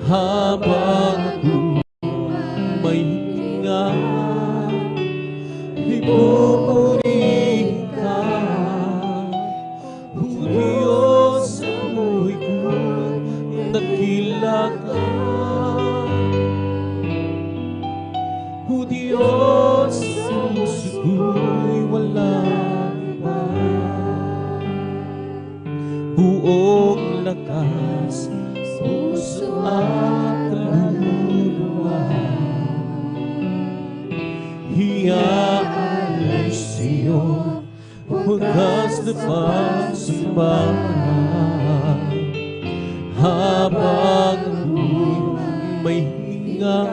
habang ako may hinga, ipupuri ka. O Diyos, sa buhay ko, dakila ka. O Diyos, sa puso ko'y walang iba. Buong lakas, puso at kaluluwa, hiyaalay sa'yo, wagas na pagsamba. Habang ako'y may hinga,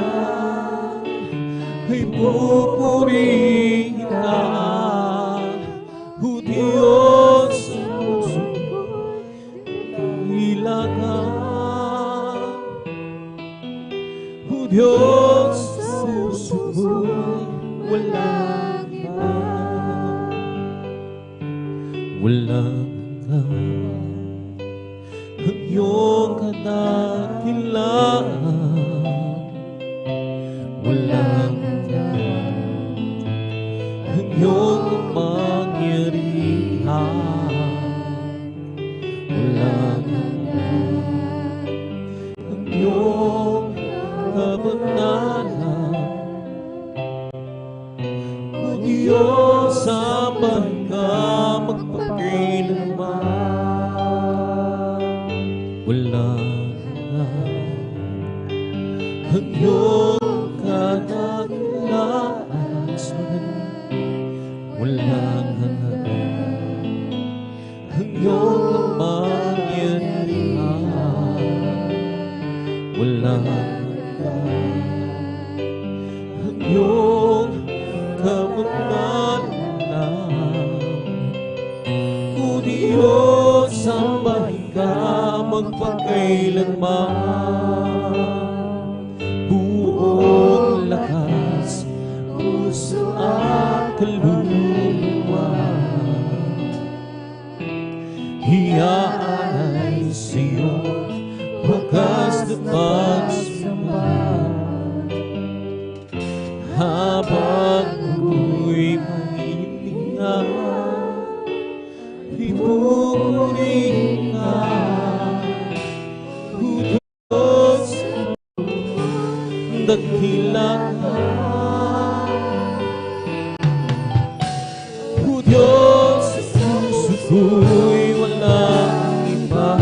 ay pupurihin ka. O Diyos, sa puso ko'y ka. O Diyos, sa puso ko'y walang iba. Walang iba ang iyong kadakilaan. Walang iba ang iyong kapangyarihan. Walang iba ang iyong kabanalan. O Diyos, sambahin ka magpakailanman. Walang iba ang iyong kadakilaan sa akin. Walang iba ang iyong kapangyarihan. Walang iba ang iyong kabanalan. O Diyos, sambahin ka magpakailanman. Buong lakas, puso at kaluluwa, hiyaalay sa'yo, wagas na pagsamba. Habang ako'y may hinga, ipupurihin ka. O Diyos, dakila ka. O Diyos, sa puso ko'y walang iba.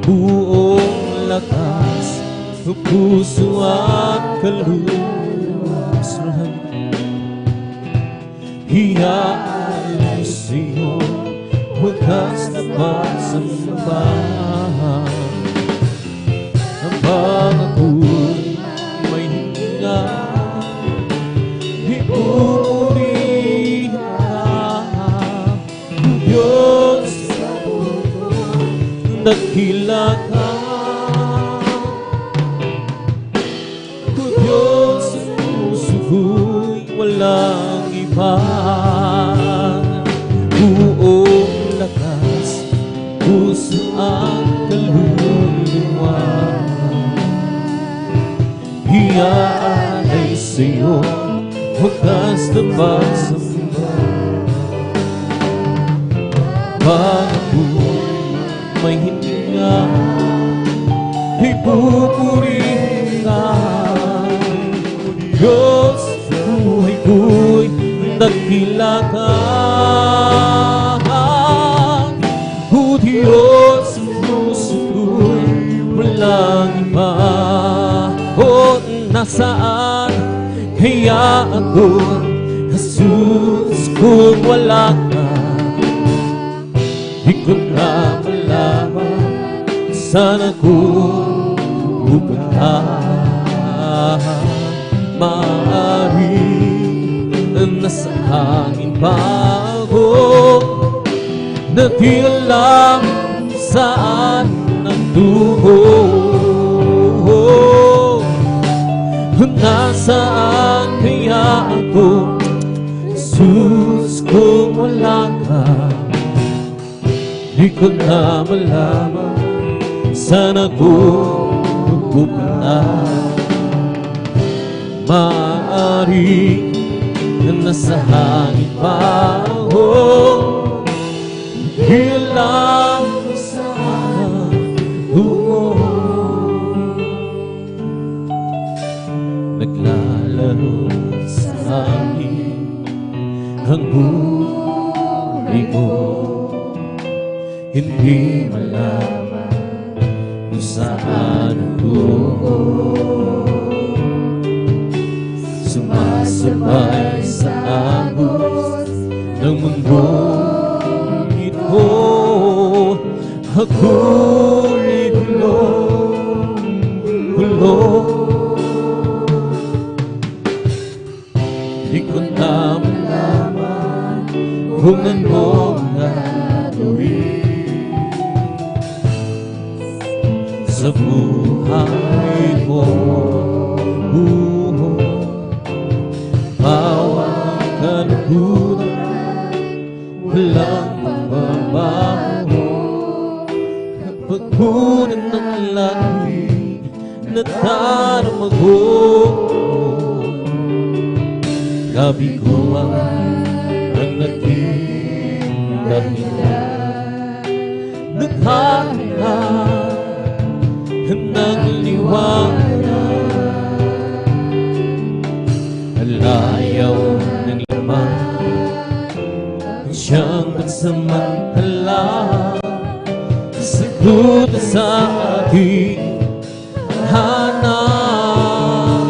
Buong lakas, o puso at kaluluwa, hiyaalay sa'yo, wagas na pagsamba. Habang ako'y may hinga, ipupurihin ka. O Diyos, sa puso dakila ka. O Diyos, sa puso ko'y walang iba. Buong lakas, puso at kaluluwa, hiyaalay sa'yo, wagas na pagsamba. Habang ako'y may hininga, ipupurihin ka. O Diyos, sa buhay ko'y dakila ka. O Diyos, sa puso ko'y walang iba. O nasaan kaya ako, Jesus, kung wala ka? Di ko na malaman saan ako pupunta. Maaaring nasa hangin pa ako, na di alam saan nagtungo. Nasaan kaya ako, Jesus, kung wala ka? Di di ko na malaman saan ako pupunta. Maaari na nasa hangin pa ako, di alam kung saan tungo. Naglalaro sa hangin ang buhay mo, hindi malaman kung saan ang tungo. Sumasabay sa agos ng mundong ito, ako'y hulog. Di ko na malaman kung ano gagawin sa buhay ko. Bawat kalungkutan, walang magbabago. Kapag kunan ng langit na darama ko, gabi ko ang naging dahilan. Naghahanap ng liwanag, alayaw ng laman, siyang pansamantala, sagot sa ating hanap.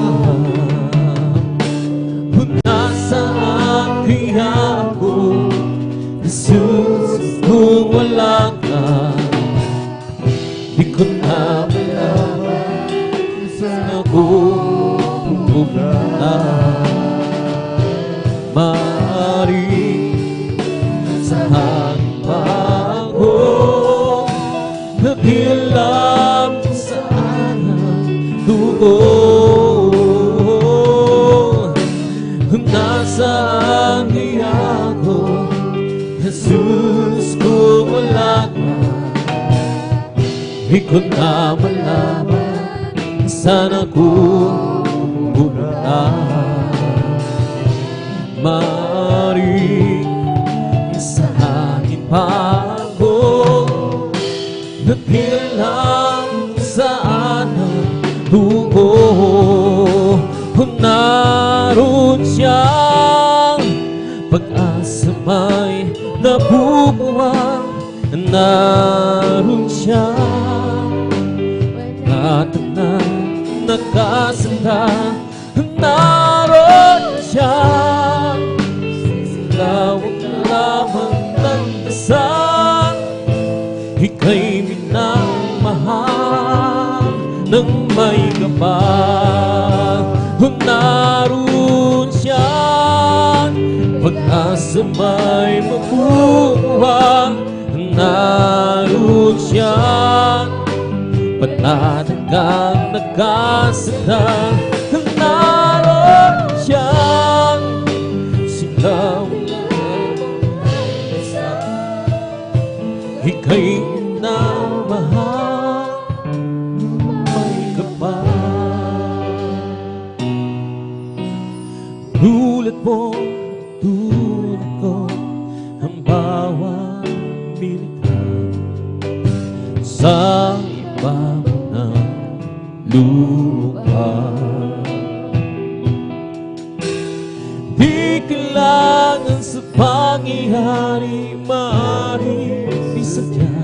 Nasaan kaya ako, Jesus, kung wala ka? Di ko na malaman kung saan ako pupunta. Maaari sa hangin pa ako, na di alam kung saan ang tungo. Nasaan kaya ako, Jesus, kung wala ka? Di ko na malaman saan ako pupunta. Maaari sa hangin pa ako, na di alam saan ang tungo. Naroon siyang pag-asa may nabubuwang. Naroon siyang lahat na nakasanda. Naroon siyang silawang lamang ng dasal. Ika'y minamahal ng may kapal. Naroon siyang pag-asa may mabubuwang. Naroon siyang panatagang nakasandang. Naroon siyang sigaw ika'y minamahal ng may kapal. Tulad mo, tulad ko, ang bawat milita sa ibabaw ng lupa. Di kailangan sa pangyayari, maaari isadya.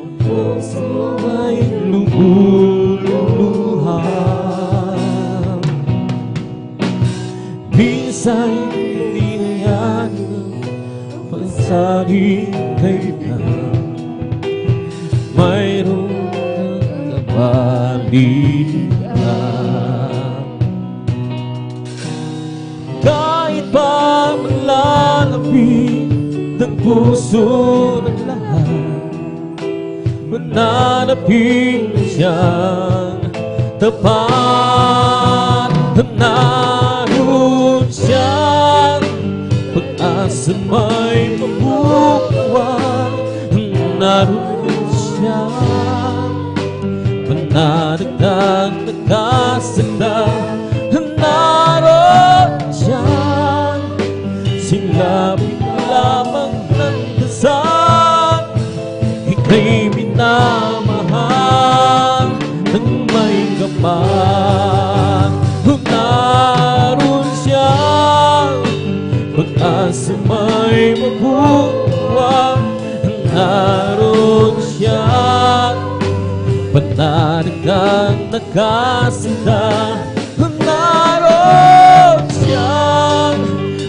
Ang puso ay lumuluhan. Minsan hindi na yan pansari kaibigan. Mayroon kang kabalikan. Kahit pa malalapit ng puso ng lahat, mananapin siyang tapat. Naroon siyang pag-asa may mabubuwang. naroon siya, pananagdag nagkasanda. Naroon siya, silapit lamang ng dasal. Ika'y minamahal ng may kapal. Naroon siya, pag-asa may mabuwang. Naroon siya, pananagdag nagkasanda. Naroon siya,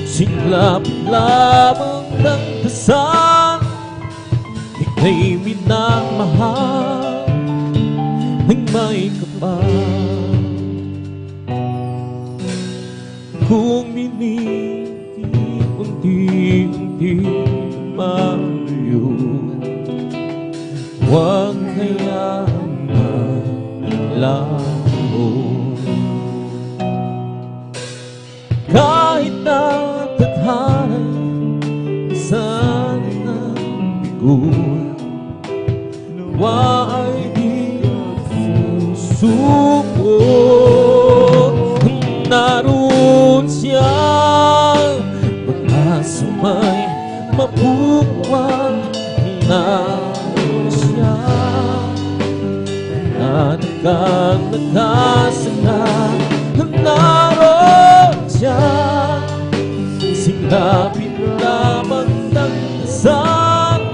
siklap lamang ng dasal. Ika'y minamahal ng may kapal. Kung unti-unti malayo, huwag kayang malayo. Kahit na tadhana'y saan ang bigo, nawa ay di susuko. Naroon siya, pag-asa may mabuwang. Naroon siya, nanagdag nagkasanda. Naroon siya, silapit lamang ng dasal.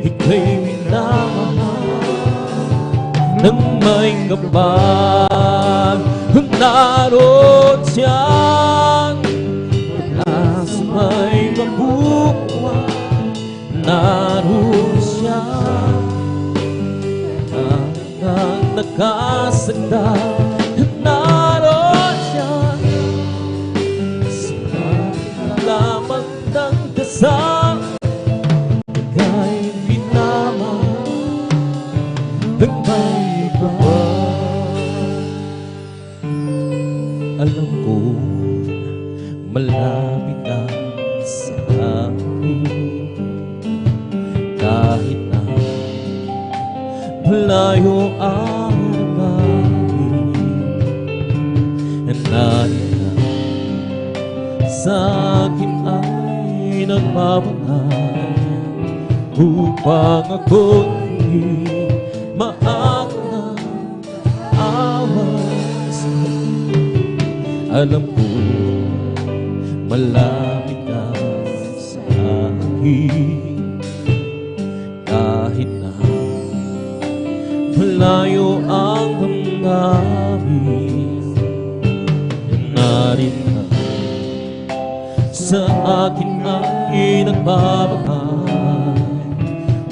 Ika'y minamahal ng may kapal. Naroon siya, pag-asa may mabuwang. Naroon siya, nanagdag nagkasanda. Naroon siya, silapit lamang ng dasal. Ika'y minamahal ng may kapal. Alam ko, malapit ka sa akin, kahit na malayo ang bahay. Narin na sa akin ay nagmamahal, upang ako'y maakang awas. Alam ko, malapit ka sa akin, kahit na malayo ang damdamin. Narin ka sa akin ay nagmamahal,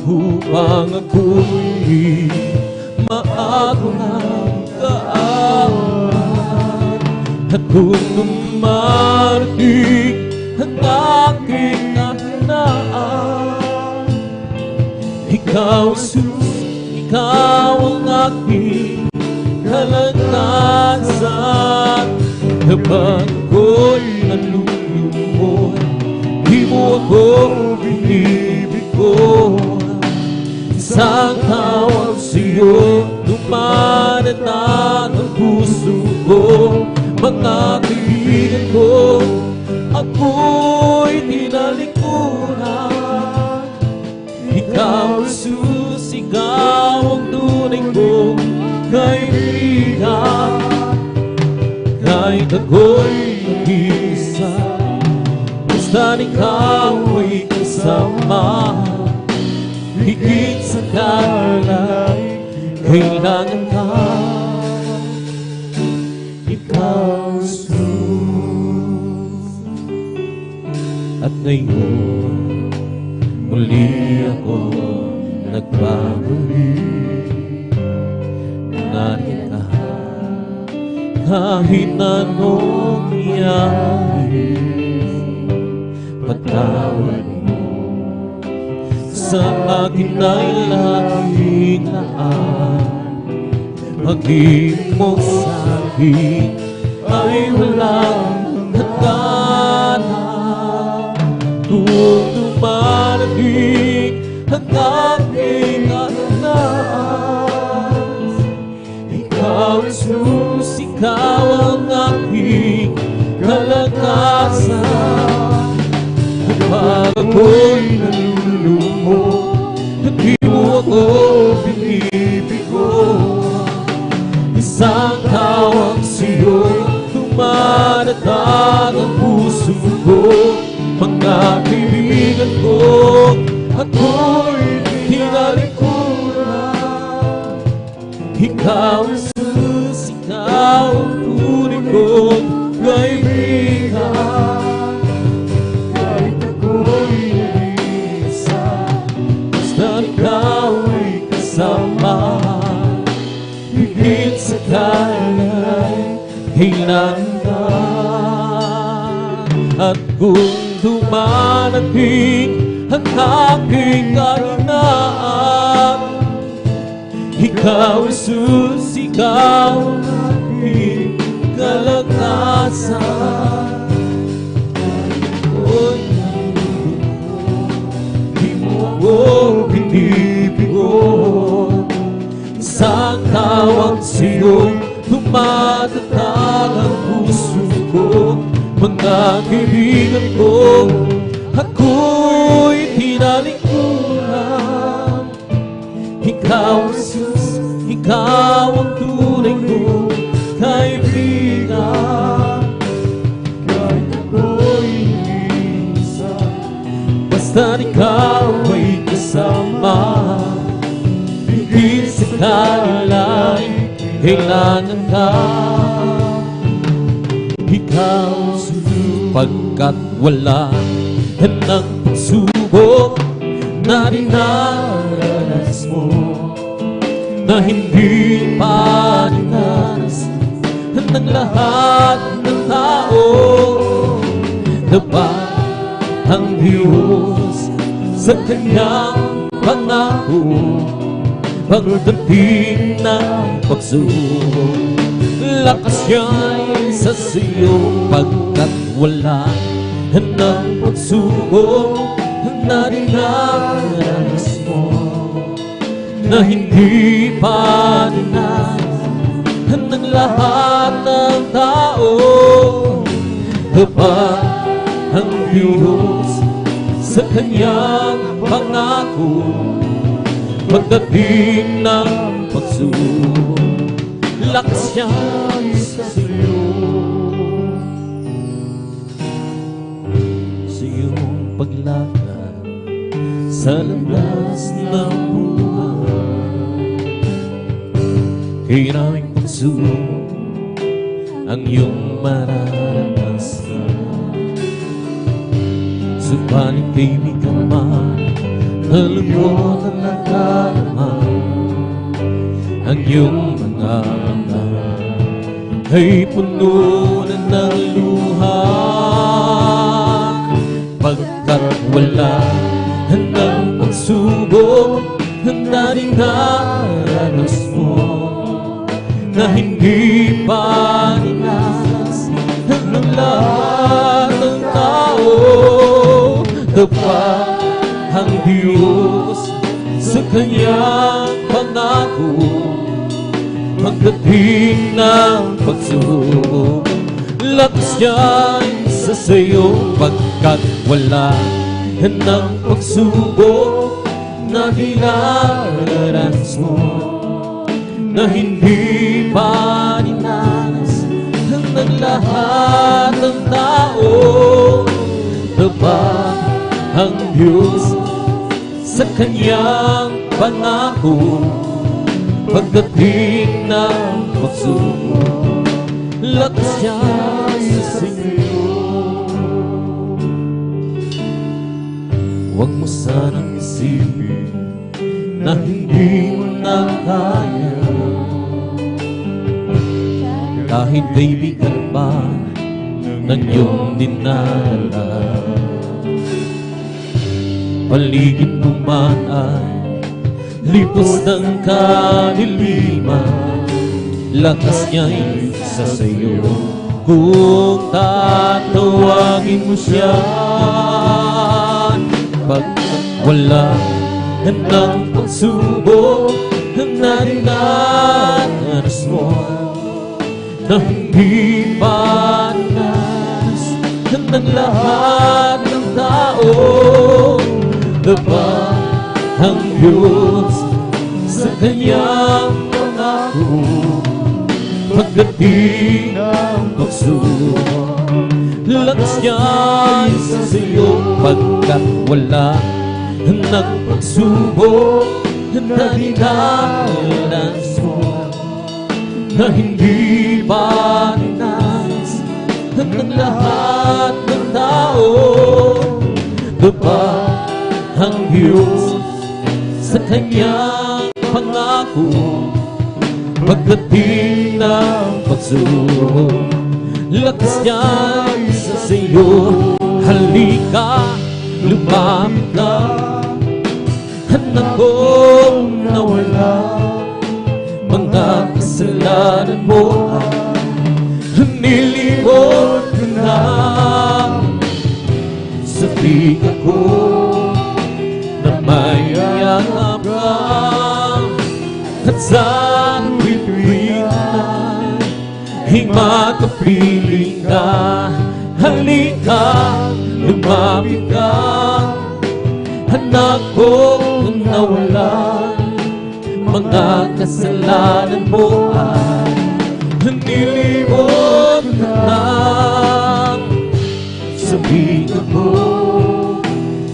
upang ako'y maagawang kaan. At kung dumarating ang aking kahinaan, ikaw, Jesus, ikaw ang aking kalagnasan. Kapag ako'y nalulungkot, di mo ako binibigon. Isang tawag sa'yo, dumadatag ang puso ko. Mga kaibigan ko, ako'y tinalikuran. Ikaw, Jesus, ikaw ang tunay kong kaibigan. Kahit ako'y mag-isa, basta't ikaw ay kasama. Higit sa kalay, kailangan ka. Ikaw, Jesus. At ngayon, muli ako nagbabalik. Narin ka, kahit anong nangyari. Patawad mo sa akin ay laging laan. Pag-ibig mo sa akin ay walang hangganan. Kung dumarating ang aking anak. Ikaw, Jesus, ikaw ang aking kalakasan. Kapag ako'y nalulumot, di mo ako binibigo. Isang tawag sa'yo'y dumadatag ang puso ko. Mga kaibigan ko, ako'y tinalikuran. Ikaw, Jesus, ikaw ang tunay kong kaibigan. Kahit ako'y nag-iisa, basta ikaw ay kasama. Higit sa kailangan ka. At kung dumarating ang aking kahinaan, ikaw, Jesus, ikaw ang aking kalakasan. Ako'y di mo ako binibigo. Isang tawag sa'yo'y tumatatag ang puso ko. Mga kaibigan ko, ako'y tinalikuran. Ikaw, Jesus, ikaw ang tunay kong kaibigan. Kahit ako'y isa, basta ikaw ay kasama. Higit sa kailangan ka. Ikaw, pagkat wala ng pagsubok na dinaranas mo, na hindi pa dinaras ng lahat ng tao. Diba ang Diyos sa kanyang pangako pagdating ng pagsubok? Lakas niya'y sa siyo pagkat wala ng pagsubok na dinaranas mo, na hindi pa dinaras ng lahat ng tao. Kapag ang Diyos sa kanyang pangako pagdating ng pagsubok, lakas niya sa iyo. Sa iyong paglakad sa landas ng buhay, maraming pagsubok ang iyong mararanasan. Subalit kaibigan man, nalulunod ang nakarama. Ang iyong mga mata ay puno na ng luha, pagkat wala ng pagsubok na dinaranas mo, na hindi pa dinaras ng lahat ng tao. Kapag ang Diyos sa kanyang pangako pagdating ng pagsubok, lakas niya'y sa sayo pagkat wala ng pagsubok na dinaranas mo, na hindi pa dinaras ng lahat ng tao. Kapag ang Diyos sa kanyang pangako pagdating ng pagsubok, lakas niya sa iyo. Huwag mo sanang isipin na hindi mo na kaya, kahit kaibigan pa ng iyong dinala. Paligid mo man ay lipos ng kadiliman, lakas niya'y sa sayo kung tatawagin mo siya. Pag wala ng pagsubok na dinadanas mo, na hindi pa nanas ng lahat ng tao. Diba ang Diyos sa kanyang pangako pagdating ng pagsubok? Lakas niya sa iyo pagkat wala ng pagsubok na dinanas mo, na hindi pa dinas ng lahat ng tao. Diba ang Diyos sa kanyang pangako pagdating ng pagsubok? Lakas niya sa iyo, halika, lumapit ka. Anak kong nawala, mga kasalanan mo nilimot ko na. Sa piga ko na may yakap ka, at sa bituin ay makapiling ka. Halika, lumapit ka. Anak kong nawalan, mga kasalanan mo ay nilimot na. Sabihin mo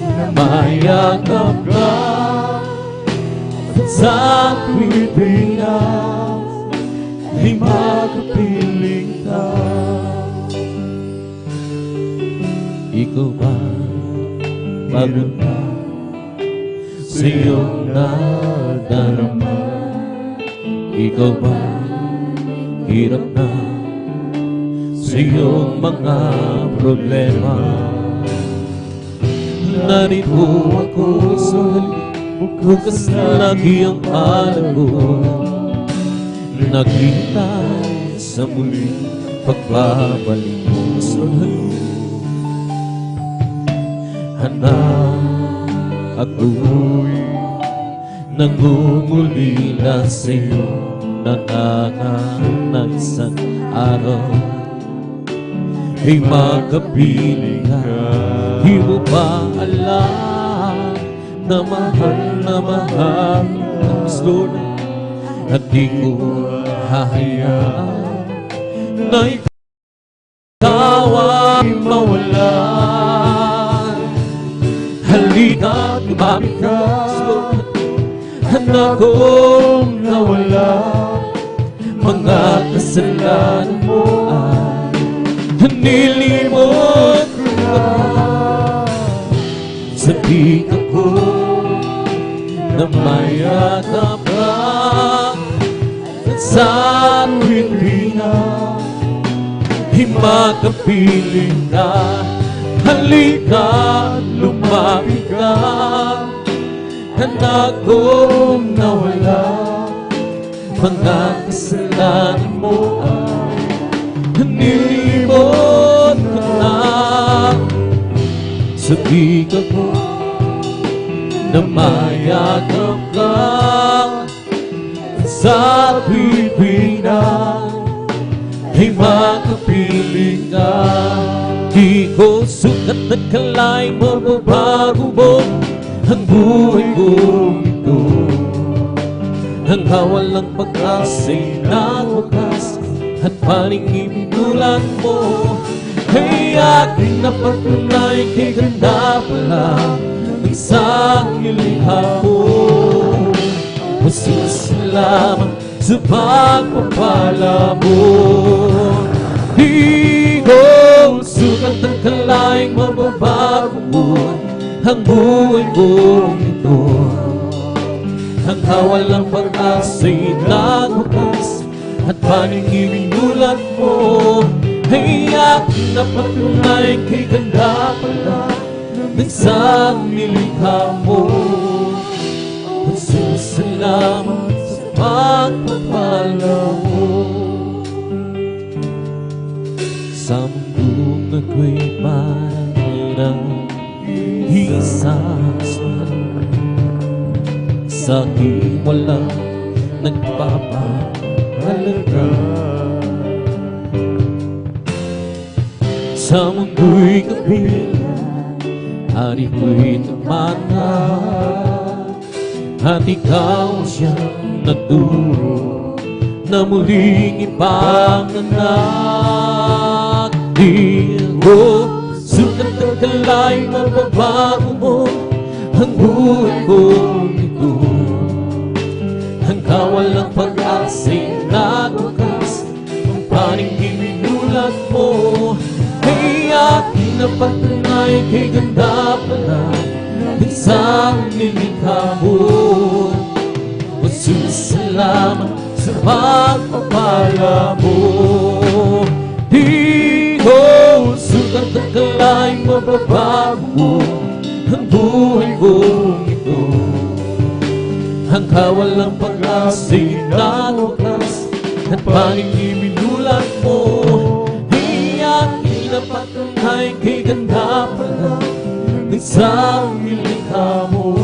na mayakap ka, at sa Pilipinas ay makapiling ka. Ikaw ba pagod na sa iyong nadarama? Ikaw ba hirap na sa iyong mga problema? Narito ako sa halip, bukas na lagi ang palad ko, naghintay sa muling pagbabalik mo sa halip. Anak, ako'y nangungulila sa'yo, na isang araw ay makapiling ka. Di mo ba alam na mahal ang gusto na, at di ko hahayaan na ikaw ay mawalan? Halika, lumapit ka. Anak kong nawala, mga kasalanan mo ay nilimot ko na. Sa piga ko na mayakap ka, at sa Pilipinas ay makapiling ka. Halika, lumapit ka. Anak kong nawala, mga kasalanan mo ay nilimot ko na. Sa piga ko na mayakap ka, sa Pilipinas ay makapiling ka. Di ko sukat at kalay mababago mo ang buhay kong ito. Hanggang walang pag-asa'y nawakas, at paningin-ulan mo ay aking napatunay kay ganda pala ng isang nilikha mo. Masasalamat sa pagpapala mo. Di ko sukat ang kalaing mababago mo ang buhay kong ito. Hanggang walang pag-asa'y nagwakas, at paningin-ulan mo ay aking napatunay kay ganda pala ng isang nilikha mo. Masasalamat sa pagpapala mo. Sa mundong ako'y parang isang sa akin walang nagpapahalaga. Sa mundo'y kabilang, hari ko'y tumana, at ikaw siyang nagturo na muling ipanganak. Di ako sukat ng kalay, mababago mo ang buhay kong ito. Hanggang walang pag-asa'y nagwakas, ang paning ibinulat mo ay aking napatunay kay ganda pala ng isang nilikha mo. Masusalamat sa pagpapala mo. Di ko sukat ang kalay, mababago ang buhay kong ito. Hanggang walang pag-asa'y nagwakas, at paning ibinulat mo ay aking napatunay kay ganda pala ng isang nilikha mo.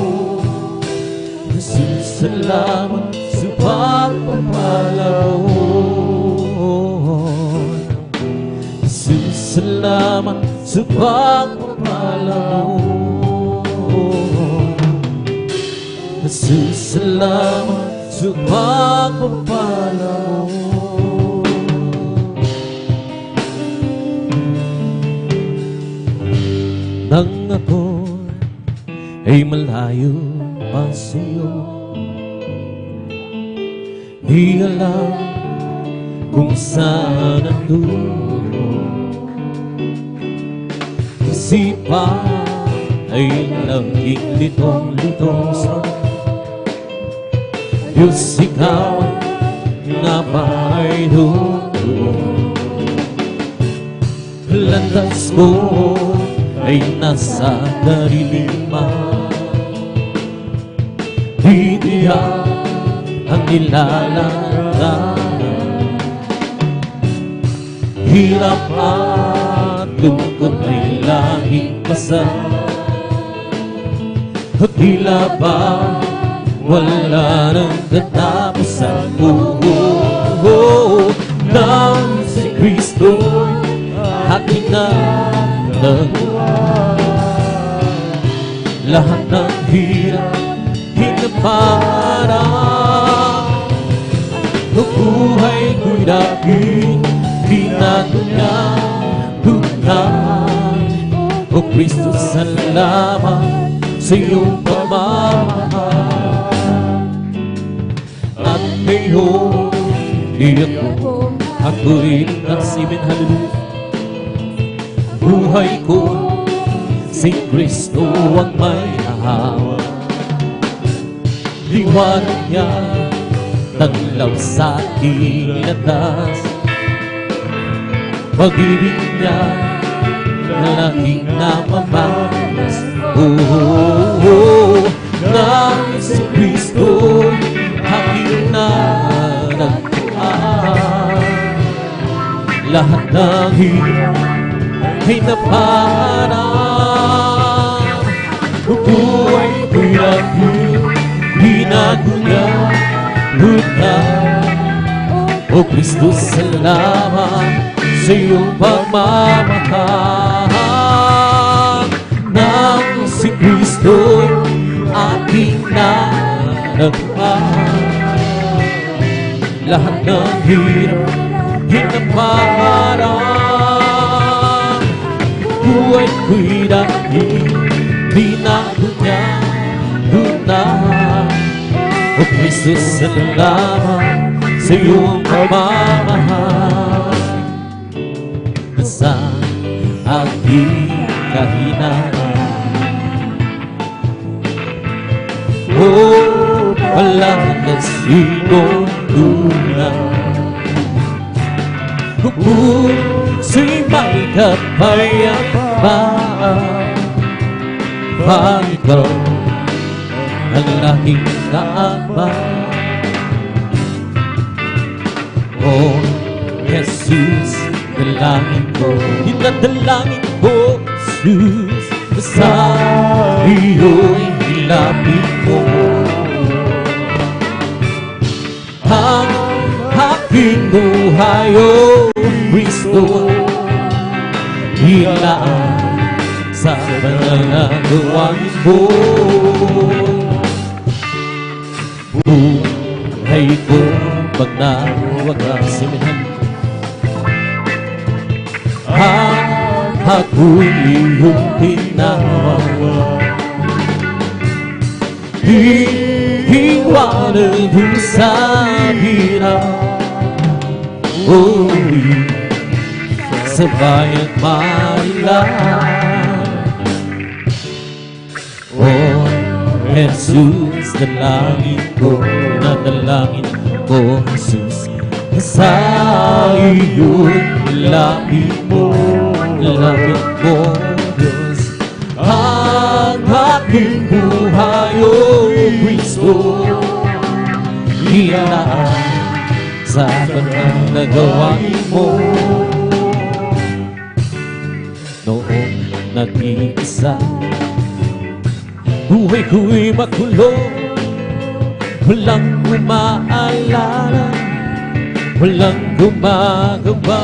Nasusalamat sa pagpapala mo. Nasusalamat sa pagpapala mo. Nasusalamat sa pagpapala mo. Nang ako ay malayo pa sa'yo, di alam kung saan ang dulo. Isipan ay laging litong-litong sa Diyos, ikaw nga ba ay dulo. Landas ko ay nasa dariliman, di diyan ang nilalangganan. Hirap at lungkot ay laging kasama, at tila ba wala nang katapusan. Nang si Kristo'y aking nakuha, lahat ng hirap hinaparang, ang buhay ko'y dating binago niya tunay. O Kristo, salamat sa iyong pagmamahal. At ngayon, di ako'y nasimin, hallelujah. Buhay ko, si Kristo ang may hawak. Liwanag niya, taglaw sa aking atas. Pag-ibig niya, na laging namamalas. Nang si Kristo aking natagpuan, lahat ng hirap ay naparang. Buhay ko'y laging binago niya tunay. O Kristo, salamat sa iyong pagmamahal. Nang si Kristo aking natagpuan, lahat ng hirap hinaparang. Buhay ko'y dahil binago niya tunay. O Kristo, salamat sa iyong pagmamahal. Sa aking kahinaan, walang nagsinuntunan. Kung puso'y may kapayapaan, pag ikaw ang aking kaabang. O Jesus, dalangin ko, dinadalangin ko, Jesus, sa iyo'y ilapit mo buhay, O Kristo. Ilaan sa pananagawain mo. Buhay ko pag nawagasihan, ako'y iyong tinawa. Iiwanan mo sa hirap, sa bayan Manila. O Jesus, dalangin ko, Jesus, sa iyo'y lapit mo, Diyos. Ang aking buhay, O Kristo, ilaan sa pananagawain mo. Noong nag-iisa, buhay ko'y makulong, walang umaalala, walang gumagawa.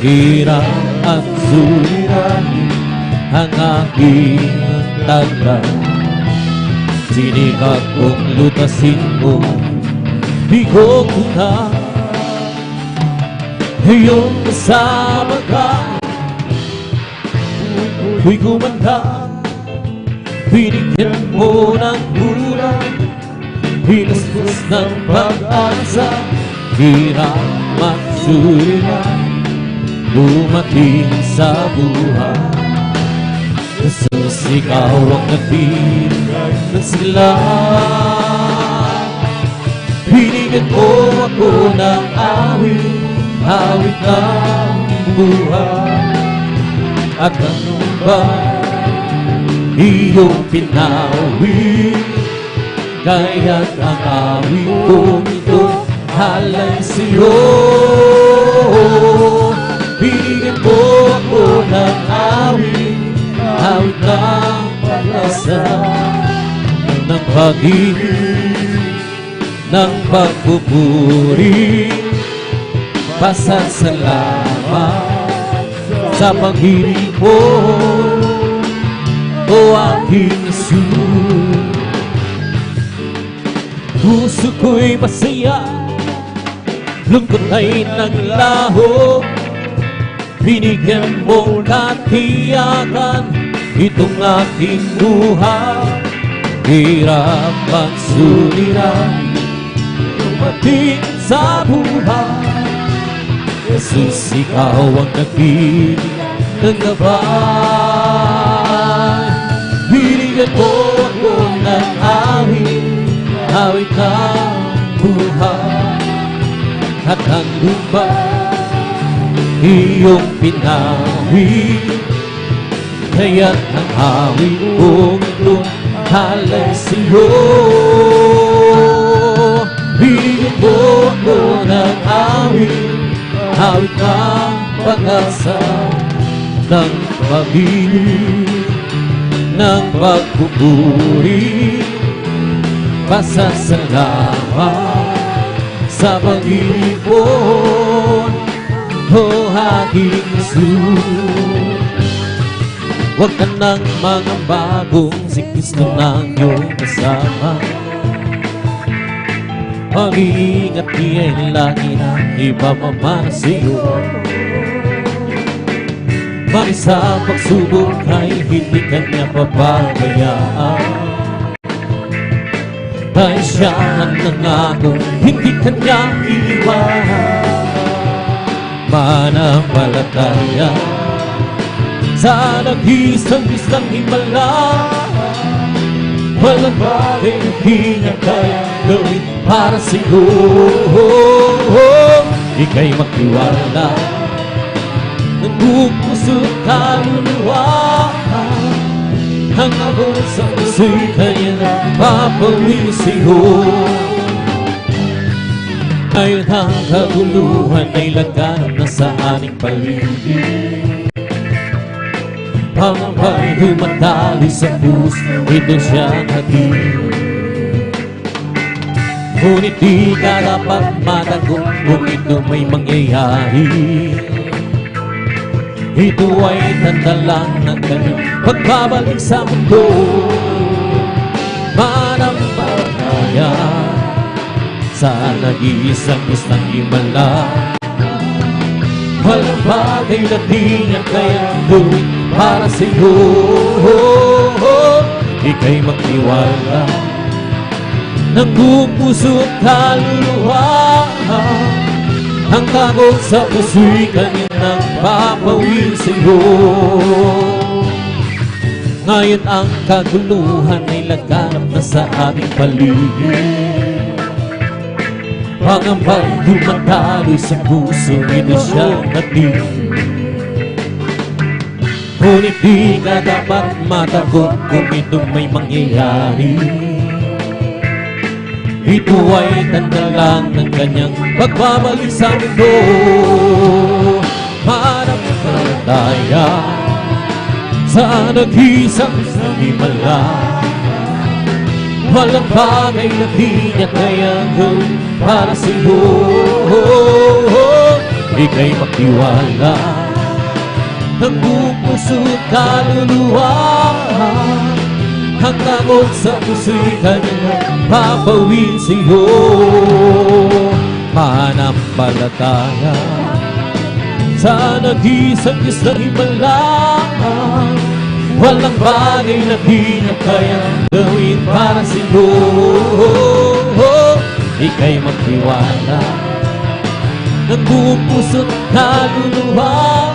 Hirap at suliranin ang aking tagla. Sinikap kong lutasin mo, di ko kuna. Ngayon kasama ka, ako'y gumanda. Binigyan mo ng bulan, hinastos ng pag-asa. Hirap at suliranin dumating sa buhay. Jesus, ikaw ang nagbigay ng sigla. Binigyan mo ako ng awit ng buhay. At ano ba iyong pinawi? Kaya't ang awit kong ito halay sa'yo. Binigyan mo ako ng awit ng pag-asa, ng pag-ibig, ng pagpupuri. Pasasalamat sa pag-ibig mo, O aking Jesus. Puso ko'y masaya, lungkot ay naglaho. Binigyan mong katiyakan itong aking buhay. Hirap at suliranin dumating sa buhay. Jesus, ikaw ang nagbibigay ng gabay. Binigyan mo ako ng awit ng buhay. At ang lupa iyong pinawi, kaya't ang awit kong ito halay sa'yo. Binigyan mo ako ng awit ng pag-asa, ng pag-ibig, ng pagpupuri. Pasasalamat sa pag-ibig mo, O aking Jesus. Huwag ka nang mangamba kung si Kristo nang iyong kasama. Mag-iingat niya'y lagi na ipamamana sa'yo. Bakit sa pagsubok ay hindi ka niya papabayaan? Dahil siya ang nangako, hindi ka niya iiwan. Manampalataya sa nag-isang himala, walang bagay na di niya kaya gawin para sa'yo. Ika'y magtiwala ng buong puso't kaluluwa. Ang ako sa puso'y kaya napapawin sa'yo. Ngayon ang kaguluhan ay laganap na sa ating paligid. Pangamba'y humatali sa puso, ito siyang hatid. Ngunit di ka dapat matagot kung ito may mangyayari. Ito ay tanda lang ng kanyang pagbabalik sa mundo. Manampalataya sa nag-iisang Diyos himala. Walang bagay na di niya kayang gawin para sa'yo. Ika'y magtiwala ng buong puso at kaluluwa. Ang takot sa puso'y kanyang nagpapawid sa'yo. Ngayon ang kaguluhan ay laganap na sa ating paligid. Pangamba'y dumadaloy sa puso, ito siya natin. Ngunit di ka dapat matakot kung ito may mangyayari. Ito ay tanda lang ng kanyang pagbabalik sa mundo. Manampalataya sa nag-iisang himala. Walang bagay na di niya kayang gawin para sa'yo. Ika'y magtiwala ng buong puso at kaluluwa. Ang takot sa puso'y kanyang papawid sa'yo. Manampalataya sa nag-iisang Diyos na himala. Walang bagay na di niya kayang gawin para sa'yo. Ika'y magtiwala ng buong puso't kaluluwa.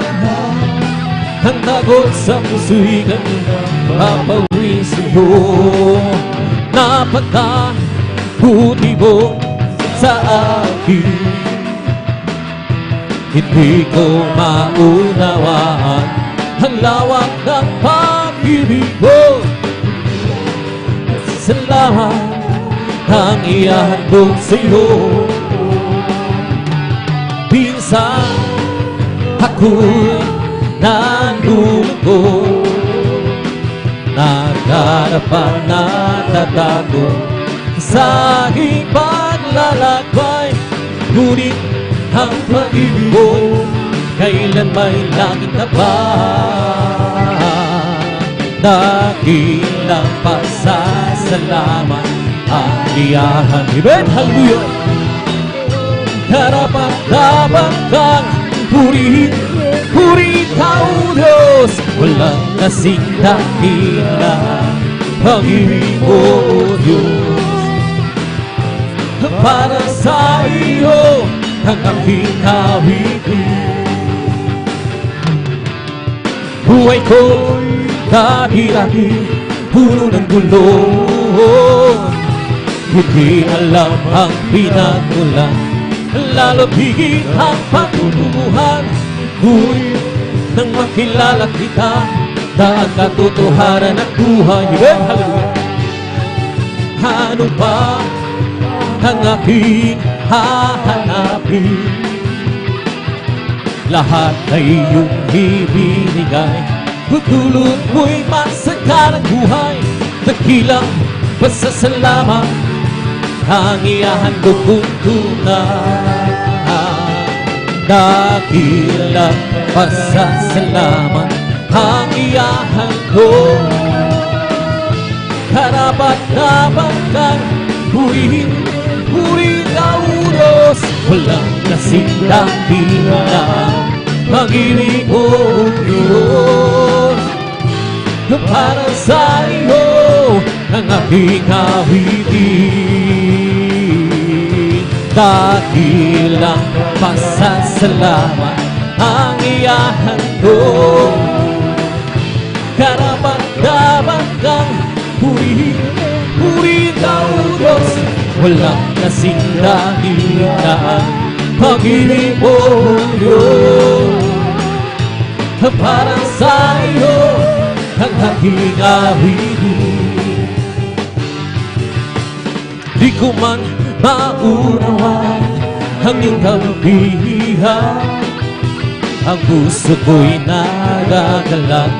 Ang takot sa puso'y kanyang papawid sa'yo. Napakabuti mo sa akin, hindi ko maunawaan ang lawak ng pag-ibig mo. Salamat ang ihahandog sa'yo. Minsan ako'y nandulog, naghanap ang natatago sa aking paglalakbay. Ngunit ang pag-ibig mo kailan may langit na ba? Dakilang pasasalamat ang liyahan. Amen! Hallelujah! Karapat-dapat kang purihin, purihin ka, O Diyos. Walang kasing dakila pag-ibig mo, O Diyos. Para sa iyo ang aking kawitin. Buhay ko'y dahil-dahil puno ng gulo. Hindi alam ang pinagmulan, lalo higit ang pagtutumuhan. Ngunit nang makilala kita, dahil katotohanan at buhay. Hallelujah! Ano ba ang aking hahanapin? Lahat ay iyong ibinigay, tutulot mo'y masaganang buhay. Dakilang pasasalamat ang ihahandog kong tunay. Dakilang pasasalamat ang ihahandog. Karapat-dapat kang purihin, purihin ka, O Diyos. Walang kasing dakila pag-ibig mo, O Diyos. Para sa iyo ang aking awitin. Dakilang pasasalamat ang ihahandog. Karapat-dapat kang purihin, purihin ka, O Diyos. Walang kasing dakila pag-ibig mo, O Diyos. Para sa iyo ang aking awitin. Di ko man maunawa ang iyong kabutihan. Ang puso ko'y nagagalak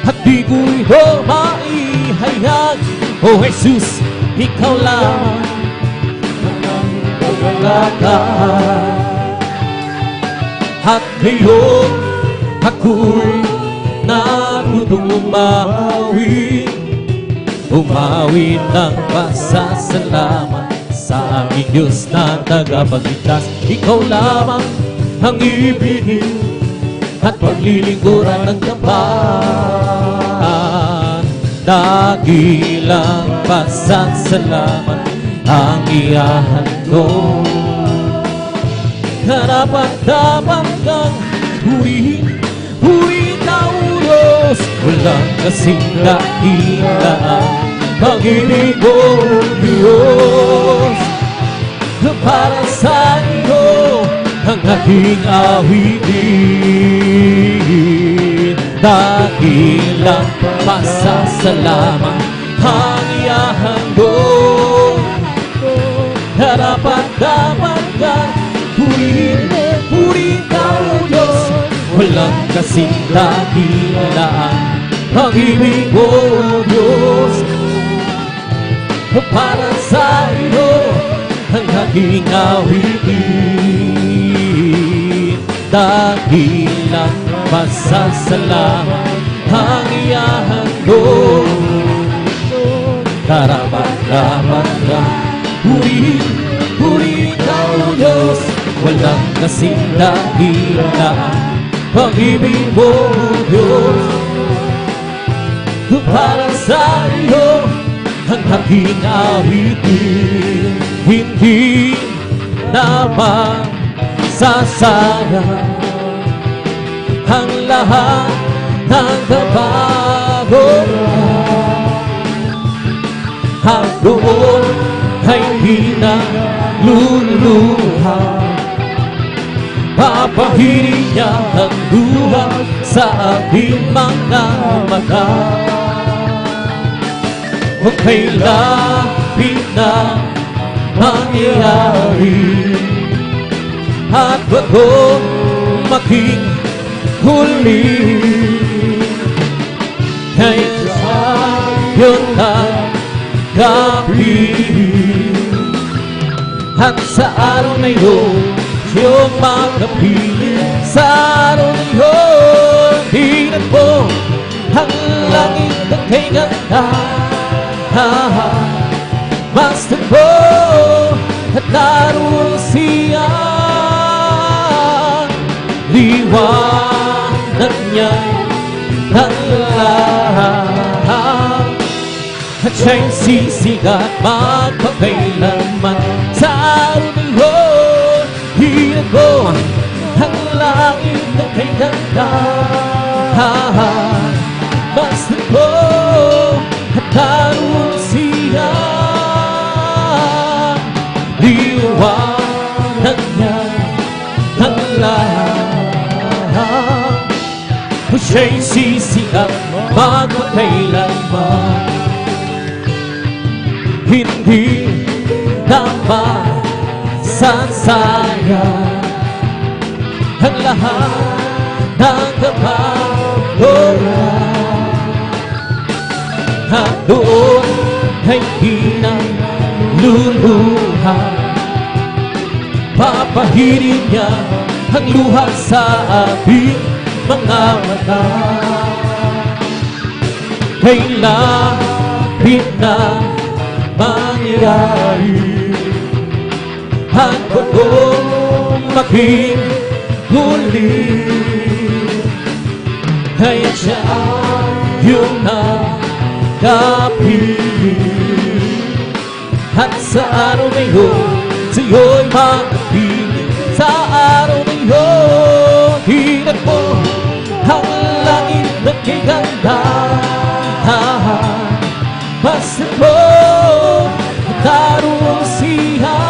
at di ko ito maihayag. O Jesus, ikaw lang kagalakan. At ngayon ako'y natutong umawi ng pasasalamat sa aking Diyos na tagapagligtas. Ikaw lamang ang ibigin at paglilingkuran ng tapat. Dakilang pasasalamat ang ihahandog. Karapat-dapat kang purihin, purihin ang Diyos. Walang kasing dahilan pag-ibig mo, Diyos. Para sa iyo ang aking awitin. Dakilang pasasalamat ang ihahandog. Karapat-dapat kang purihin, purihin ang Diyos. Walang kasing dahilan pag-ibig mo, Diyos. Para sa iyo ang aking awitin. Dakilang pasasalamat ang ihahandog. Karapat-dapat kang purihin, purihin ang Diyos. Walang kasing dahilan pag-ibig mo, Diyos. Para sa iyo ang aking awitin. Hindi naman sasayang ang lahat ng kapaguran. At doon ay pinaluluha. Papahirin niya ang luha sa aking mga mata. Kung kailangan na mangyari at bago maging huli, kaya sa'yo tanggapin. At sa araw na yun siyong makapili. Sa araw na yun tingnan mo ang langit na kay ganda. Basta mo at naroon siya, liwanag niya'y lahat. At siya'y sisigat magpakailanman. Sa araw na yun hinag mo ang langit na kay ganda. Basta mo at naroon siya, liwanag niya ang lahat. Kung siya'y sisigat magpakailanman, hindi naman sasayang ang lahat ng kapaguran. At doon ay pinaluluha. Papahirin niya ang luha sa ating mga mata. Kailangan na mangyari at bago maging huli, kaya siya yung nakapili. At sa araw na yun sa'yo'y makapili. Sa araw na yun hinag mo ang langit na kay ganda. Basta mo naroon siya,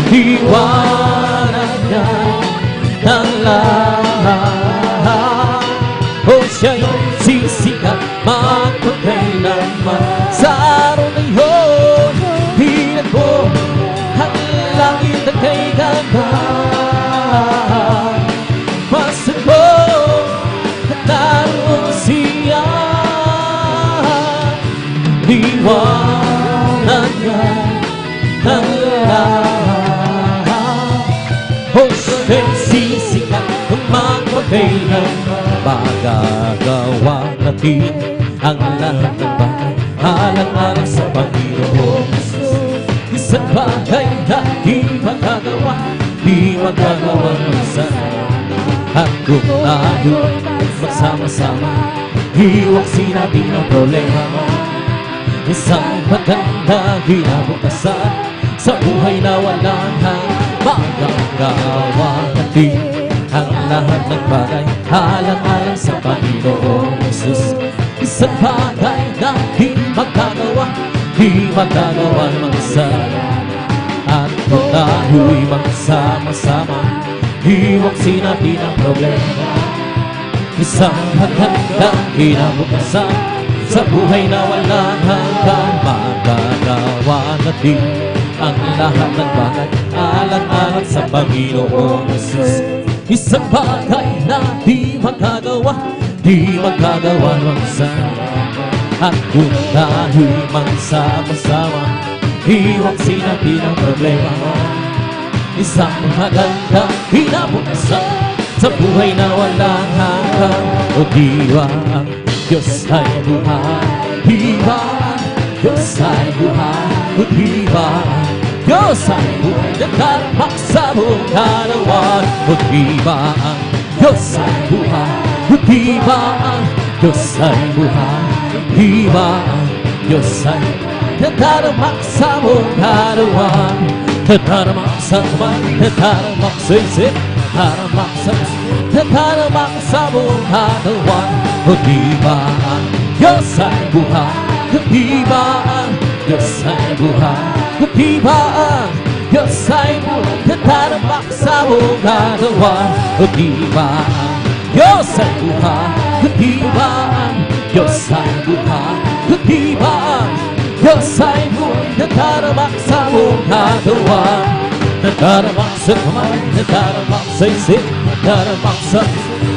liwanag niya ng lahat. O siya'y sisikat magpakailanman. Sa araw na yun hinag mo ang langit na kay ganda. Basta mo naroon siya, liwanag niya ng kailan magagawa natin ang lahat ng bagay alang-alang sa Panginoon. Isang bagay na di magagawa, di magagawa minsan. At kung tayo'y magsama-sama, hiwaksin natin ang problema mo. Isang maganda kinabukasan sa buhay na walang magagawa natin ang lahat ng bagay alang-alang sa Panginoong Jesus. Isang bagay na di magagawa, di magagawa mag-isa. At kung tayo'y magsama-sama, hiwaksin natin ang problema. Isang magandang kinabukasan sa buhay na walang hanggang magagawa natin ang lahat ng bagay alang-alang sa Panginoong Jesus. Isang bagay na di magagawa, di magagawa mag-isa. At kung tayo'y magsama-sama, hiwaksin natin ang problema. Isang magandang kinabukasan sa buhay na walang hanggang. O di ba ang Diyos ay buhay? Di ba ang Diyos ay buhay? O di ba ang Diyos ay buhay? Nagdarmak sa buong katawan. O di ba ang Diyos ay buhay? O di ba ang Diyos ay buhay? Di ba ang Diyos ay nagdarmak sa buong katawan? Nagdarmak sa kamay, nagdarmak sa isip, nagdarmak sa isip, nagdarmak sa buong katawan. O di ba ang Diyos ay buhay? O di ba ang Diyos ay buhay? O di ba ang Diyos ay buhay? Nagdarmak sa buong katawan. O di ba ang Diyos ay buhay? O di ba ang Diyos ay buhay? O di ba ang Diyos ay buhay? Nagdarmak sa buong katawan. Nagdarmak sa kamay, nagdarmak sa isip, nagdarmak sa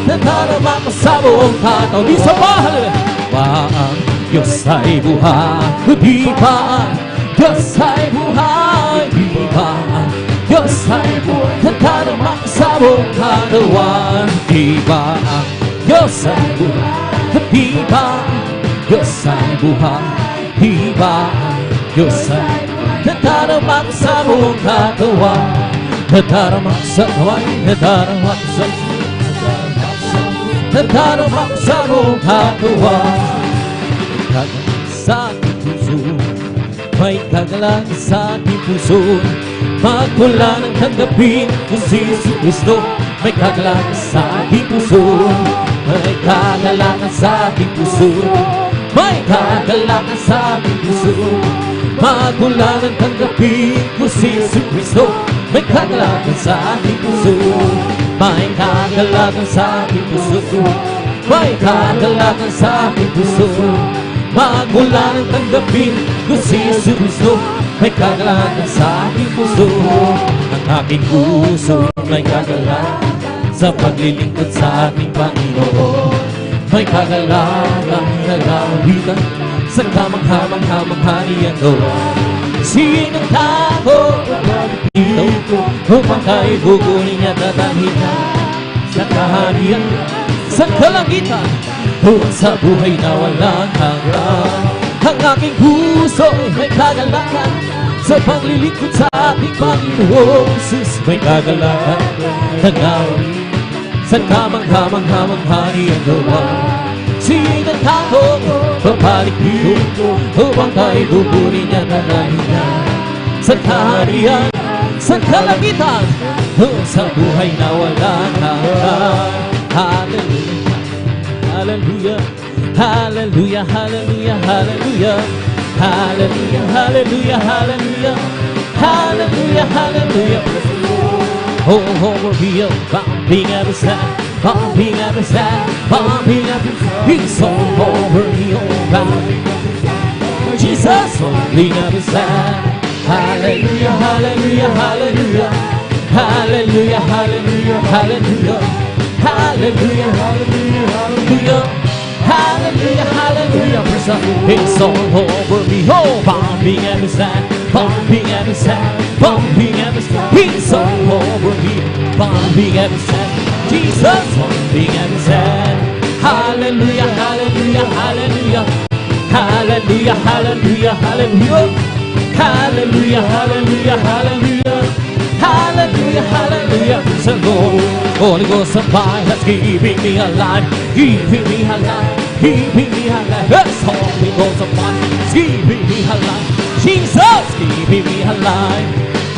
nagdarmak sa buong katawan. Di sa bahay ba ang Diyos ay buhay? O di ba ang Diyos ay buhay? Di ba ang Diyos ay buhay? Nagdarmak sa buong katawan. Di ba ang Diyos ay buhay? O di ba ang Diyos ay buhay? Di ba ang Diyos ay nagdarmak sa buong katawan? Nagdarmak sa kaway, nagdarmak sa nagdarmak sa buong katawan. Kagalang sa ating puso, may kagalang sa ating puso. Magmula ng tanggapin kung si Jesus Cristo, may kagalang sa ating puso. May kagalang sa ating puso, may kagalang sa ating puso. Magmula ng tanggapin kung si Jesus Cristo, may kagalakan sa ating puso. May kagalakan sa ating puso. May kagalakan sa ating puso. Magmula ng tanggapin kung si Jesus Cristo, may kagalakan sa ating puso. Ang aking puso may kagalakan sa paglilingkod sa ating Panginoon. May kagalakan na gawitan sa kamangha-mangha niya doon. Sinong tao dito upang kayo gugunin niya tatahitan sa kaharian, sa kalangitan, o sa buhay na walang hanggan. Ang aking puso may kagalakan sa paglilingkod sa ating Panginoon Jesus. May kagalakan na gawin sa kamangha-mangha niya doon. Sinong tao papalik dito upang tayo gugunin niya tatahitan sa kaharian, sa kalangitan, o sa buhay na walang hanggan. Hallelujah, hallelujah, hallelujah, hallelujah, hallelujah, hallelujah, hallelujah, hallelujah, hallelujah, hallelujah. Oh, we're real, bumping every step, bumping every step, bumping every step. He's all over me, oh, bumping every step. Jesus, bumping every step. Hallelujah, hallelujah, hallelujah, hallelujah, hallelujah, hallelujah, hallelujah, hallelujah, hallelujah, hallelujah, hallelujah. It's all over me, oh, bumping every step, bumping every step, bumping every step. It's all over me, bumping every step. Jesus, one thing I said. Hallelujah, hallelujah, hallelujah. Hallelujah, hallelujah, hallelujah. Hallelujah, hallelujah, hallelujah. Hallelujah, hallelujah. So Lord, Holy Ghost and fire that's keeping me alive, keeping me alive, keeping me alive. Yes, Holy Ghost and fire that's keeping me alive. Jesus, keeping me alive.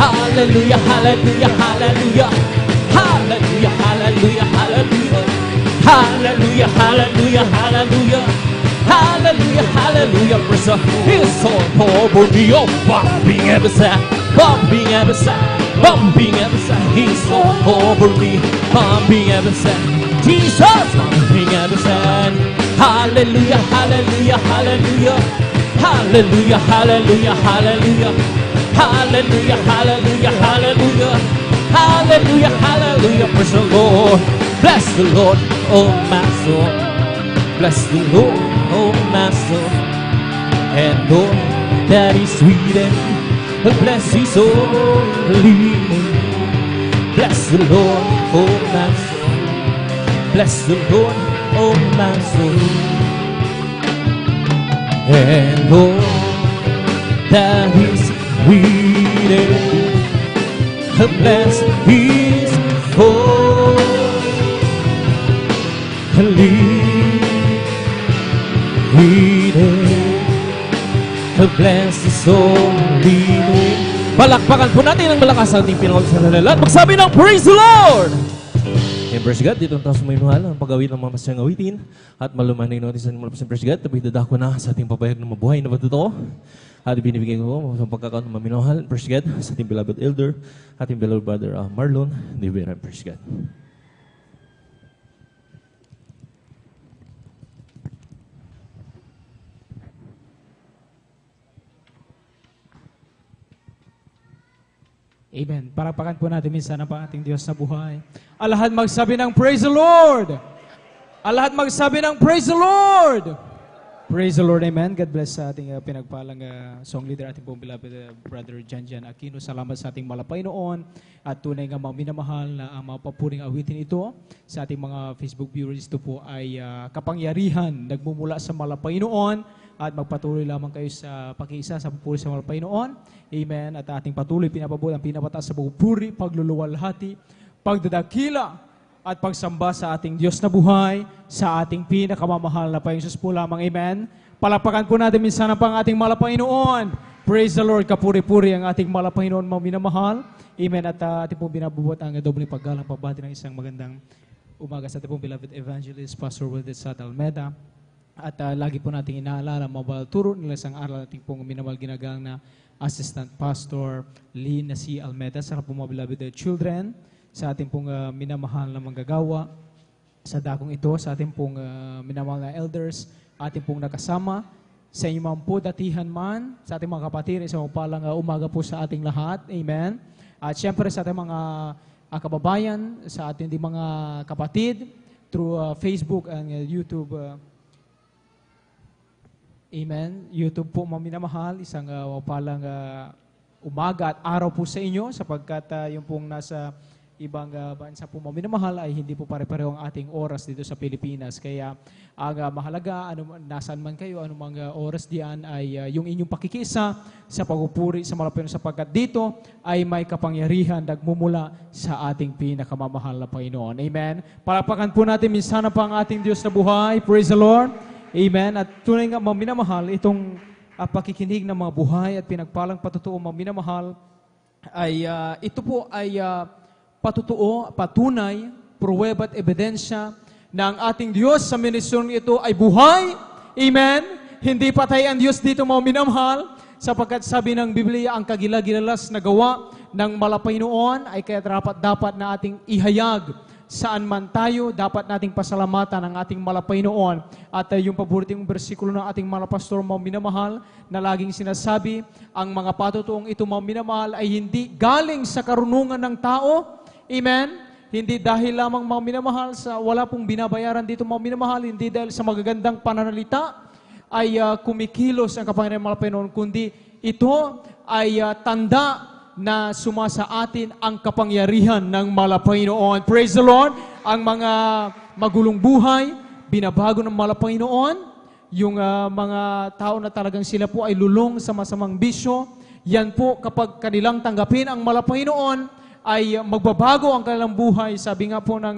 Hallelujah, hallelujah, hallelujah. Hallelujah, hallelujah, hallelujah. Hallelujah, hallelujah, hallelujah. Hallelujah, hallelujah, praise His soul over me, oh, bumping every side, bumping every side, bumping every side. His soul over me, bumping every side. Jesus, bumping every side. Hallelujah, hallelujah, hallelujah. Hallelujah, hallelujah, hallelujah. Hallelujah, hallelujah, hallelujah. Hallelujah, hallelujah, praise the Lord. Bless the Lord, oh my soul. Bless the Lord, oh my soul. And all that is within, bless His holy name. Bless the Lord, oh my soul. Bless the Lord, oh my soul. And all that is within, bless His holy bless His holy name. Palakpakan po natin ang malakas ang ating pinangalan sa lahat. Magsabi ng praise the Lord! And praise God, dito ang taas may mahal ang pag-awit ng mga masyang awitin at malumanay natin sa mga praise God. Tabi dadako na sa ating papayag na mabuhay na matutoo. At binibigay ko sa pagkakaon ng maminahal. Praise God sa ating beloved elder, ating beloved brother Marlon. Divera, praise God. Amen. Parapakan po natin minsan ang ating Diyos na buhay. Ang lahat magsabi ng praise the Lord. Ang lahat magsabi ng praise the Lord. Praise the Lord. Amen. God bless sa ating pinagpalang song leader, ating pong beloved brother Janjan Aquino. Salamat sa ating malapay noon at tunay nga mga minamahal na ang mga papuring awitin ito sa ating mga Facebook viewers. Ito po ay kapangyarihan nagmumula sa malapay noon at magpatuloy lamang kayo sa pakiisa sa papuri sa malapay noon. Amen. At ating patuloy pinapabot ang pinapataas sa pagpuri, pagluluwalhati, pagdadakila at pagsamba sa ating Diyos na buhay, sa ating pinakamamahal na Panginoon Jesus po lamang. Amen. Palapakan po natin minsan ang pang ating malapanginoon. Praise the Lord, kapuri-puri ang ating malapanginoon, mga minamahal. Amen. At ating pong binabubuhat ang doble paggalang pabati ng isang magandang umaga sa ating pong beloved evangelist, Pastor Wildet Sad Almeda. At lagi po natin inaalala, mabal turo nila isang aral ating pong minamahal ginagalang na Assistant Pastor Lee na si Almeda. Sa po mga beloved children, sa ating pong minamahal na manggagawa sa dakong ito, sa ating pong minamahal na elders, ating pong nakasama, sa inyo man po datihan man, sa ating mga kapatid, isang palang umaga po sa ating lahat. Amen. At syempre sa ating mga kababayan, sa ating mga kapatid, through Facebook and YouTube. Amen. YouTube po mga minamahal, isang palang umaga at araw po sa inyo sapagkat yung pong nasa ibang bansa po mga minamahal ay hindi po pare-pareho ang ating oras dito sa Pilipinas. Kaya ang mahalaga, nasaan man kayo, anumang oras diyan ay yung inyong pakikisa sa pagpupuri sa malapit sapagkat dito ay may kapangyarihan nagmumula sa ating pinakamamahal na Panginoon. Amen. Palapakan po natin minsan pa ang ating Diyos na buhay. Praise the Lord. Amen. At tunay nga mga minamahal, itong pakikinig ng mga buhay at pinagpalang patutuo mga minamahal ay ito po ay patutuo, patunay, pruweba at ebidensya na ang ating Diyos sa ministeryong ito ay buhay. Amen. Hindi patay ang Diyos dito mga minamahal sapagkat sabi ng Biblia ang kagilagilalas na gawa ng malapay noon ay kaya dapat na ating ihayag saan man tayo, dapat nating pasalamatan ang ating malapay noon. At yung paboritong bersikulo ng ating mga pastor mga minamahal na laging sinasabi, ang mga patutuong ito mga minamahal ay hindi galing sa karunungan ng tao. Amen? Hindi dahil lamang mga minamahal sa wala pong binabayaran dito mga minamahal, hindi dahil sa magagandang pananalita ay kumikilos ang kapangyarihan ng malapay noon, kundi ito ay tanda na sumasa atin ang kapangyarihan ng malapay noon. Praise the Lord. ang mga magulong buhay, binabago ng Panginoon. Yung mga tao na talagang sila po ay lulong sa masamang bisyo, yan po kapag kanilang tanggapin ang Panginoon, ay magbabago ang kanilang buhay. Sabi nga po ng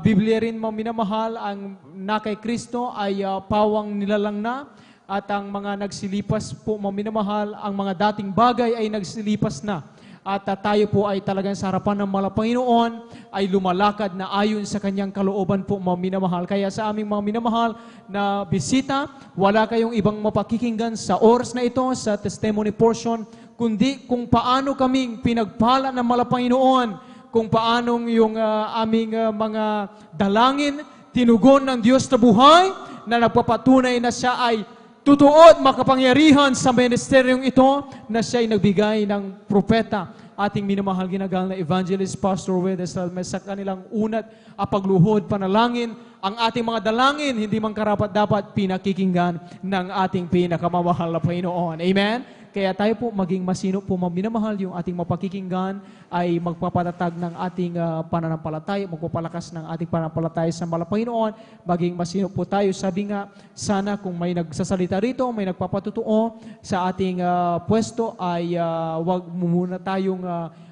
Biblia rin, mga minamahal, ang na kay Kristo ay pawang nilalang na, at ang mga nagsilipas po, mga minamahal, ang mga dating bagay ay nagsilipas na. At tayo po ay talagang sa harapan ng Panginoon ay lumalakad na ayon sa kanyang kalooban po, mga minamahal. Kaya sa aming mga minamahal na bisita, wala kayong ibang mapakikinggan sa oras na ito, sa testimony portion, kundi kung paano kaming pinagpala ng Panginoon, kung paanong yung aming mga dalangin, tinugon ng Diyos na buhay, na nagpapatunay na siya ay totoo at makapangyarihan sa ministeryong ito, na siya ay nagbigay ng propeta, ating minamahal ginagal na evangelist Pastor Wedes sa kanilang unat pagluhod, panalangin. Ang ating mga dalangin, hindi man karapat-dapat pinakikinggan ng ating pinakamamahal na Panginoon. Amen? Kaya tayo po maging masino po, minamahal, yung ating mapakikinggan ay magpapatatag ng ating pananampalataya, magpapalakas ng ating pananampalataya sa Panginoon. Maging masino po tayo. Sabi nga, sana kung may nagsasalita rito, may nagpapatutuo sa ating pwesto, ay wag muna tayong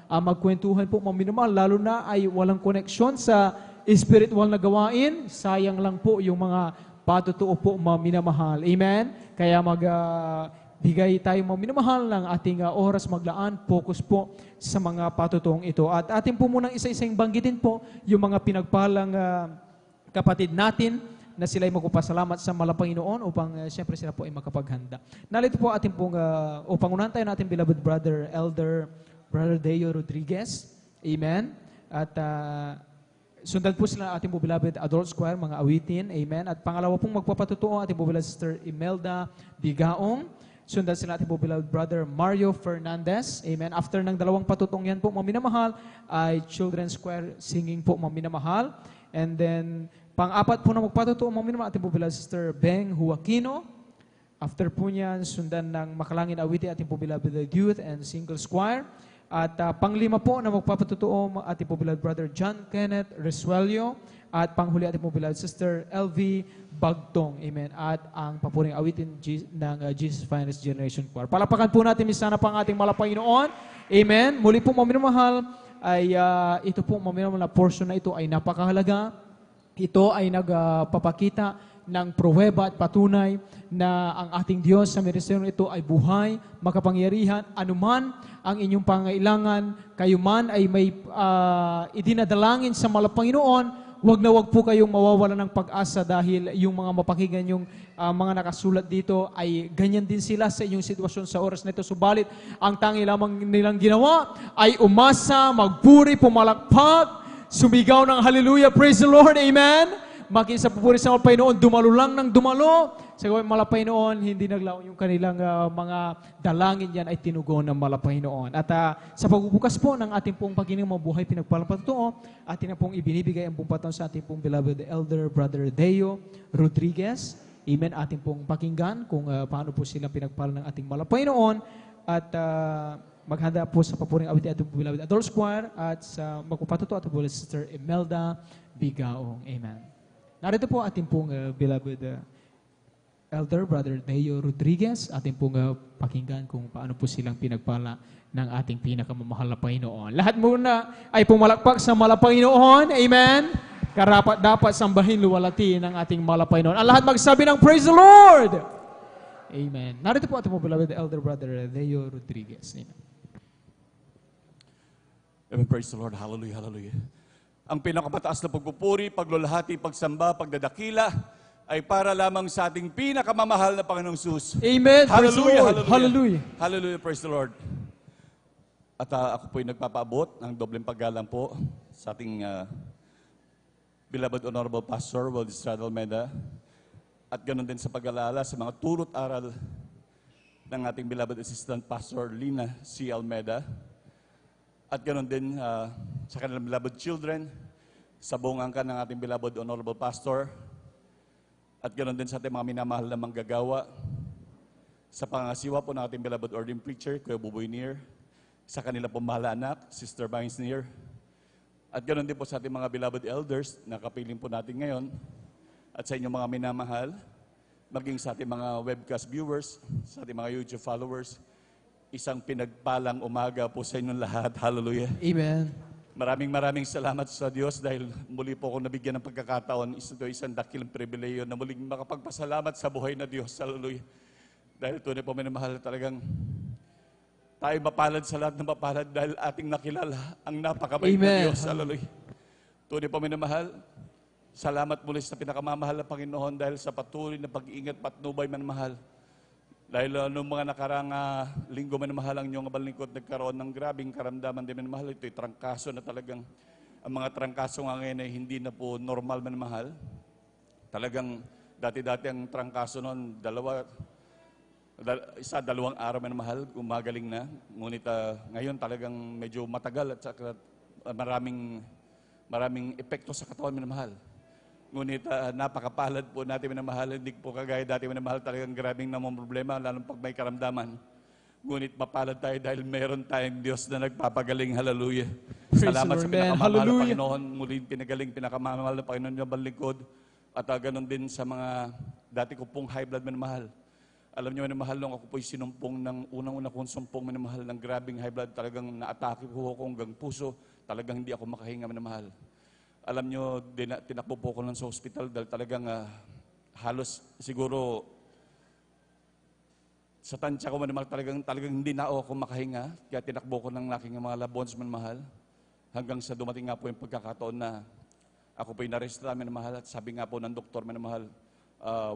magkwentuhan po, minamahal, lalo na ay walang koneksyon sa spiritual na gawain. Sayang lang po yung mga patutuo po, minamahal. Amen? Kaya bigay tayo, minamahal, ng ating oras, maglaan, focus po sa mga patutuong ito. At atin po munang isa-isang banggitin po yung mga pinagpalang kapatid natin na sila ay magpapasalamat sa Panginoon upang siyempre sila po ay makapaghanda. Narito po atin pong, upang unahan tayo natin, beloved brother, Elder Brother Deo Rodriguez. Amen. At sundan po sila ating po beloved Adult Choir, mga awitin. Amen. At pangalawa pong magpapatutuo ating po beloved Sister Imelda Bigaong. Sundan sila ating po beloved Brother Mario Fernandez. Amen. After ng dalawang patutong yan po, mga minamahal, ay Children's Choir singing po, mga minamahal. And then, pang-apat po na magpatutuo, mga minamahal, ating po beloved Sister Beng Joaquino. After po niyan, sundan ng makalangin awiti ating po beloved Youth and Singles Choir. At panglima po na magpapatutuo, ating po beloved Brother John Kenneth Resuelio. At panghuli ating po beloved Sister LV Bagtong. Amen. At ang papuring awitin ng Jesus Finest Generation Choir. Palapakan po natin sana pang ating Panginoon. Amen. Muli po, mga minamahal, ay ito po, mga minamahal, na portion na ito ay napakahalaga. Ito ay nagpapakita ng pruweba at patunay na ang ating Diyos sa ministeryo ito ay buhay, makapangyarihan, anuman ang inyong pangailangan, kayo man ay may idinadalangin sa Panginoon. Wag na wag po kayong mawawala ng pag-asa dahil yung mga mapakinggan yung mga nakasulat dito ay ganyan din sila sa inyong sitwasyon sa oras na ito. Subalit, ang tangi lamang nilang ginawa ay umasa, magpuri, pumalakpak, sumigaw ng hallelujah, praise the Lord, amen. Maging sa pupuri sa Panginoon, dumalo lang ng dumalo. Sa gawin Panginoon, hindi naglaon yung kanilang mga dalangin yan ay tinugon ng Panginoon. At sa pagbubukas po ng ating pong pagkinig mabuhay pinagpalapatuto, atin na pong ibinibigay ang bumpatan sa ating pong beloved Elder Brother Deo Rodriguez. Amen. Ating pong pakinggan kung paano po silang pinagpala ng ating Panginoon. At maghanda po sa papuring awit ating pong beloved Adult Choir at sa magpapatuto at po Sister Imelda Bigaong. Amen. Narito po ating pong beloved Elder Brother Deo Rodriguez, ating pong pakinggan kung paano po silang pinagpala ng ating pinakamamahal na Panginoon. Lahat muna ay pumalakpak sa Panginoon. Amen? Karapat dapat sambahin luwalhati ng ating Panginoon. Ang lahat magsabi ng Praise the Lord! Amen. Narito po ating pong beloved Elder Brother Deo Rodriguez. Amen. Amen. Praise the Lord. Hallelujah, hallelujah. Ang pinakamataas na pagpupuri, paglulahati, pagsamba, pagdadakila, ay para lamang sa ating pinakamamahal na Panginoong Jesus. Amen. Praise the Hallelujah, Lord. hallelujah. Hallelujah. Hallelujah, praise the Lord. At ako po'y nagpapaabot ng dobleng paggalang po sa ating beloved Honorable Pastor, Waldis Almeida. At ganoon din sa pag-alala sa mga turot aral ng ating beloved Assistant Pastor Lina C. Almeida. At ganoon din sa kanilang beloved children, sa buong angkan ng ating beloved Honorable Pastor. At ganoon din sa ating mga minamahal na manggagawa, sa pangasiwa po ng ating beloved ordained preacher, Kuya Buboy Nier, sa kanila pong mahal na anak, Sister Vines Nier, At ganoon din po sa ating mga beloved elders na kapiling po natin ngayon at sa inyong mga minamahal, maging sa ating mga webcast viewers, sa ating mga YouTube followers, isang pinagpalang umaga po sa inyong lahat. Hallelujah. Amen. Maraming salamat sa Diyos dahil muli po ako nabigyan ng pagkakataon. Ito isang dakilang pribileyo na muling makapagpasalamat sa buhay na Diyos. Hallelujah. Dahil tunay po minamahal, talagang tayo mapalad sa lahat ng mapalad dahil ating nakilala ang napakabait na Amen. Diyos. Hallelujah. Tunay po minamahal, salamat muli sa pinakamamahal na Panginoon dahil sa patuloy na pag-iingat patnubay minamahal. Dahil noong mga nakarang linggo minamahal ang inyong balingkod nagkaroon ng grabing karamdaman din minamahal. Ito'y trangkaso na talagang ang mga trangkaso nga ngayon ay hindi na po normal minamahal. Talagang dati-dati ang trangkaso noon, dalawang araw minamahal, gumagaling na. Ngunit ngayon talagang medyo matagal at saka maraming epekto sa katawan minamahal. Ngunit napakapalad po natin minamahal, hindi po kagaya dati minamahal, talagang grabing namang problema, lalong pag may karamdaman. Ngunit mapalad tayo dahil meron tayong Diyos na nagpapagaling. Hallelujah. Praise Salamat the sa Lord, man. pinakamamahal na Hallelujah. Panginoon. Muli pinagaling, pinakamamahal na Panginoon yung balingkod. At ganon din sa mga dati ko pong high blood minamahal. Alam niyo minamahal, nung ako po'y sinumpong ng unang-una kong sumpong minamahal ng grabing high blood, talagang naatake ko hanggang puso, talagang hindi ako makahinga minamahal. Alam nyo, tinakbo po ko lang sa hospital dahil talagang halos siguro sa tansya ko man talagang hindi na ako makahinga. Kaya tinakbo ko ng aking mga labons man mahal. Hanggang sa dumating nga po yung pagkakataon na ako po yung naresta man mahal. At sabi nga po ng doktor man mahal,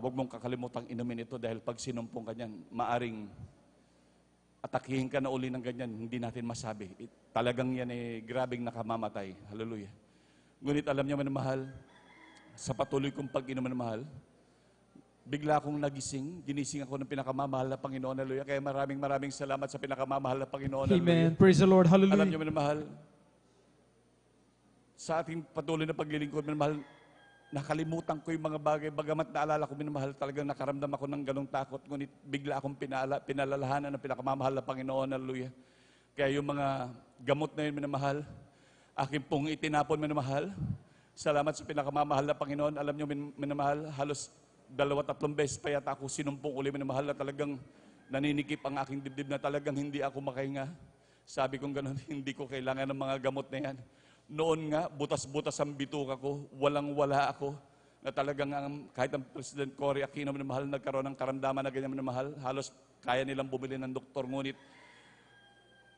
huwag mong kakalimutang inumin ito dahil pag sinumpong ka niyan, maaring atakihin ka na uli ng ganyan, hindi natin masabi. Talagang yan grabing nakamamatay. Hallelujah. Ngunit alam niyo minamahal, sa patuloy kong pag-inom minamahal, bigla akong nagising, ginising ako ng pinakamamahal na Panginoon. Hallelujah. Kaya maraming salamat sa pinakamamahal na Panginoon. Amen. Hallelujah. Praise the Lord. Alam Hallelujah. niyo minamahal, sa ating patuloy na paglilingkod minamahal, nakalimutan ko yung mga bagay. Bagamat naalala ko minamahal, talagang nakaramdam ako ng ganong takot. Ngunit bigla akong pinalalahanan ng pinakamamahal na Panginoon. Hallelujah. Kaya yung mga gamot na yun minamahal, akin pong itinapon minamahal. Salamat sa pinakamamahal na Panginoon. Alam niyo minamahal, halos 2-3 beses pa yata ako sinumpong uli minamahal na talagang naninikip ang aking dibdib na talagang hindi ako makahinga. Sabi kong gano'n, hindi ko kailangan ng mga gamot na yan. Noon nga, butas-butas ang bituka ko, walang-wala ako. Na talagang kahit ang President Cory Aquino minamahal nagkaroon ng karamdaman na ganyan minamahal, halos kaya nilang bumili ng doktor. Ngunit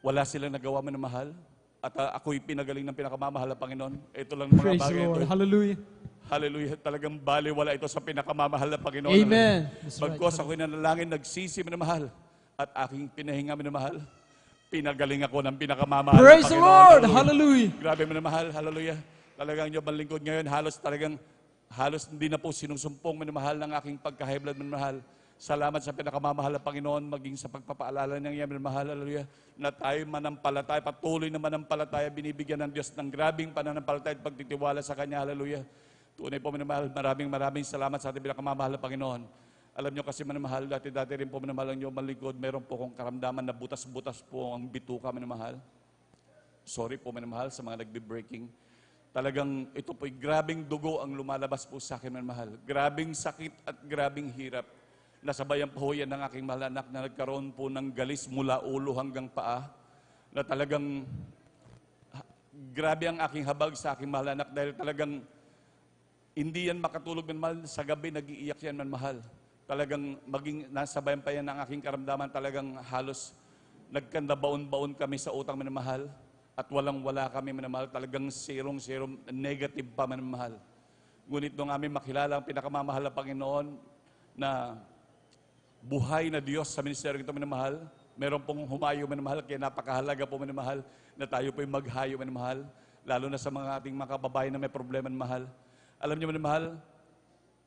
wala silang nagawa minamahal. At ako'y pinagaling ng pinakamamahal na Panginoon. Ito lang mga Praise the bagay Lord. ito. Hallelujah. Hallelujah. Talagang baliwala ito sa pinakamamahal na Panginoon. Amen. That's right. Bagkos ako'y nanalangin, nagsisi minamahal. At aking pinahinga minamahal. Pinagaling ako ng pinakamamahal Praise na the Panginoon. Lord. Hallelujah. Grabe minamahal. Hallelujah. Talagang yung balingkod ngayon, halos hindi na po sinusumpong minamahal ng aking pagka-high blood minamahal. Salamat sa pinakamamahal na Panginoon, maging sa pagpapaalala ng iyan, minamahal, hallelujah, na tayo manampalataya, patuloy na manampalataya, binibigyan ng Diyos ng grabing pananampalataya at pagtitiwala sa Kanya, hallelujah. Tunay po, minamahal, maraming salamat sa ating pinakamamahal na Panginoon. Alam nyo kasi, minamahal, dati rin po, minamahal, ang inyong malikod, meron po kong karamdaman na butas-butas po ang bituka, minamahal. Sorry po, minamahal, sa mga nagbe-breaking. Talagang ito po'y grabing dugo ang lumalabas po sa akin, minamahal. Grabing sakit at grabing hirap. Nasabayan po yan ng aking mahal anak na nagkaroon po ng galis mula ulo hanggang paa, na talagang grabe ang aking habag sa aking mahal anak dahil talagang hindi yan makatulog man mahal, sa gabi nag-iiyak yan man mahal. Talagang maging nasabayan pa yan ng aking karamdaman, talagang halos nagkandabaon-baon kami sa utang minamahal at walang-wala kami minamahal, talagang zero negative pa minamahal. Ngunit nung aming makilala ang pinakamamahal na Panginoon na buhay na Diyos sa ministeryo ito, minamahal. Meron pong humayo, minamahal, kaya napakahalaga po, minamahal, na tayo po'y maghayo, minamahal. Lalo na sa mga ating mga kababayan na may problema, minamahal. Alam niyo, minamahal,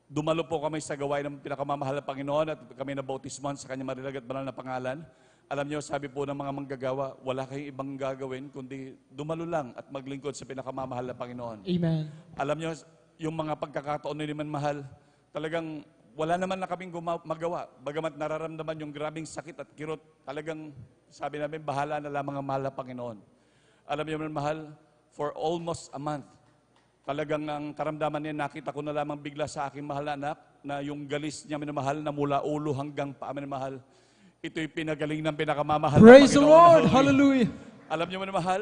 dumalo po kami sa gawain ng pinakamamahal na Panginoon at kami nabautismuhan sa Kanyang marilag at banal na pangalan. Alam niyo, sabi po ng mga manggagawa, wala kayong ibang gagawin kundi dumalo lang at maglingkod sa pinakamamahal na Panginoon. Amen. Alam niyo, yung mga pagkakataon ni minamahal, talagang wala naman na kaming magawa. Bagamat nararamdaman yung grabing sakit at kirot, talagang sabi namin, bahala na lamang ang mahal na Panginoon. Alam niyo man mahal, for almost a month. Talagang ang karamdaman niya, nakita ko na lamang bigla sa aking mahal na anak na yung galis niya minamahal na mula ulo hanggang paa minamahal. Ito'y pinagaling ng pinakamamahal Praise na the Panginoon. Lord. Hallelujah. Hallelujah. Alam niyo minamahal,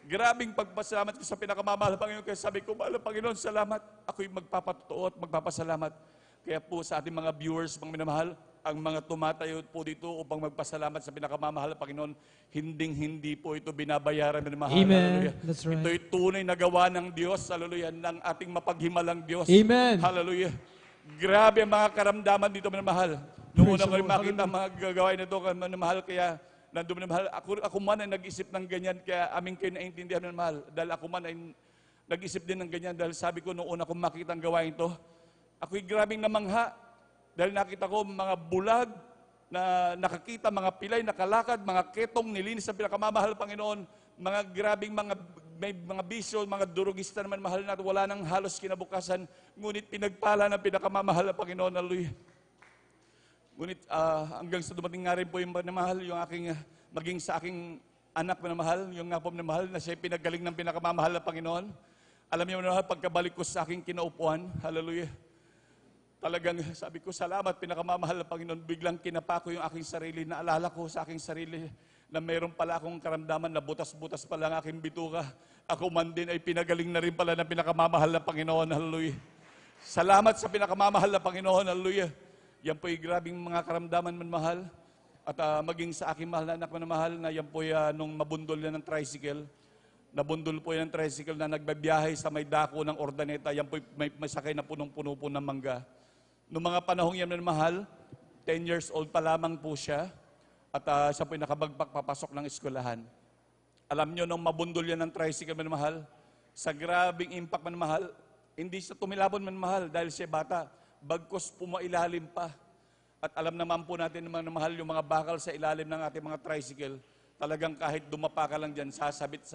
grabing pagpasalamat ko sa pinakamamahal na Panginoon. Kaya sabi ko, mahal na Panginoon, salamat. Ako'y magpapatotoo at magpapasalamat. Kaya po sa ating mga viewers, mga minamahal, ang mga tumatayo po dito upang magpasalamat sa pinakamamahal na Panginoon, hinding-hindi po ito binabayaran, minamahal. Amen. Hallelujah. That's right. Ito'y tunay na gawa ng Diyos, hallelujah, ng ating mapaghimalang Diyos. Amen. Hallelujah. Grabe ang mga karamdaman dito, minamahal. Noong Praise una the ko rin Lord. makita ang mga gagawain na ito, minamahal, kaya nandun minamahal. Ako man ay nag-isip ng ganyan, kaya aming kayo naintindihan, minamahal. Dahil ako man ay nag-isip din ng ganyan, dahil sabi ko noong una kong makita ang gawain ito, ako'y grabing namangha. Dahil nakita ko mga bulag na nakakita, mga pilay, nakalakad, mga ketong nilinis sa pinakamamahal Panginoon, mga grabing may mga bisyo, mga durugista naman mahal na wala nang halos kinabukasan, ngunit pinagpala ng pinakamamahal na Panginoon. Hallelujah. Ngunit hanggang sa dumating nga rin po yung mahal, yung aking, maging sa aking anak na mahal, yung nga po na mahal, na siya pinagaling ng pinakamamahal na Panginoon. Alam niyo na mahal, pagkabalik ko sa aking kinaupuan, hallelujah, talagang sabi ko, salamat, pinakamamahal na Panginoon. Biglang kinapa ko yung aking sarili, naalala ko sa aking sarili na mayroon pala akong karamdaman na butas-butas pala ang aking bituka. Ako man din ay pinagaling na rin pala ng pinakamamahal na Panginoon, hallelujah. Salamat sa pinakamamahal na Panginoon, hallelujah. Yan po'y grabing mga karamdaman man mahal. At maging sa aking mahal na anak na mahal, na yan po'y nung mabundol yan ng tricycle. Nabundol po yan ng tricycle na nagbabiyahe sa may dako ng Ordaneta. Yan po'y may sakay na punong-puno po ng mangga. Noong mga panahong yan na mahal, 10 years old pa lamang po siya. At siya po'y nakabagpak papasok ng eskwelahan. Alam nyo, nung mabundol yan ng tricycle man mahal, sa grabing impact man mahal, hindi siya tumilabon man mahal dahil siya bata. Bagkos pumailalim pa. At alam naman po natin naman mahal yung mga bakal sa ilalim ng ating mga tricycle. Talagang kahit dumapa ka lang dyan, sasabit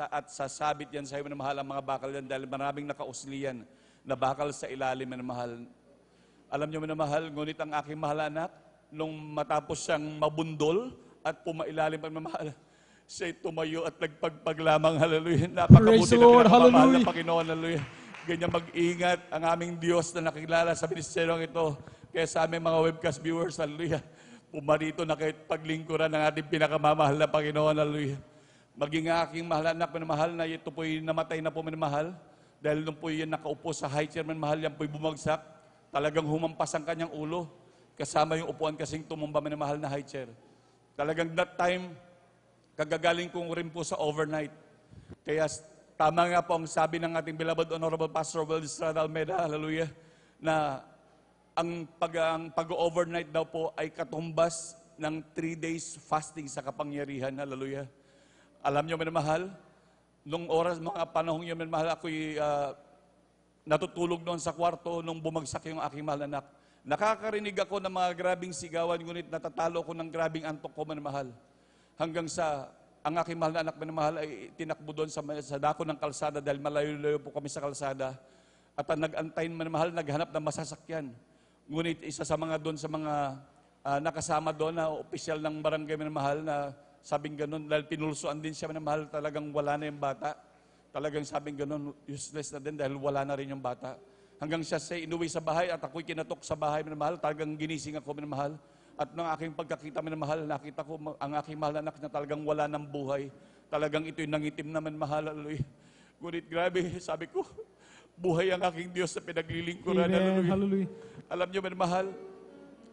yan sa iyo na mahal ang mga bakal yan dahil maraming nakausliyan na bakal sa ilalim na mahal. Alam niyo na mahal, ngunit ang aking mahal anak, nung matapos siyang mabundol at pumailalim ang mahal, siya'y tumayo at nagpagpag lamang, hallelujah. Napakabuti Praise the na Lord, pinakamamahal na hallelujah. Panginoon, hallelujah. Ganyan mag-ingat ang aming Diyos na nakilala sa ministeryong ito. Kaya sa aming mga webcast viewers, hallelujah, pumarito na kahit paglingkuran ng ating pinakamamahal na Panginoon, hallelujah. Maging aking mahal anak na mahal na ito po'y namatay na po minamahal. Dahil nung po'y nakaupo sa high chair mahal, yan po'y bumagsak. Talagang humampas ang kanyang ulo. Kasama yung upuan kasing tumumba minamahal na high chair. Talagang that time, kagagaling ko rin po sa overnight. Kaya tama nga po ang sabi ng ating beloved Honorable Pastor Will Estrada Almeida, hallelujah, na ang pag-overnight daw po ay katumbas ng 3 days fasting sa kapangyarihan, hallelujah. Alam niyo, minamahal, nung oras, mga panahong yun, minamahal, ako'y natutulog noon sa kwarto nung bumagsak yung aking mahal anak. Nakakarinig ako ng mga grabing sigawan, ngunit natatalo ko ng grabing antok ko, minamahal. Hanggang sa ang aking mahal na anak minamahal ay tinakbo doon sa dako ng kalsada dahil malayo-layo po kami sa kalsada. At nag-antay minamahal, naghanap ng masasakyan. Ngunit isa sa mga doon sa mga nakasama doon na opisyal ng barangay minamahal na sabing ganun, dahil pinulsuan din siya minamahal, talagang wala na yung bata. Talagang sabing ganun, useless na din dahil wala na rin yung bata. Hanggang siya inuwi sa bahay at ako'y kinatok sa bahay minamahal, talagang ginising ako minamahal. At nung aking pagkakita minamahal, nakita ko ang aking mahal na anak na talagang wala ng buhay. Talagang ito'y nangitim naman mahal, hallelujah. Ngunit grabe, sabi ko, buhay ang aking Diyos sa pinaglilingkuran, Amen. hallelujah. Hallelujah. Alam niyo minamahal,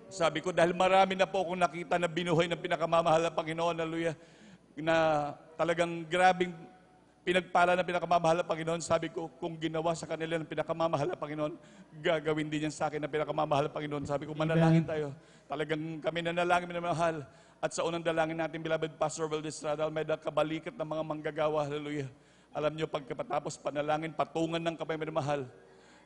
sabi ko, dahil marami na po akong nakita na binuhay ng pinakamamahal na Panginoon, hallelujah, na talagang grabing pinagpala ng pinakamamahal na Panginoon, sabi ko, kung ginawa sa kanila ng pinakamamahal na Panginoon, gagawin din yan sa akin ng pinakamamahal na Panginoon. Sabi ko, manalangin tayo. Talagang kami nanalangin na mahal. At sa unang dalangin natin, beloved Pastor Will Estrada Almeida, kabalikat ng mga manggagawa, hallelujah. Alam niyo, pagkatapos panalangin, patungan ng kamay minamahal,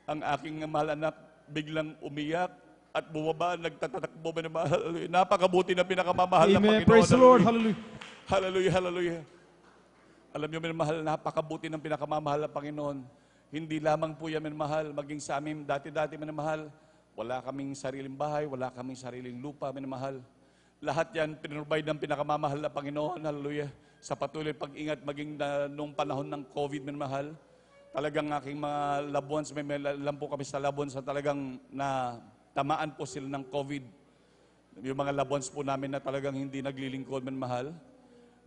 ang aking mahal anak biglang umiyak at bumaba, nagtatatakbo minamahal, hallelujah. Napakabuti ng pinakamamahal na Amen. Panginoon. Praise the Lord. Hallelujah. Hallelujah, hallelujah. Alam niyo, minamahal, napakabuti ng pinakamamahal na Panginoon. Hindi lamang po yan, minamahal, maging sa amin, dati-dati, minamahal, wala kaming sariling bahay, wala kaming sariling lupa, minamahal. Lahat yan, pinrovide ng pinakamamahal na Panginoon, hallelujah. sa patuloy pag-ingat maging nung panahon ng COVID, minamahal. Talagang aking mga loved ones, may alam po kami sa loved ones na talagang na tamaan po sila ng COVID. Yung mga loved ones po namin na talagang hindi naglilingkod, minamahal.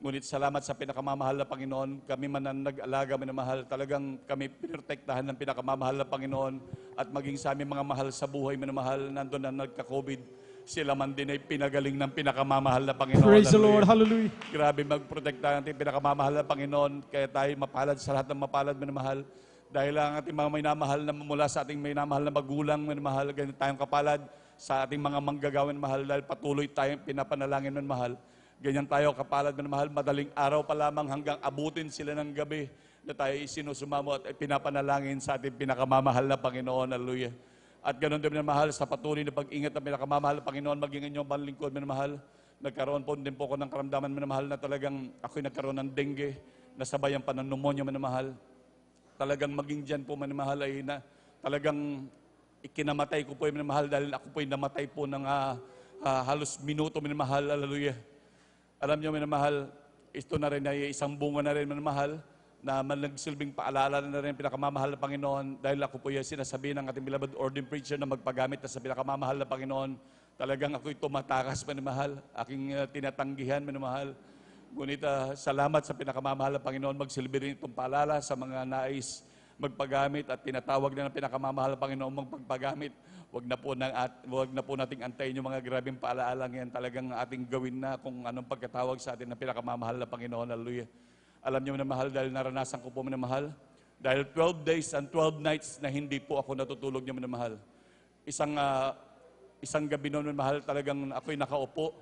Ngunit salamat sa pinakamamahal na Panginoon, kami man ang nag-alaga, minamahal. Talagang kami pinrotektahan ng pinakamamahal na Panginoon at maging sa aming mga mahal sa buhay, minamahal, nandun na nagka-COVID. Sila man din ay pinagaling ng pinakamamahal na Panginoon. Praise the Lord. Hallelujah. Grabe magprotekta natin pinakamamahal na Panginoon. Kaya tayo mapalad sa lahat ng mapalad, minamahal. Dahil ang ating mga minamahal na mula sa ating minamahal na magulang, minamahal, ganyan tayong kapalad sa ating mga manggagawin, mahal. Dahil patuloy tayong pinapanalangin, minamahal. Ganyan tayo kapalad, minamahal. Madaling araw pa lamang hanggang abutin sila ng gabi na tayo isinusumamo at pinapanalangin sa ating pinakamamahal na Panginoon. Hallelujah. At ganoon din, minamahal, sa patuloy na pag-ingat ng pinakamamahal na Panginoon, maging inyong panlingkod, minamahal. Nagkaroon po din po ako ng karamdaman, minamahal, na talagang ako'y nagkaroon ng dengue, nasabayan pa ng pneumonia, minamahal. Talagang maging dyan po, minamahal, ay na talagang ikinamatay ko po, minamahal, dahil ako po'y namatay po ng halos minuto, minamahal, hallelujah. Alam niyo, minamahal, ito na rin ay isang bunga na rin, minamahal, na nagsilbing paalala na rin pinakamamahal na Panginoon dahil ako po yung sinasabi ng ating beloved ordained preacher na magpagamit na sa pinakamamahal na Panginoon. Talagang ako'y tumatakas, minamahal, aking tinatanggihan, minamahal. Ngunit salamat sa pinakamamahal na Panginoon, magsilbi rin itong paalala sa mga nais magpagamit at tinatawag na ng pinakamamahal na Panginoon magpagamit. Wag na po nating antayin yung mga grabing paalaalang yan. Talagang ating gawin na kung anong pagkatawag sa atin ng pinakamamahal na Panginoon. Hallelujah. Alam niyo, minamahal, dahil naranasan ko po, minamahal, dahil 12 days and 12 nights na hindi po ako natutulog niyo, minamahal. Isang gabi noon, minamahal, talagang ako'y nakaupo,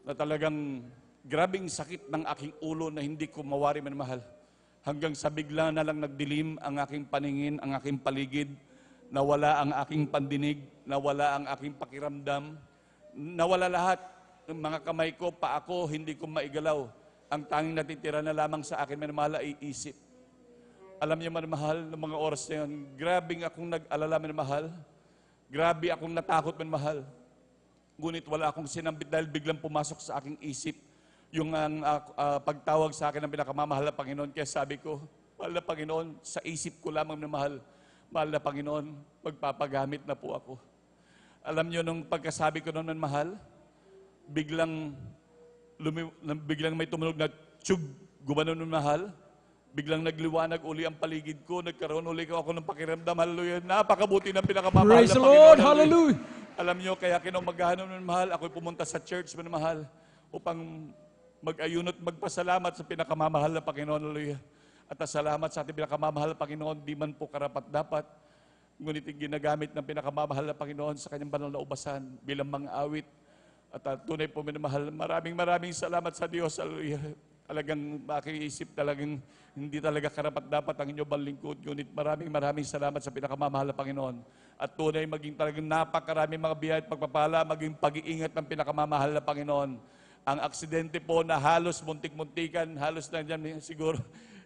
na talagang grabing sakit ng aking ulo na hindi ko mawari, minamahal. Hanggang sa bigla na lang nagdilim ang aking paningin, ang aking paligid, nawala ang aking pandinig, nawala ang aking pakiramdam, nawala lahat ng mga kamay ko, paa ko, hindi ko maigalaw. Ang tanging natitira na lamang sa akin, minamahal, ay isip. Alam niyo, minamahal, ng mga oras na yun, grabing akong nag-alala, minamahal. Grabe akong natakot, minamahal. Ngunit wala akong sinambit dahil biglang pumasok sa aking isip yung pagtawag sa akin ng pinakamamahal na Panginoon. Kaya sabi ko, mahal na Panginoon, sa isip ko lamang, minamahal, mahal na Panginoon, magpapagamit na po ako. Alam niyo, nung pagkasabi ko noon, minamahal, biglang may tumunog na tiyug, gumanon ng mahal. Biglang nagliwanag uli ang paligid ko. Nagkaroon uli ako ng pakiramdam. Hallelujah. Napakabuti ng pinakamamahal Praise na the Panginoon. Lord. Hallelujah. Alam niyo, kaya kinumagahan ng mahal, ako'y pumunta sa church, mahal, upang mag-ayun at magpasalamat sa pinakamamahal na Panginoon. Hallelujah. At salamat sa ating pinakamamahal na Panginoon, di man po karapat-dapat. Ngunit ginagamit ng pinakamamahal na Panginoon sa kanyang banal na ubasan bilang mga awit. At tunay po, minamahal, maraming salamat sa Diyos. Hallelujah. Talagang makiisip, talagang hindi talaga karapat-dapat ang inyong lingkod. Ngunit maraming salamat sa pinakamamahal na Panginoon. At tunay maging talagang napakaraming mga biyaya at pagpapala, maging pag-iingat ng pinakamamahal na Panginoon. Ang aksidente po na halos muntik-muntikan, halos na dyan siguro,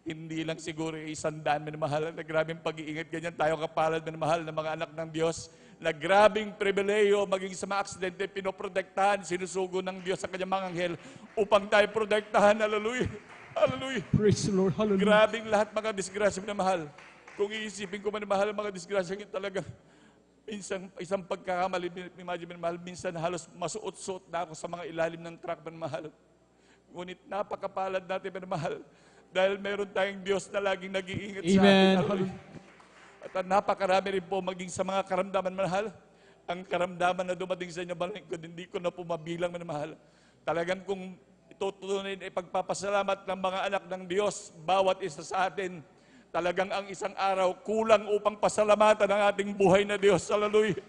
hindi lang siguro 100, minamahal, na grabing pag-iingat. Ganyan tayo kapalad, minamahal, ng mga anak ng Diyos, na grabing pribileyo, maging sa mga aksidente, pinoprotektahan, sinusugo ng Diyos sa kanyang mga anghel upang tayo protektahan. Hallelujah. Hallelujah. Praise the Lord. Hallelujah. Grabing lahat mga disgrasya, minamahal. Kung iisipin ko, minamahal, mga disgrasya, talaga, minsan, isang pagkakamali, imagine, minamahal, minsan halos masuot-suot na ako sa mga ilalim ng truck, minamahal. Ngunit napakapalad natin, minamahal, dahil meron tayong Diyos na laging nag-iingat sa atin. Amen. At napakarami rin po maging sa mga karamdaman, mahal. Ang karamdaman na dumating sa inyo, balingkod, hindi ko na po mabilang, mahal. Talagang kung itutunin ay pagpapasalamat ng mga anak ng Diyos, bawat isa sa atin, talagang ang isang araw kulang upang pasalamatan ang ating buhay na Diyos. Hallelujah.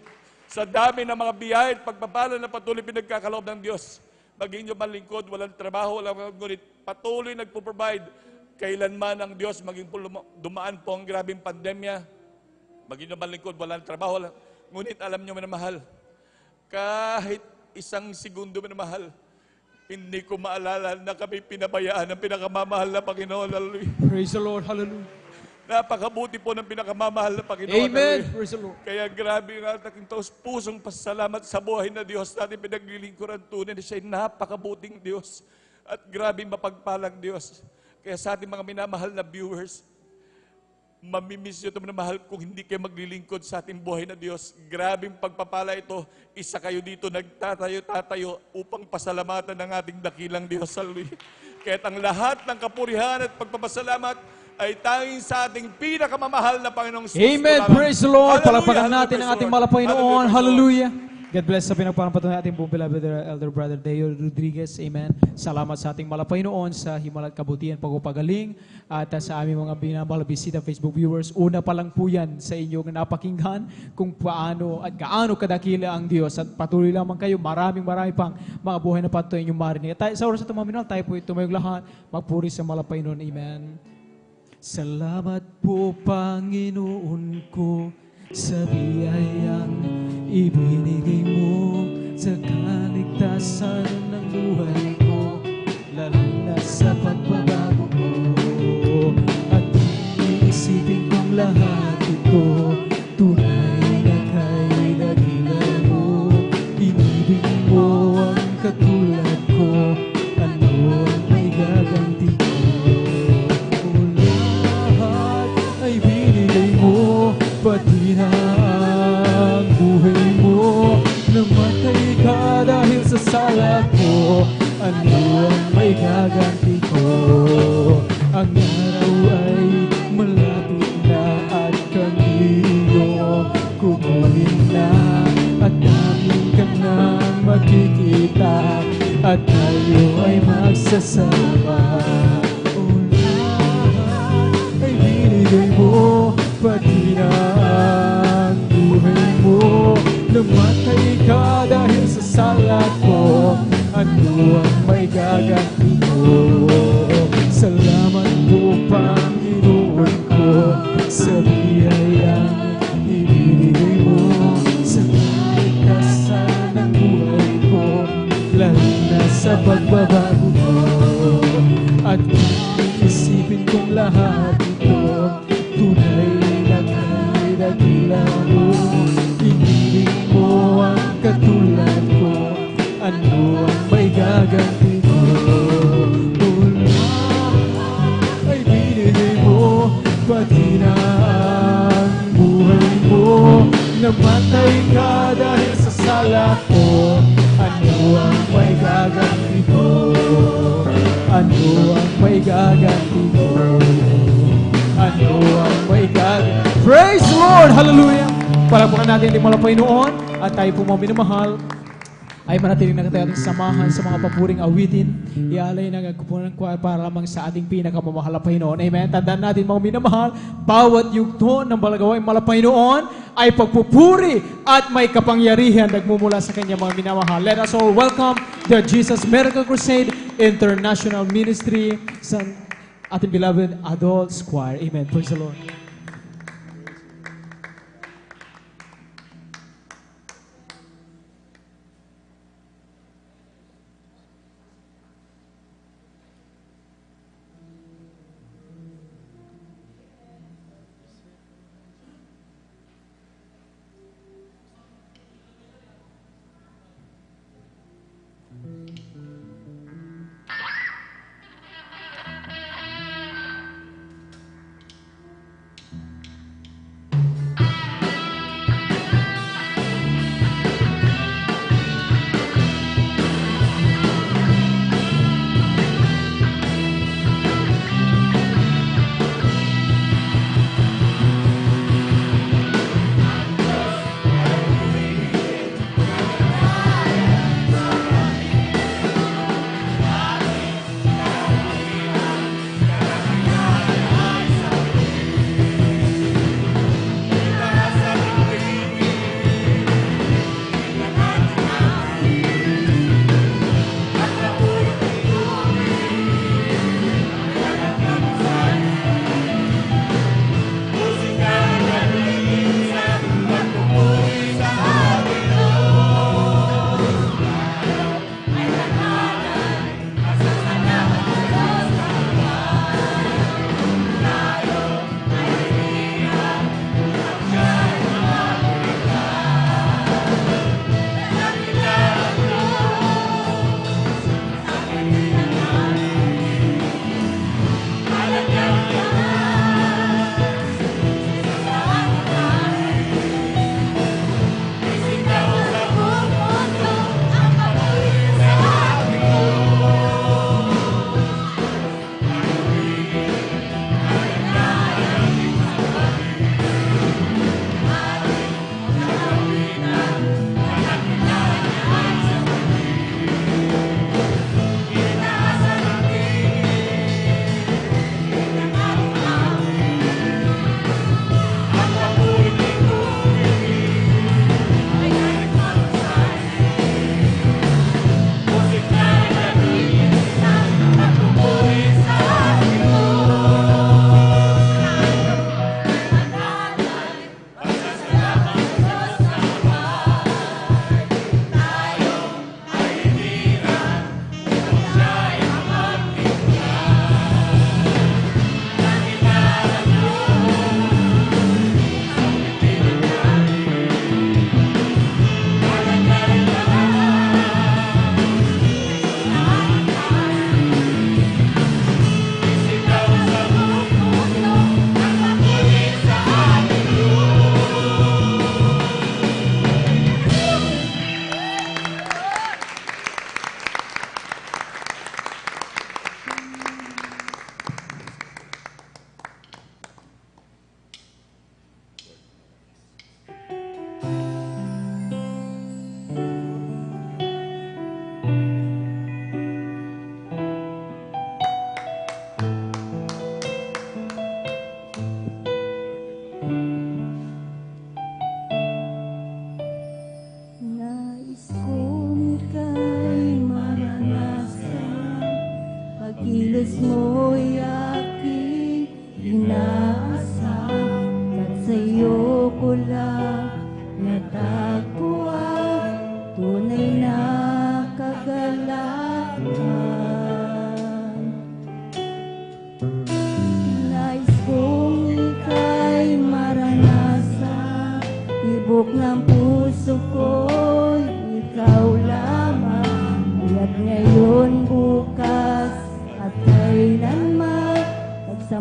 Sa dami ng mga biyaya at pagpapala na patuloy pinagkakaloob ng Diyos, maging nyo malingkod, walang trabaho, walang ngunit patuloy nagpo-provide. Kailanman ang Diyos, maging dumaan po ang grabing pandemya, maging nyo malingkod, walang trabaho, ngunit alam nyo, minamahal, kahit isang segundo, minamahal, hindi ko maalala na kami pinabayaan ng pinakamamahal na Panginoon. Hallelujah. Praise the Lord. Hallelujah. Napakabuti po ng pinakamamahal na Panginoon. Amen. Hallelujah. Praise the Lord. Kaya grabe ang ating pusong pasalamat sa buhay na Diyos natin pinaglilingkuran. Tunay na siya'y napakabuting Diyos. At grabe mapagpalang Diyos. Kaya sa ating mga minamahal na viewers, mamimiss nyo ito na mahal kung hindi kayo maglilingkod sa ating buhay na Diyos. Grabing pagpapala ito. Isa kayo dito nagtatayo upang pasalamatan ng ating dakilang Diyos. Hallelujah. Kaya't ang lahat ng kapurihan at pagpapasalamat ay tanging sa ating pinakamamahal na Panginoong Jesus. Amen. Praise the Lord. Hallelujah. Palakpakan natin Praise ang the ating Lord. malapay noon. Hallelujah. Hallelujah. God bless sa pinagpapatuloy natin pong beloved Elder Brother Deo Rodriguez. Amen. Salamat sa ating malapay noon sa himala at kabutihan, pagpapagaling at sa aming mga binamahal bisita Facebook viewers. Una pa lang po yan sa inyong napakinggan kung paano at gaano kadakila ang Diyos. At patuloy lamang kayo, marami pang mga buhay na patuloy inyong marinig. At sa oras na tumaminal, tayo po tumayog lahat. Magpuri sa malapay noon. Amen. Salamat po, Panginoon ko, sa biyayang ibinigay mo sa kaligtasan ng buhay ko, lalo na sa pagbabago ko. At iisipin kong lahat ito, tunay na kay dakilan mo. Inibig mo ang katulad ko, ano ang may gaganti ko? Lahat ay binigay mo, pati na ang buhay mo. Namatay ka dahil sa sala ko, ano ang may gaganti ko? Ang araw ay malapit na at kami iyong kukunin na, at namin ka nang makikita, at tayo ay magsasama. O lahat ay binigay mo, pati na ang buhay mo. Namatay ka dahil sa sala ko, ano ang may gaganti ko? Salamat po, Panginoon ko, sa biyayang ibinigay mo sa kaligtasan ng buhay ko, lalo na sa pagbabago ko. At iisipin kong lahat ito, tunay na kay-dakila mo. Inibig mo ang katulad ko, ano ang may gaganti ko? O lahat ay binigay mo, pati na ang buhay mo. Namatay ka dahil sa sala ko, ano ang may gaganti ko? Ano ang may gaganti ko? Ano ang may gaganti? Praise the Lord! Hallelujah! Palakpakan natin yung malapay noon at tayo po mga minamahal ay manatiling nakatayo ating samahan sa mga papuring awitin. Ialay na nagkupunan ko para lamang sa ating pinakamamahal na Panginoon. Amen. Tandaan natin mga minamahal, bawat yugto ng balagawain malapay noon ay pagpupuri at may kapangyarihan nagmumula sa kanya mga minamahal. Let us all welcome the Jesus Miracle Crusade International Ministry sa ating beloved adult choir. Amen. Praise the Lord.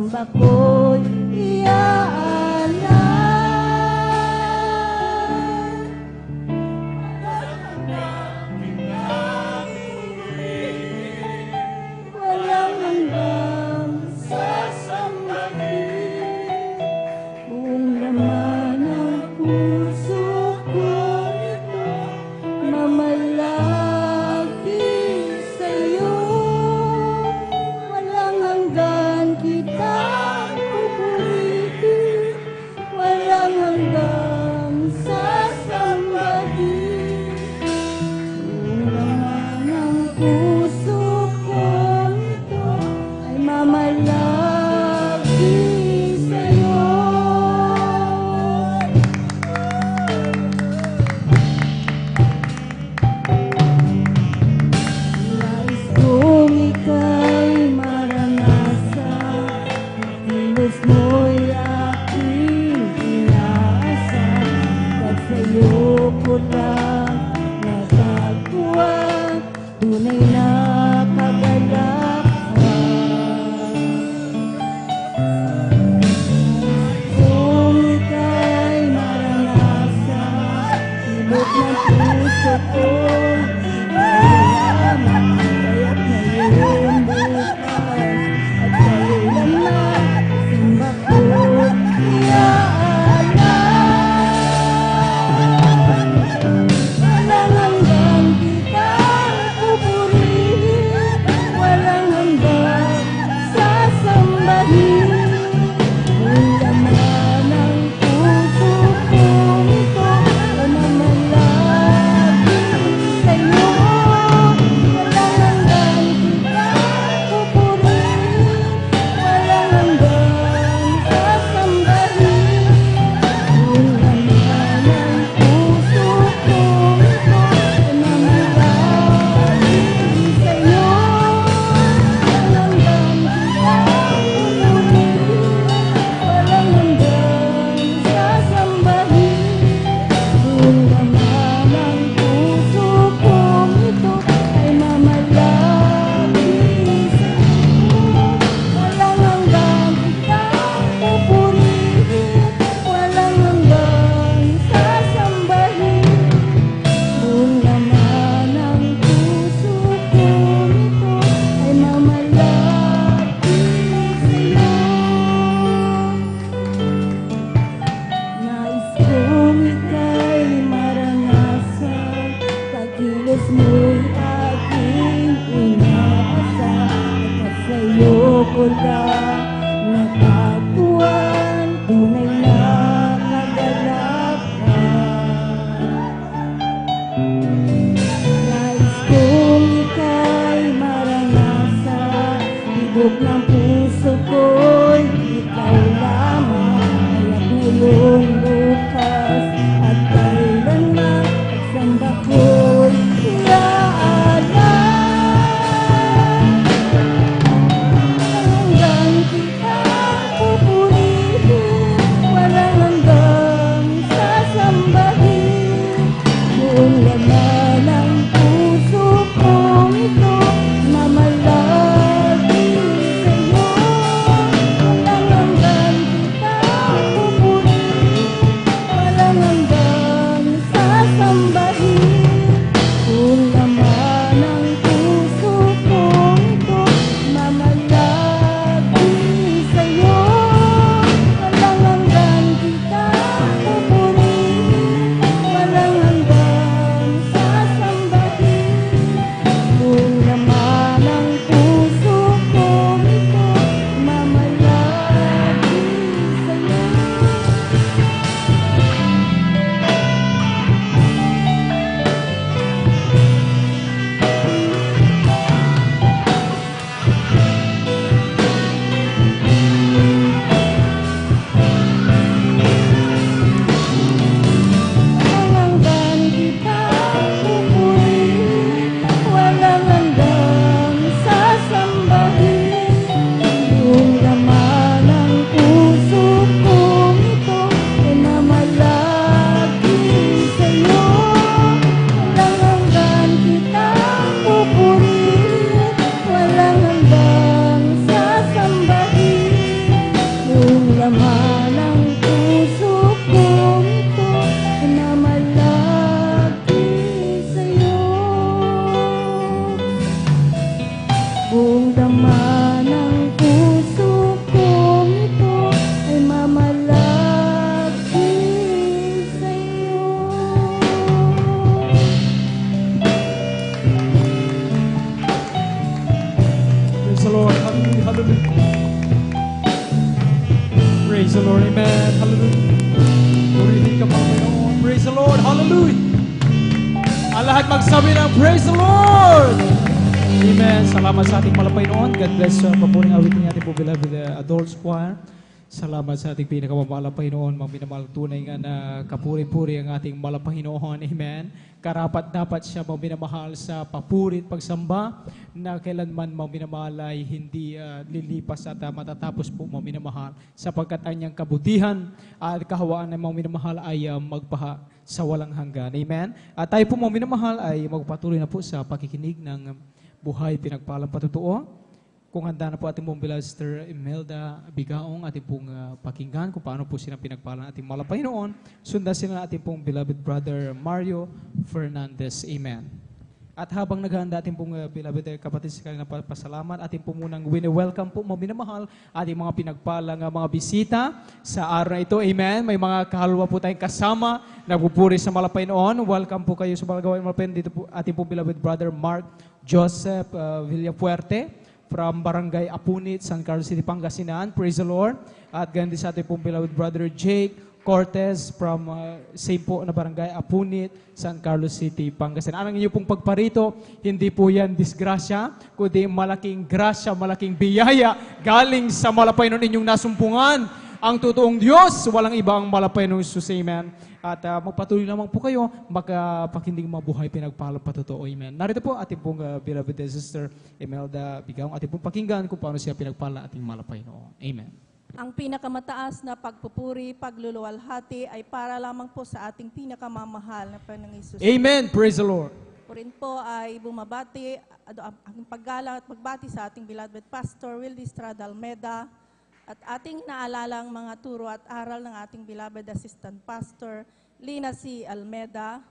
samba ko'y iaalay. Walang hanggang sasambahin, buong laman ng puso ko ito, mamalagi sa'yo. Walang hanggan kitang pupurihin, walang hanggang sasambahin. Buong laman ng puso ko ito ay mamalagi sa'yo. Nais kong ika'y maranasan, kilos mo'y aking inaasahan, at sa'yo ko lang natagpuan tunay na kagalakan. Kung ika'y maranasan, hilot ng puso ko, kaya't ngayon bukas, at sa'yo lang na simba ko iaalay. Walang hanggang kitang pupurihin, walang hanggang sasambahin. Ang laman ng puso kong ito ay mamalagi sa'yo. Walang hanggang kitang pupurihin, walang hanggang sasambahin. Ang laman ng puso kong ito ay mamalagi sa'yo. Walang hanggang kitang pupurihin, walang hanggang sasambahin. Ang laman ng puso kong ito ay mamalagi sa'yo. Walang hanggang kitang pupurihin, walang hanggang sasambahin. Ang laman ng puso kong ito ay mamalagi sa'yo. Nais kong ika'y maranasan, kakilos mo'y aking inaasahan, at sa'yo ko lang natagpuan tunay na kagalakan. Nais kong ika'y maranasan, higop ng puso ko'y ikaw lamang, at ngayon bukas at kailanman, at samba ko'y iaalay. Walang hanggang kitang pupurihin, walang hanggang sasambahin. Buong laman ng puso kong ito, mamalagi sa'yo. Walang hanggang kitang pupurihin, laman ng puso kong ito ay mamalagi sa'yo. Buong laman ng puso kong ito ay mamalagi sa'yo. Praise the Lord. Hallelujah. Hallelujah. Praise the Lord. Amen. Hallelujah. Purihin ka pa, Panginoon. Praise the Lord. Hallelujah. Ang lahat magsabi ng Praise the Lord. Amen. Salamat sa ating malapay noon. God bless sa papuring awitin ni ating po beloved adults choir. Salamat sa ating pinakamapalapay noon. Mga minamahal tunay nga na kapuri-puri ang ating malapay noon. Amen. Karapat dapat siya mga minamahal sa papuri at pagsamba na kailanman mga minamahal ay hindi lilipas at matatapos po mga minamahal sapagkat ang niyang kabutihan at kahawaan ng mga minamahal ay magpaha sa walang hanggan. Amen. At tayo po mga minamahal ay magpatuloy na po sa pakikinig ng buhay pinagpalang patutuo. Kung handa na po ating pong beloved Sister Imelda Bigaong, ating pong pakinggan kung paano po silang pinagpalan ating malapay noon, sundan sila ating pong beloved brother Mario Fernandez. Amen. At habang naghahanda ating pong beloved kapatid sa kanilang pasalamat, ating po munang wini-welcome po mga minamahal ating mga pinagpalang mga bisita sa araw na ito. Amen. May mga kahalwa po tayong kasama, nagpupuri sa malapay noon. Welcome po kayo sa Balagawain Malapay. Dito po ating pong beloved brother Mark Joseph Villafuerte from Barangay Apunit, San Carlos City, Pangasinan. Praise the Lord. At ganun din sa ating pong beloved brother Jake Cortez from same po na Barangay Apunit, San Carlos City, Pangasinan. Ang inyo pong pagparito, hindi po yan disgrasya, kundi malaking grasya, malaking biyaya galing sa malapay nun inyong nasumpungan. Ang totoong Diyos, walang ibang malapay ng Jesus. Amen. At magpatuloy lamang po kayo, magpakinding mabuhay pinagpalang patotoo. Amen. Narito po ating pong beloved Sister Imelda Bigaong, ating pong pakinggan kung paano siya pinagpala ating malapay noon. Amen. Ang pinakamataas na pagpupuri, pagluluwalhati ay para lamang po sa ating pinakamamahal na Panginoong Hesus. Amen. Praise the Lord. Po rin po ay bumabati, ang paggalang at magbati sa ating beloved Pastor Wildy Estrada Almeda at ating naalalang mga turo at aral ng ating beloved Assistant Pastor Lina C. Almeda.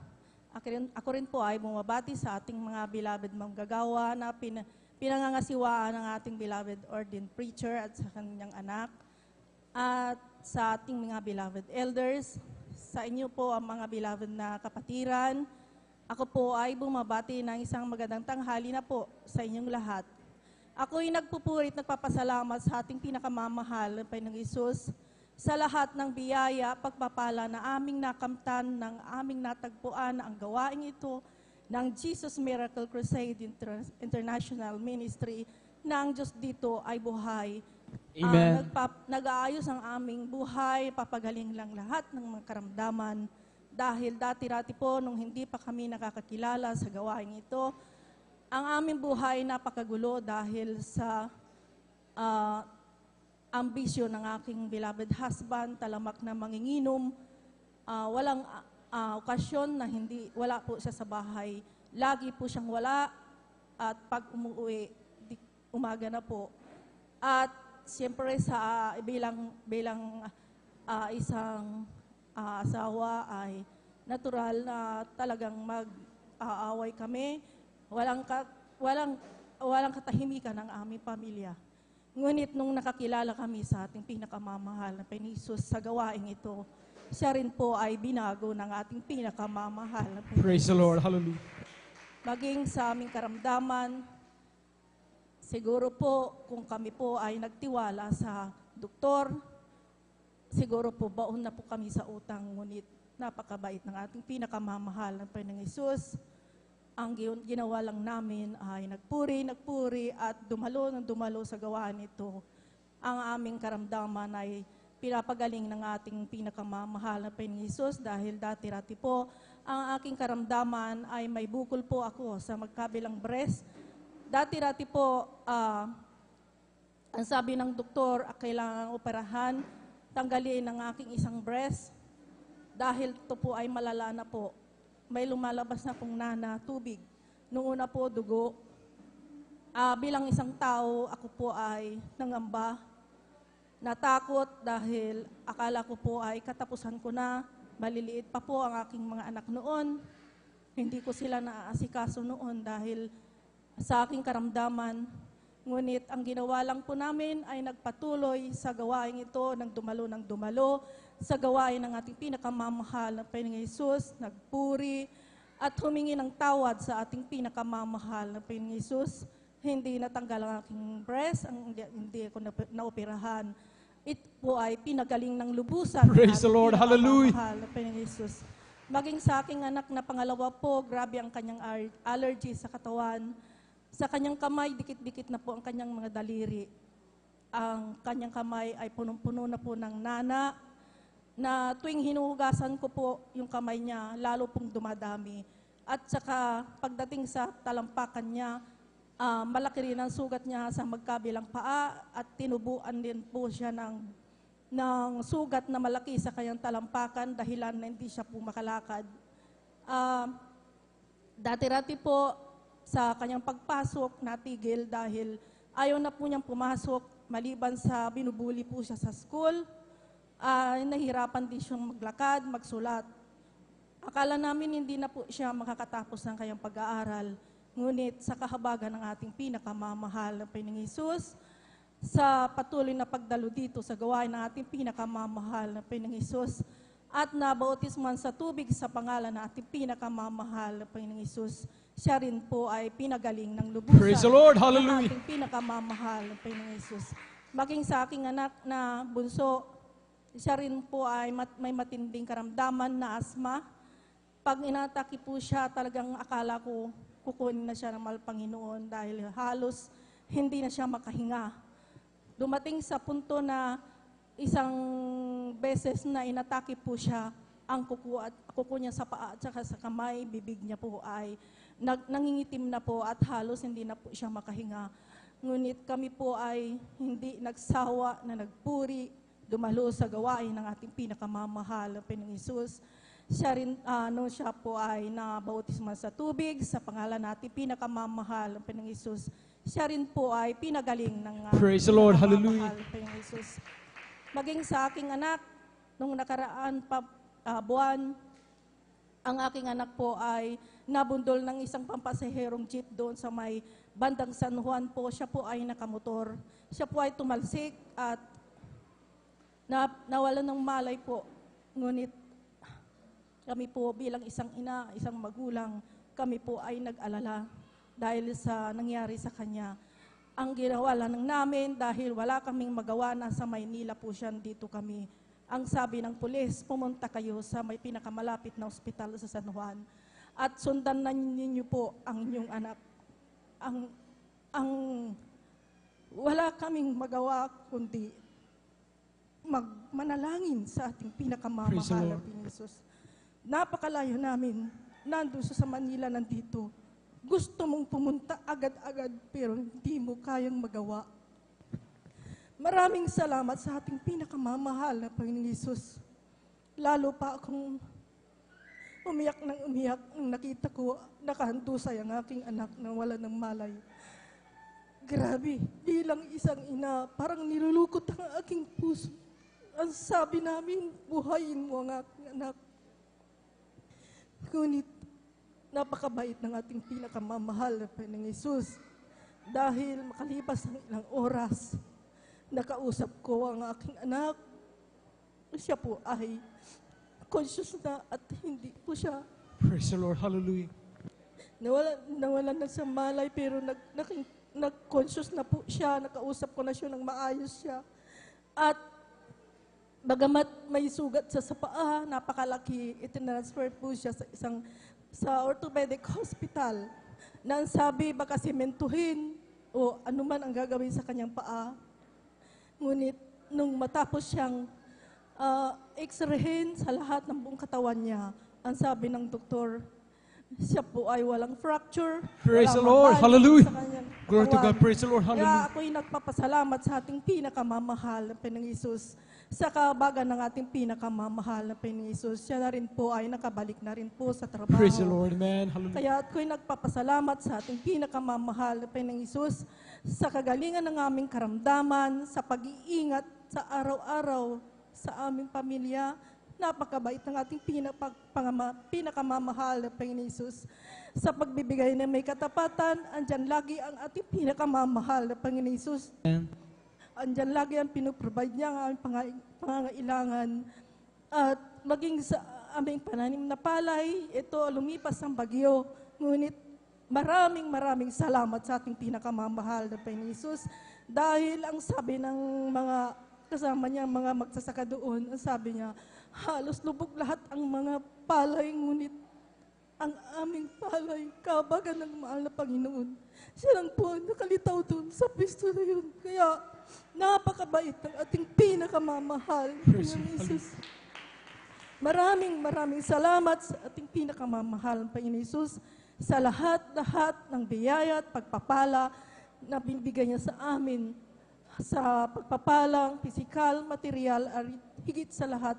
Ako rin po ay bumabati sa ating mga beloved manggagawa na pinangangasiwaan ng ating beloved ordained preacher at sa kanyang anak. At sa ating mga beloved elders, sa inyo po ang mga beloved na kapatiran, ako po ay bumabati ng isang magandang tanghali na po sa inyong lahat. Ako'y nagpupuri at nagpapasalamat sa ating pinakamamahal na Panginoong Hesus sa lahat ng biyaya, pagpapala na aming nakamtan, ng aming natagpuan ang gawaing ito ng Jesus Miracle Crusade International Ministry na ang Diyos dito ay buhay. Amen. Nag-aayos ang aming buhay, papagaling lang lahat ng mga karamdaman. Dahil dati-rati po, nung hindi pa kami nakakakilala sa gawaing ito, ang aming buhay napakagulo dahil sa ambisyon ng aking beloved husband, talamak na manginginom, walang okasyon na wala po siya sa bahay. Lagi po siyang wala at pag umuwi, umaga na po. At siyempre sa bilang isang asawa ay natural na talagang mag-aaway kami. Walang katahimikan ng aming pamilya. Ngunit nung nakakilala kami sa ating pinakamamahal na Panginoong Hesus sa gawaing ito, siya rin po ay binago ng ating pinakamamahal na Panginoong Praise the Hesus. Lord. Hallelujah. Maging sa aming karamdaman, siguro po kung kami po ay nagtiwala sa doktor, siguro po baon na po kami sa utang, ngunit napakabait ng ating pinakamamahal na Panginoong Hesus. Ang ginawa lang namin ay nagpuri at dumalo sa gawaan nito. Ang aming karamdaman ay pinapagaling ng ating pinakamamahal na Panginoong Hesus dahil dati-rati po ang aking karamdaman ay may bukol po ako sa magkabilang breast. Dati-rati po, ang sabi ng doktor, kailangan operahan, tanggalin ang aking isang breast dahil ito po ay malala na po. May lumalabas na pong tubig. Noong una po, dugo. Bilang isang tao, ako po ay nangamba natakot dahil akala ko po ay katapusan ko na. Maliliit pa po ang aking mga anak noon. Hindi ko sila naaasikaso noon dahil sa aking karamdaman. Ngunit ang ginawa lang po namin ay nagpatuloy sa gawain ito ng dumalo, sa gawain ng ating pinakamamahal na Panginoong Hesus, nagpuri at humingi ng tawad sa ating pinakamamahal na Panginoong Hesus. Hindi natanggal ang aking breast, hindi ako naoperahan. Ito po ay pinagaling ng lubusan. Praise the Lord. Hallelujah. Na Panginoong Hesus. Maging sa aking anak na pangalawa po, grabe ang kanyang allergy sa katawan. Sa kanyang kamay, dikit-dikit na po ang kanyang mga daliri. Ang kanyang kamay ay punong-puno na po ng nana, na tuwing hinuhugasan ko po yung kamay niya, lalo pong dumadami. At saka pagdating sa talampakan niya, malaki rin ang sugat niya sa magkabilang paa at tinubuan din po siya ng sugat na malaki sa kanyang talampakan dahilan na hindi siya po makalakad. Dati-rati po sa kanyang pagpasok natigil dahil ayaw na po niyang pumasok maliban sa binubuli po siya sa school. Nahirapan din siyang maglakad, magsulat. Akala namin hindi na po siya makakatapos ng kanyang pag-aaral. Ngunit sa kahabagan ng ating pinakamamahal na Panginoong Hesus, sa patuloy na pagdalo dito sa gawain ng ating pinakamamahal na Panginoong Hesus, at nabautisman sa tubig sa pangalan ng ating pinakamamahal na Panginoong Hesus, siya rin po ay pinagaling ng lubusan. Praise the Lord. Ng Hallelujah. ating pinakamamahal na Panginoong Hesus. Maging sa aking anak na bunso, siya rin po ay may matinding karamdaman na asma. Pag inatake po siya, talagang akala ko kukunin na siya ng mahal Panginoon dahil halos hindi na siya makahinga. Dumating sa punto na isang beses na inatake po siya, ang kuko niya sa paa at saka sa kamay, bibig niya po ay nangingitim na po at halos hindi na po siya makahinga. Ngunit kami po ay hindi nagsawa na nagpuri, dumalo sa gawain ng ating pinakamamahal na Panginoong Hesus. Siya rin, siya po ay nabautisman sa tubig sa pangalan natin pinakamamahal ng Panginoong Hesus. Siya rin po ay pinagaling ng Praise the Lord. pinakamamahal Hallelujah. ng Panginoong Hesus. Maging sa aking anak, nung nakaraan buwan, ang aking anak po ay nabundol ng isang pampasaherong jeep doon sa may bandang San Juan po. Siya po ay nakamotor. Siya po ay tumalsik at nawalan ng malay po. Ngunit kami po bilang isang ina, isang magulang, kami po ay nag-alala dahil sa nangyari sa kanya. Ang ginawa lang namin dahil wala kaming magawa, nasa Maynila po siya, dito kami. Ang sabi ng pulis, pumunta kayo sa may pinakamalapit na ospital sa San Juan at sundan na ninyo po ang inyong anak. Wala kaming magawa kundi manalangin sa ating pinakamamahal Praise the na Lord. Panginoon. Napakalayo namin, nandun sa Manila, nandito. Gusto mong pumunta agad-agad pero hindi mo kayang magawa. Maraming salamat sa ating pinakamamahal na Panginoong Hesus. Lalo pa akong umiyak ng umiyak nang nakita ko nakahandusay ang aking anak na wala ng malay. Grabe, bilang isang ina, parang nilulukot ang aking puso. Ang sabi namin, buhayin mo ang aking anak. Ngunit, napakabait ng ating pinakamamahal na Panginoong Hesus. Dahil makalipas ng ilang oras, nakausap ko ang aking anak. Siya po ay conscious na at hindi po siya Praise the Lord. Hallelujah. nawalan na sa malay pero nag-conscious na po siya. Nakausap ko na siya ng maayos siya. At bagamat may sugat sa paa, napakalaki, itinransfer po siya sa orthopedic hospital na ang sabi baka sementuhin o anuman ang gagawin sa kanyang paa. Ngunit nung matapos siyang x-rayhin sa lahat ng buong katawan niya, ang sabi ng doktor, Siya po ay walang fracture. Praise the walang Lord. mabaling Hallelujah. sa kanyang Glory to God. katawan. Praise the Lord. Kaya Hallelujah. ako'y nagpapasalamat sa ating pinakamamahal na Panginoong Isus. Sa kabagan ng ating pinakamamahal na Panginoong Isus, siya na rin po ay nakabalik na rin po sa trabaho. Praise the Lord. Amen. Hallelujah. Kaya ako'y nagpapasalamat sa ating pinakamamahal na Panginoong Isus sa kagalingan ng aming karamdaman, sa pag-iingat sa araw-araw sa aming pamilya. Napakabait ng ating pinakamamahal na Panginoong Isus. Sa pagbibigay ng may katapatan, andyan lagi ang ating pinakamamahal na Panginoong Isus. Amen. Andyan lagi ang pinoprovide niya ang aming pangangailangan. At maging sa aming pananim na palay, ito lumipas ang bagyo. Ngunit maraming salamat sa ating pinakamamahal na Panginoong Isus. Dahil ang sabi ng mga kasama niya, mga magsasaka doon, ang sabi niya, halos lubog lahat ang mga palay, ngunit ang aming palay, kabagan ng mahal na Panginoon. Siya lang po ang nakalitaw doon sa pisto na yun. Kaya napakabait ng ating pinakamamahal, Panginoon Isus. Maraming salamat sa ating pinakamamahal, Panginoon Isus, sa lahat ng biyaya at pagpapala na binibigay niya sa amin, sa pagpapalang pisikal, material, at higit sa lahat,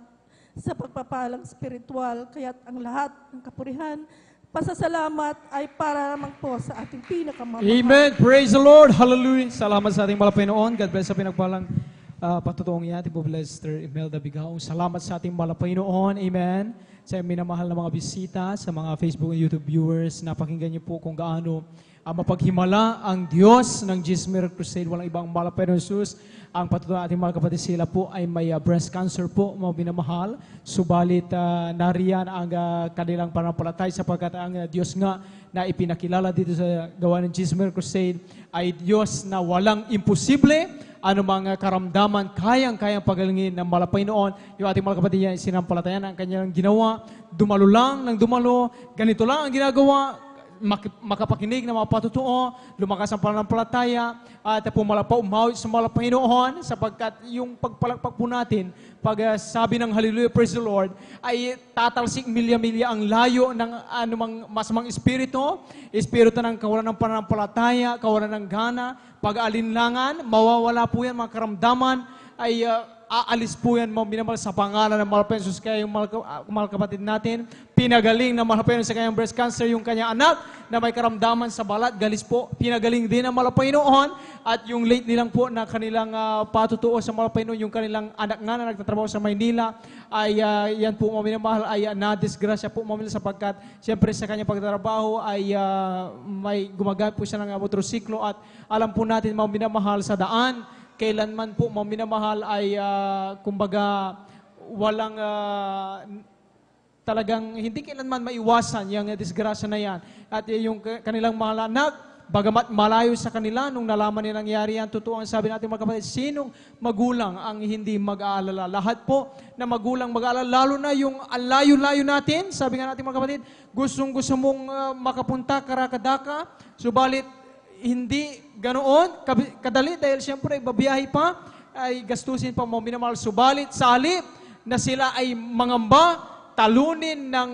sa pagpapalang spiritual. Kaya't ang lahat ng kapurihan, pasasalamat ay para lamang po sa ating pinakamamahal. Amen. Praise the Lord. Hallelujah. Salamat sa ating Malapaynoon. God bless sa pinagpalang patutuong yan. Ating po bless Sister Imelda Bigaong. Salamat sa ating Malapaynoon. Amen. Sa minamahal na mga bisita, sa mga Facebook and YouTube viewers, napakinggan niyo po kung gaano mapaghimala ang Diyos ng Jesus Miracle Crusade. Walang ibang Malapaynoon Jesus. Ang patutuwa ating mga kapatid, sila po ay may breast cancer po, mga binamahal. Subalit nariyan ang kanilang pananampalataya sapagkat ang Diyos nga na ipinakilala dito sa gawa ng Jesus Miracle Crusade ay Diyos na walang imposible. Ano mga karamdaman, kayang pagalingin ng Malapaynoon. Yung ating mga kapatid yan, sinampalatayan ang kanyang ginawa. Dumalo lang ng dumalo. Ganito lang ang ginagawa. Makapakinig ng mga patutuo, lumakas ang pananampalataya, at umawit sa Malapaynoon, sapagkat yung pagpalakpak po natin, pag sabi ng Hallelujah, Praise the Lord, ay tatalsik milya-milya ang layo ng anumang masamang espiritu ng kawalan ng pananampalataya, kawalan ng gana, pag-alinlangan, mawawala po yan, mga karamdaman, ay aalis po yan, mga minamahal, sa pangalan ng Malapaynoon Jesus. Kaya yung mga kapatid natin, pinagaling ng Malapaynoon sa kanyang breast cancer, yung kanyang anak na may karamdaman sa balat, galis po, pinagaling din ng Malapaynoon. At yung late nilang po na kanilang patutuo sa Malapaynoon, yung kanilang anak nga na nagtatrabaho sa Maynila, ay yan po, mga minamahal, ay na-disgrasya po, mga minamahal, sapagkat siyempre sa kanyang pagtatrabaho ay may gumagamit po siya ng motorsiklo, at alam po natin, mga minamahal, sa daan, kailanman po, mga minamahal, ay kumbaga walang talagang hindi kailanman maiwasan yung disgrasya na yan. At yung kanilang mahal anak, bagamat malayo sa kanila, nung nalaman nilang nangyari yan, totoo ang sabi natin mga kapatid, sinong magulang ang hindi mag-aalala? Lahat po na magulang mag-aalala, lalo na yung layo-layo natin, sabi nga natin mga kapatid, gustong-gusto mong makapunta, karakadaka, subalit hindi ganoon kadali dahil siyempre babiyahe pa, ay gastusin pa, mga minamahal. Subalit sa halip na sila ay mangamba, talunin ng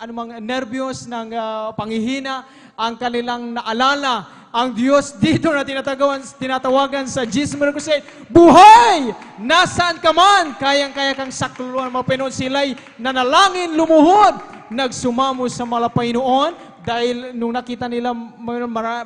anumang nervyos, ng panghihina, ang kanilang naalala, ang Diyos dito na tinatawagan sa Jesus Miracle Crusade, buhay! Nasaan ka man? Kayang-kaya kang sakluluan, Malapaynoon. Sila'y nanalangin, lumuhod, nagsumamo sa Malapaynoon. Dahil nung nakita nila,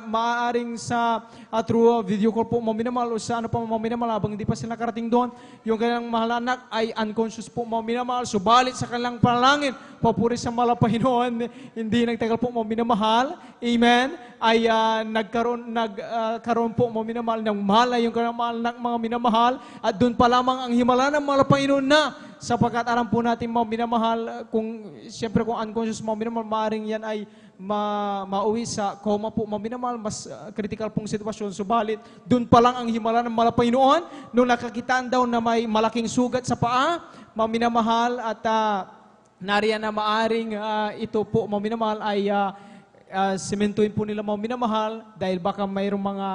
maaaring sa through video call po, mga minamahal, o sa ano pa mga minamahal, habang hindi pa sila nakarating doon, yung kanilang mahal anak ay unconscious po, mga minamahal. Subalit sa kanilang panalangin, papuri sa Malapaynoon, hindi nagtagal po, mga minamahal, amen, ay nagkaroon po, mga minamahal, ng mahal yung kanilang mahal anak, mga minamahal, at doon pa lamang ang himala ng Malapaynoon na, sapagkat alam po natin, mga minamahal, kung siyempre kung unconscious, mga minamahal, maaaring yan ay mauwi sa coma po, mga minamahal, mas critical pong sitwasyon. Subalit, doon pa lang ang himala ng Malapaynoon, nung nakakitaan daw na may malaking sugat sa paa, mga minamahal, at nariyan na maaring ito po, mga minamahal, ay sementuin po nila, mga minamahal, dahil baka mayroong mga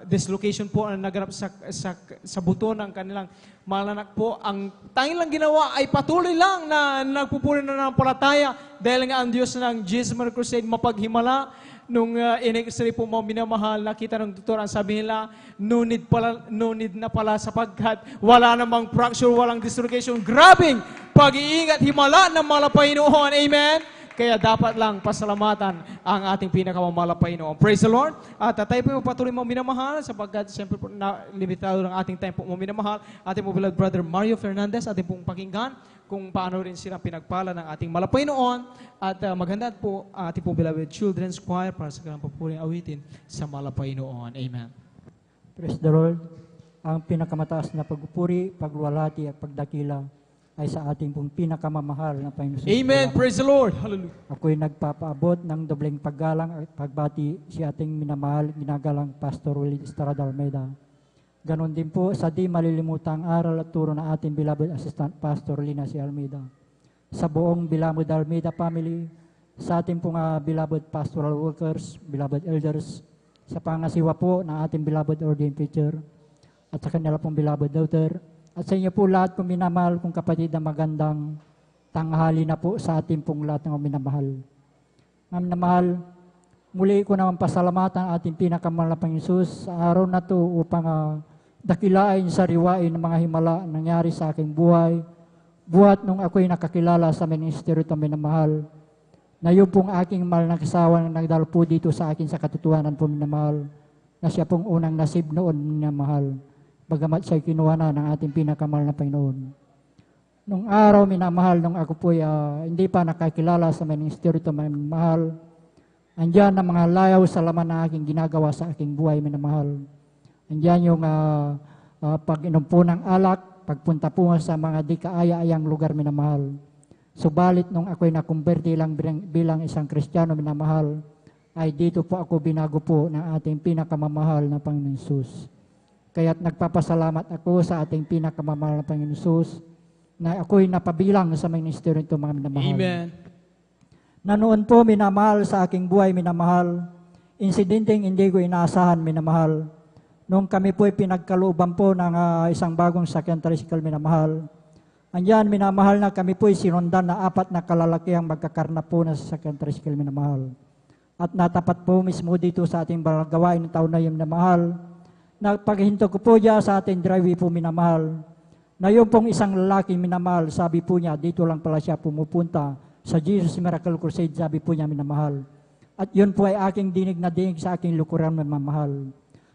dislocation po ang naganap sa buto ng kanilang malanak po. Ang tanging lang ginawa ay patuloy lang na nagpupuri na ng palataya dahil nga ang Diyos ng Jesus Minor Crusade mapaghimala. Nung in-x-ray po mo minamahal, nakita ng doktor, ang sabi nila, no need na pala sapagkat wala namang fracture, walang dislocation. Grabing pag-iingat, himala ng mga Panginoon. Amen? Kaya dapat lang pasalamatan ang ating pinakamamahal na Panginoon. Praise the Lord. At tayo po patuloy mo minamahal sapagkat siyempre po limitado ng ating time po mo minamahal. Ating po beloved brother Mario Fernandez, ating pong pakinggan kung paano rin silang pinagpala ng ating malapay noon. At maganda po ating po beloved children's choir para sa kanilang papuling awitin sa malapay noon. Amen. Praise the Lord. Ang pinakamataas na pagpupuri, pagluwalhati at pagdakila ay sa ating pong pinakamamahal na Panginoon. Amen. Praise the Lord. Hallelujah. Ako'y nagpapaabot ng dobleng paggalang at pagbati si ating minamahal, ginagalang Pastor Willie Estrada Almeida. Ganon din po sa di malilimutang aral at turo na ating beloved Assistant Pastor Lina C. Almeida. Sa buong beloved Almeida family, sa ating pong beloved pastoral workers, beloved elders, sa pangasiwa po ng ating beloved ordained preacher, at sa kanila pong beloved daughter, at sa inyo po lahat kong minamahal kong kapatid na magandang tanghali na po sa ating pong lahat ng minamahal. Mga minamahal, muli ko naman pasalamatan ang ating pinakamahal na Panginoon Jesus sa araw na to upang dakilain sa riwain ng mga himala nangyari sa aking buhay, buhat nung ako'y nakakilala sa ministeryo ito minamahal, na yung pong aking mahal na kasawa na nagdalo po dito sa akin sa katotohanan po minamahal, na siya pong unang nasib noon minamahal, bagamat siya'y kinuha na ng ating pinakamahal na Panginoon. Nung araw, minamahal, nung ako po'y hindi pa nakakilala sa ministeryo ito, minamahal, andyan ang mga layaw sa laman na aking ginagawa sa aking buhay, minamahal. Andyan yung pag-inom po ng alak, pagpunta po sa mga di kaaya-ayang lugar, minamahal. Subalit, nung ako'y nakumberti lang bilang isang Kristiyano, minamahal, ay dito po ako binago po ng ating pinakamamahal na Panginoon Jesus. Kaya't nagpapasalamat ako sa ating pinakamamahal na Panginoon Jesus na ako'y napabilang sa ministeryo nito, mga minamahal. Amen. Na noon po, minamahal, sa aking buhay, minamahal, insidenteng hindi ko inaasahan, minamahal. Nung kami po'y pinagkalooban po ng isang bagong sakyan tricycle, minamahal. Andyan, minamahal, na kami po'y sinundan na 4 na kalalakihang magkakarna po na sa sakyan tricycle, minamahal. At natapat po mismo dito sa ating gawain ng taon na yun, minamahal. Paghinto ko po dyan sa ating driveway po, minamahal, na yung pong isang lalaki, minamahal, sabi po niya, dito lang pala siya pumupunta sa Jesus Miracle Crusade, sabi po niya, minamahal. At yun po ay aking dinig na dinig sa aking lukuran, minamahal.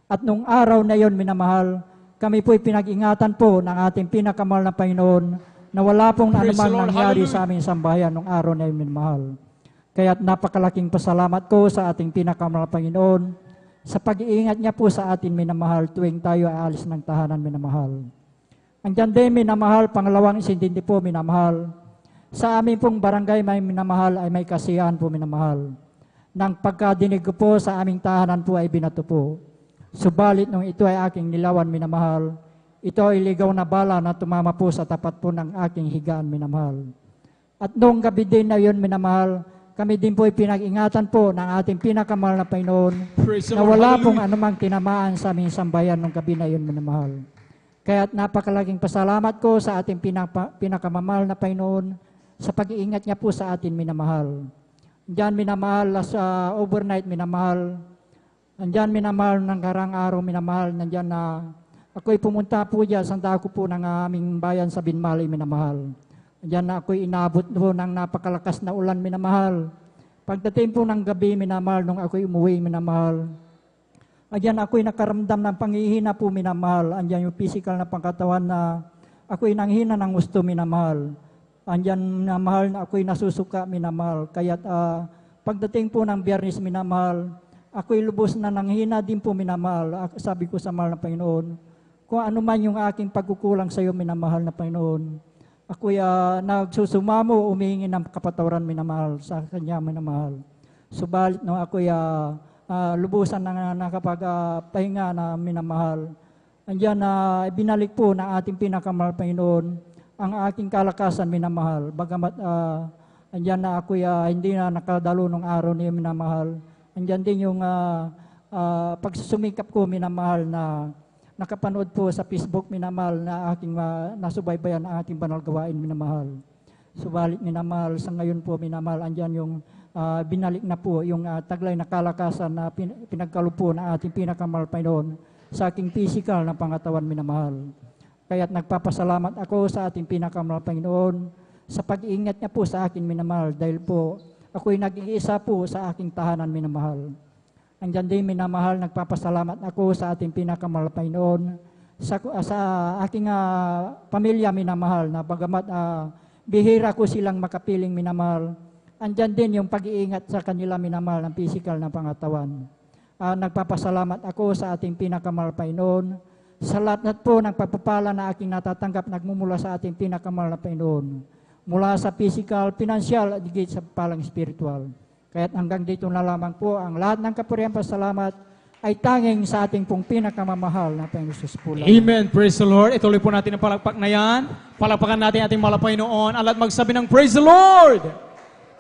At nung araw na yun, minamahal, kami po'y pinag-ingatan po ng ating pinakamahal na Panginoon na wala pong anumang nangyari sa aming sambahayan nung araw na yun, minamahal. Kaya't napakalaking pasalamat ko sa ating pinakamahal na Panginoon sa pag-iingat niya po sa atin, minamahal, tuwing tayo ay alis ng tahanan, minamahal. Andyan din, minamahal, pangalawang isintindi po, minamahal, sa amin pong barangay may minamahal ay may kasiyahan po, minamahal. Nang pagkadinig ko po sa aming tahanan po ay binato po. Subalit nung ito ay aking nilawan, minamahal, ito ay ligaw na bala na tumama po sa tapat po ng aking higaan, minamahal. At noong gabi din na yun, minamahal, kami din po ay pinag-ingatan po ng ating pinakamahal na Panginoon na wala pong anumang tinamaan sa aming sambayan nung gabi na yun, minamahal. Kaya't napakalaking pasalamat ko sa ating pinakamamahal na Panginoon sa pag-iingat niya po sa atin, minamahal. Diyan, minamahal, sa overnight, minamahal. Andyan, minamahal, ng karang araw, minamahal. Nandyan na ako'y pumunta po dyan, sanda ko po ng aming bayan sa Binmali, minamahal. Diyan na ako'y inabot po ng napakalakas na ulan, minamahal. Pagdating po ng gabi, minamahal, nung ako'y umuwi, minamahal. Diyan ako'y nakaramdam ng panghihina po, minamahal. Andiyan yung physical na pangkatawan na ako'y nanghina ng gusto, minamahal. Andiyan, minamahal, na ako'y nasusuka, minamahal. Kaya't pagdating po ng Biyernes, minamahal, ako'y lubos na nanghina din po, minamahal. Sabi ko sa mahal na Panginoon, kung ano man yung aking pagkukulang sa iyo, minamahal na Panginoon, ako'y nagsusumamo, umihingi ng kapatawaran, minamahal, sa kanya, minamahal. Subalit nung ako'y lubusan na nakapagpahinga na, minamahal, andyan na binalik po ng ating pinakamahal, Panginoon, ang aking kalakasan, minamahal. Bagamat andyan na ako'y hindi na nakadalo nung araw niya, minamahal. Andyan din yung pagsusumikap ko, minamahal, na nakapanood po sa Facebook, minamahal, na aking nasubaybayan ang ating banal gawain, minamahal. Subalit, minamahal, sa ngayon po, minamahal, andyan yung binalik na po yung taglay na kalakasan na pinagkalupo na ating pinakamahal Panginoon sa aking physical na pangatawan, minamahal. Kaya't nagpapasalamat ako sa ating pinakamahal Panginoon sa pag-iingat niya po sa akin, minamahal, dahil po ako'y nag-iisa po sa aking tahanan, minamahal. Andyan din, minamahal, nagpapasalamat ako sa ating pinakamahal Panginoon, sa aking pamilya, minamahal, na bagamat bihira ko silang makapiling, minamahal, andyan din yung pag-iingat sa kanila, minamahal, ng physical na pangatawan. Nagpapasalamat ako sa ating pinakamahal Panginoon, sa lahat po ng pagpapala na aking natatanggap, nagmumula sa ating pinakamahal na Panginoon, mula sa physical, financial, at higit sa palang spiritual. Kaya't hanggang dito na lamang po ang lahat ng kapurihan, pasalamat ay tanging sa ating pong pinakamamahal na Panginoon Jesus po lang. Amen. Praise the Lord. Ituloy po natin ang palakpak na yan. Palakpakan natin ating mahal na Panginoon. At magsabi ng Praise the Lord!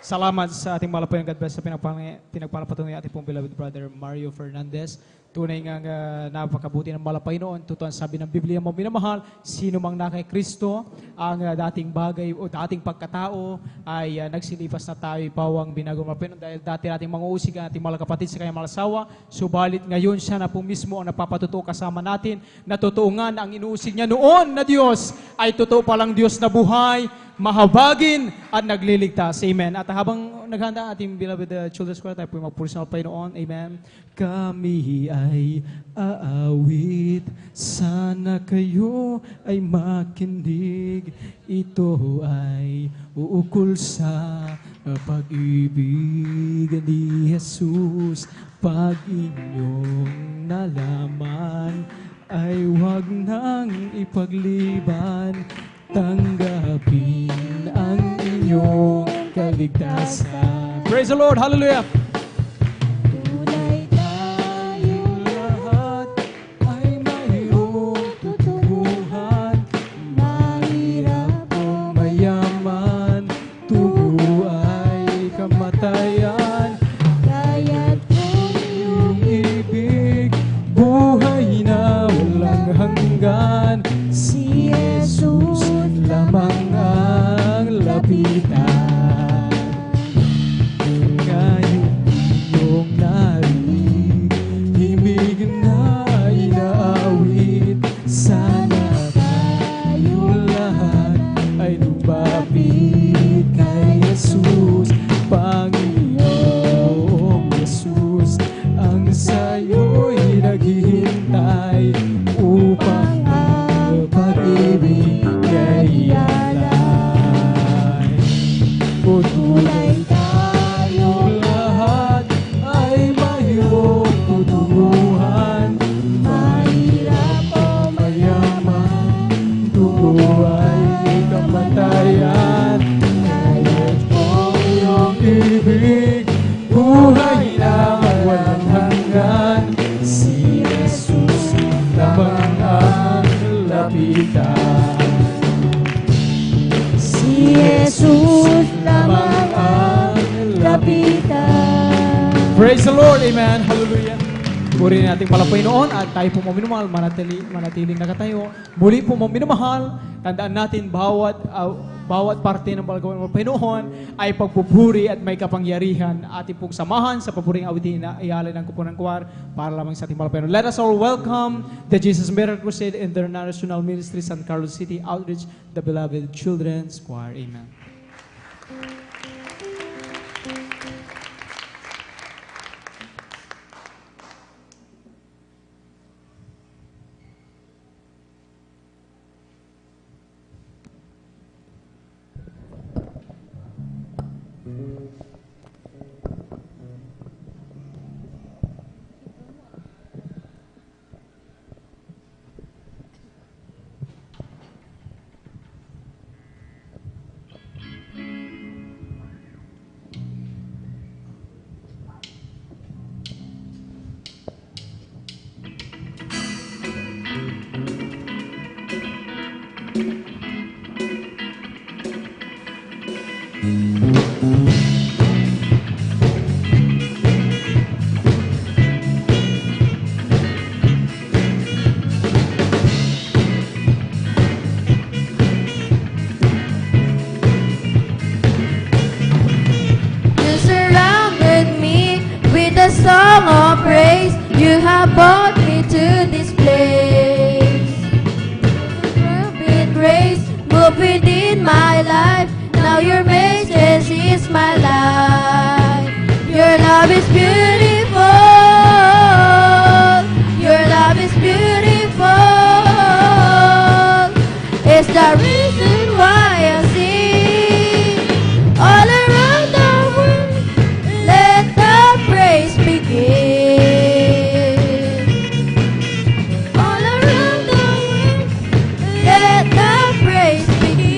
Salamat sa ating mahal na Panginoon. God bless sa pinagpapatuloy ating pong beloved brother Mario Fernandez. Tunay nga napakabuti ng mahal na Panginoon. Totoo ang sabi ng Biblia mo, minamahal, sino mang na kay Kristo, ang dating bagay o dating pagkatao ay nagsilipas na tayo pawang binago ng Panginoon dahil dati nating mga usig ang ating mga kapatid sa kanyang malasawa. Subalit ngayon siya na po mismo ang napapatuto kasama natin na totoo nga na ang inuusig niya noon na Diyos ay totoo palang Diyos na buhay, mahabagin at nagliligtas. Amen. At habang naghanda ang ating beloved children's choir, tayo po yung magpulis ng Panginoon. Amen. Kami ay aawit, sana kayo ay makinig. Ito ay uukol sa pag-ibig ni Jesus. Pag inyong nalaman, ay huwag nang ipagliban. Tanggapin ang inyong kaligtasan. Praise the Lord! Hallelujah! Tunay tayong Lahat ay mayroong tutubuhan. mahirap O mayaman, tubo ay kamatayan. kaya't kung Yung ibig, buhay na walang hanggan. si Jesus Lamang ang lapitan. Ngayon iyong narinig, himig na inaawit. Sana tayong lahat ay lumapit kay Jesus. Panginoong Jesus, ang sa'yo'y naghihintay upang ang pag-ibig kay alay. O tunay tayong lahat ay mayroong tutunguhan. Mahirap o mayaman, tubo ay kamatayan. Kaya't kung iyong ibig, buhay na walang hanggan. Si Jesus lamang ang lapitan. si Jesus lamang ang lapitan. Praise the Lord. Amen. Hallelujah. Purihin natin pala Panginoon at tayo po minamahal, manatiling nakatayo. Muli po minamahal, tandaan natin bawat parte ng balagawan ng Panginoon ay pagpupuri at may kapangyarihan. Ating pong samahan sa papuring awitin na ialay ng kupunan kwar para lamang sa ating mahal Panginoon. Let us all welcome the Jesus Miracle Crusade International Ministry, San Carlos City Outreach, the beloved Children's Choir. Amen. my life. Your love is beautiful. Your love is beautiful. It's the reason why I sing all around the world. Let the praise begin. All around the world, let the praise begin.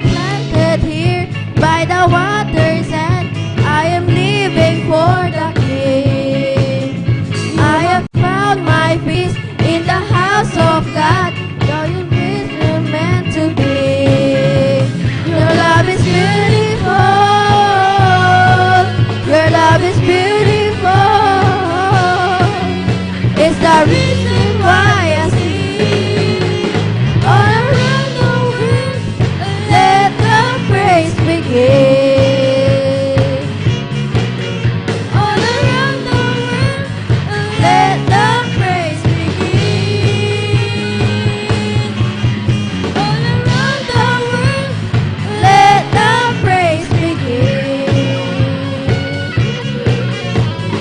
Planted here by the waters, and I am living for the King. I have found my peace in the house of God. Your peace is meant to be. Your love is beautiful. Your love is beautiful. It's the reason why I sing all around the world. Let the praise begin. All around the world, let the praise begin. All around the world, let the praise begin.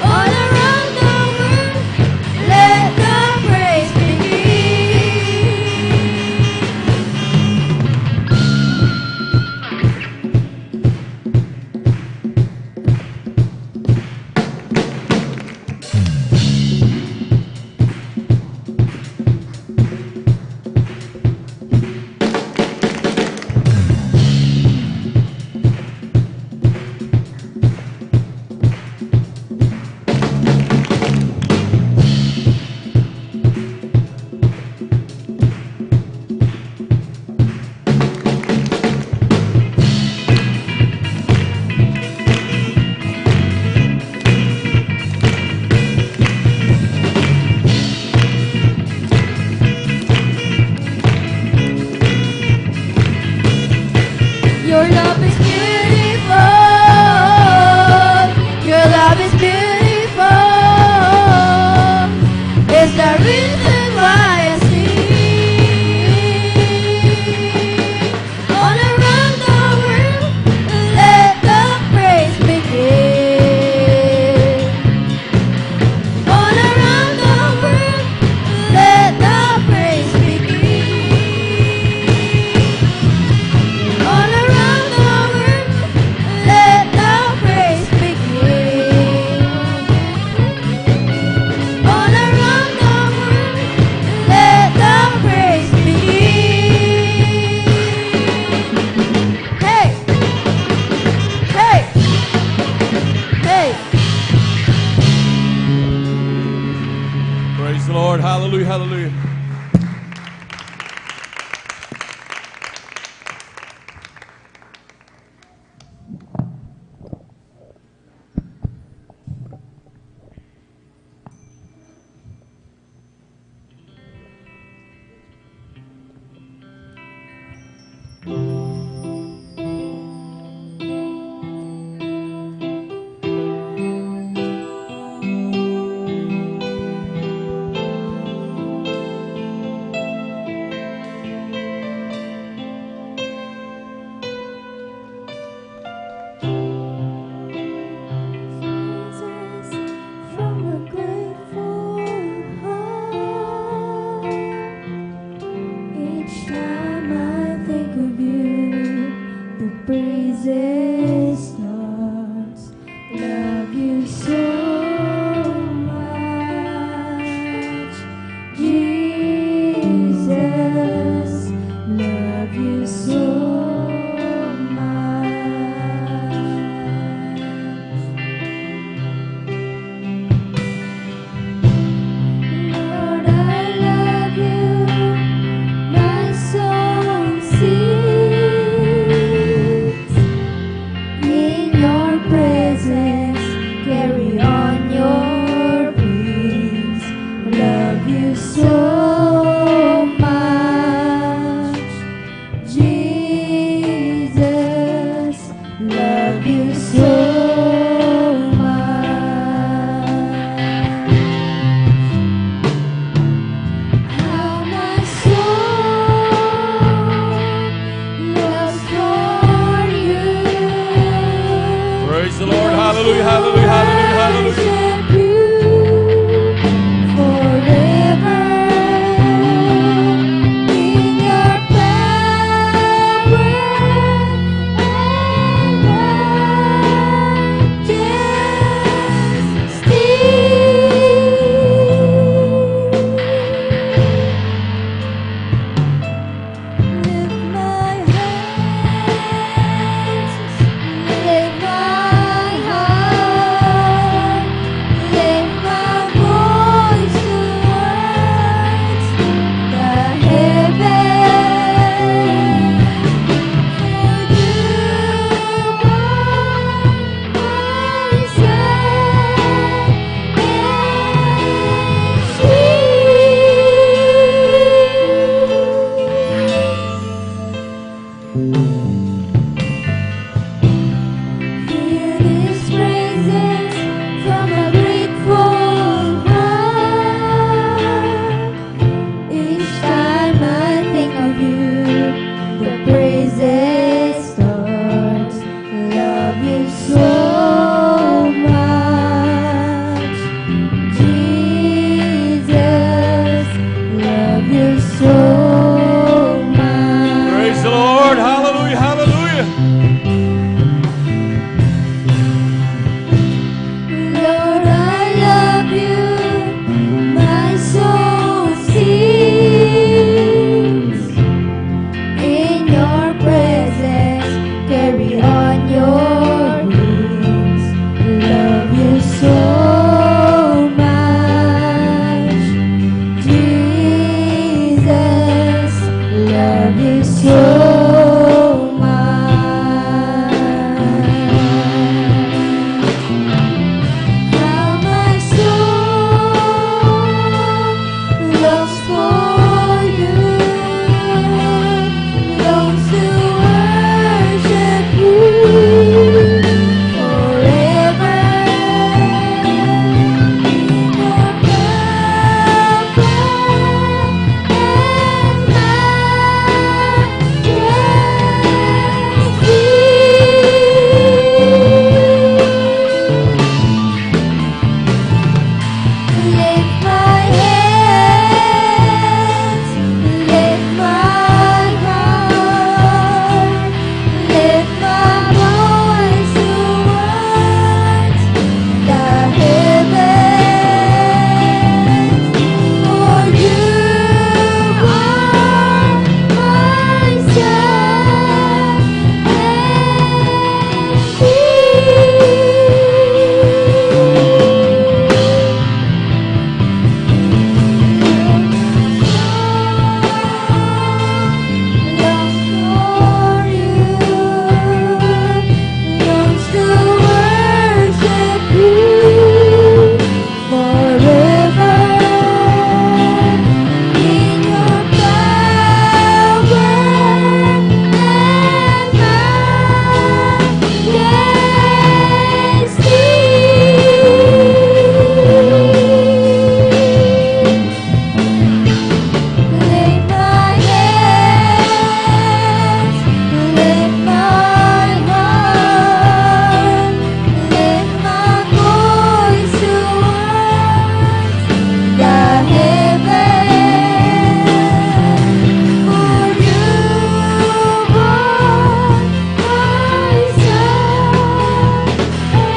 All around the world, let the praise Your love is beautiful. Your love is beautiful. It's the reason why I sing. All around the world, let the praise begin. All around the world, let the praise begin. All around the world, let the praise begin. All around the world, let the praise begin. Hey, hey, hey. Praise the Lord. Hallelujah, hallelujah. From a grateful heart, each time I think of you, the praises starts. Love you so much, Jesus. Love you so much. Lord, I love you. My soul sees hallelujah, hallelujah, hallelujah, hallelujah. Worship you forever in your power Feel His praises from a grateful heart. Each time I think of you, the praises start. Love you so much, Jesus. Love you so much. Praise the Lord, hallelujah, hallelujah. Lord, I love you, my soul sings. In your presence, carry on your wings. Love you so much, Jesus. Love you so much. How my soul longs for you, longs to worship you forever in your power Lift my hands, lift my heart, lift my voice towards the heavens. For you are my sun Lift my hands, lift my heart, lift my voice towards the heavens. For you are my sun and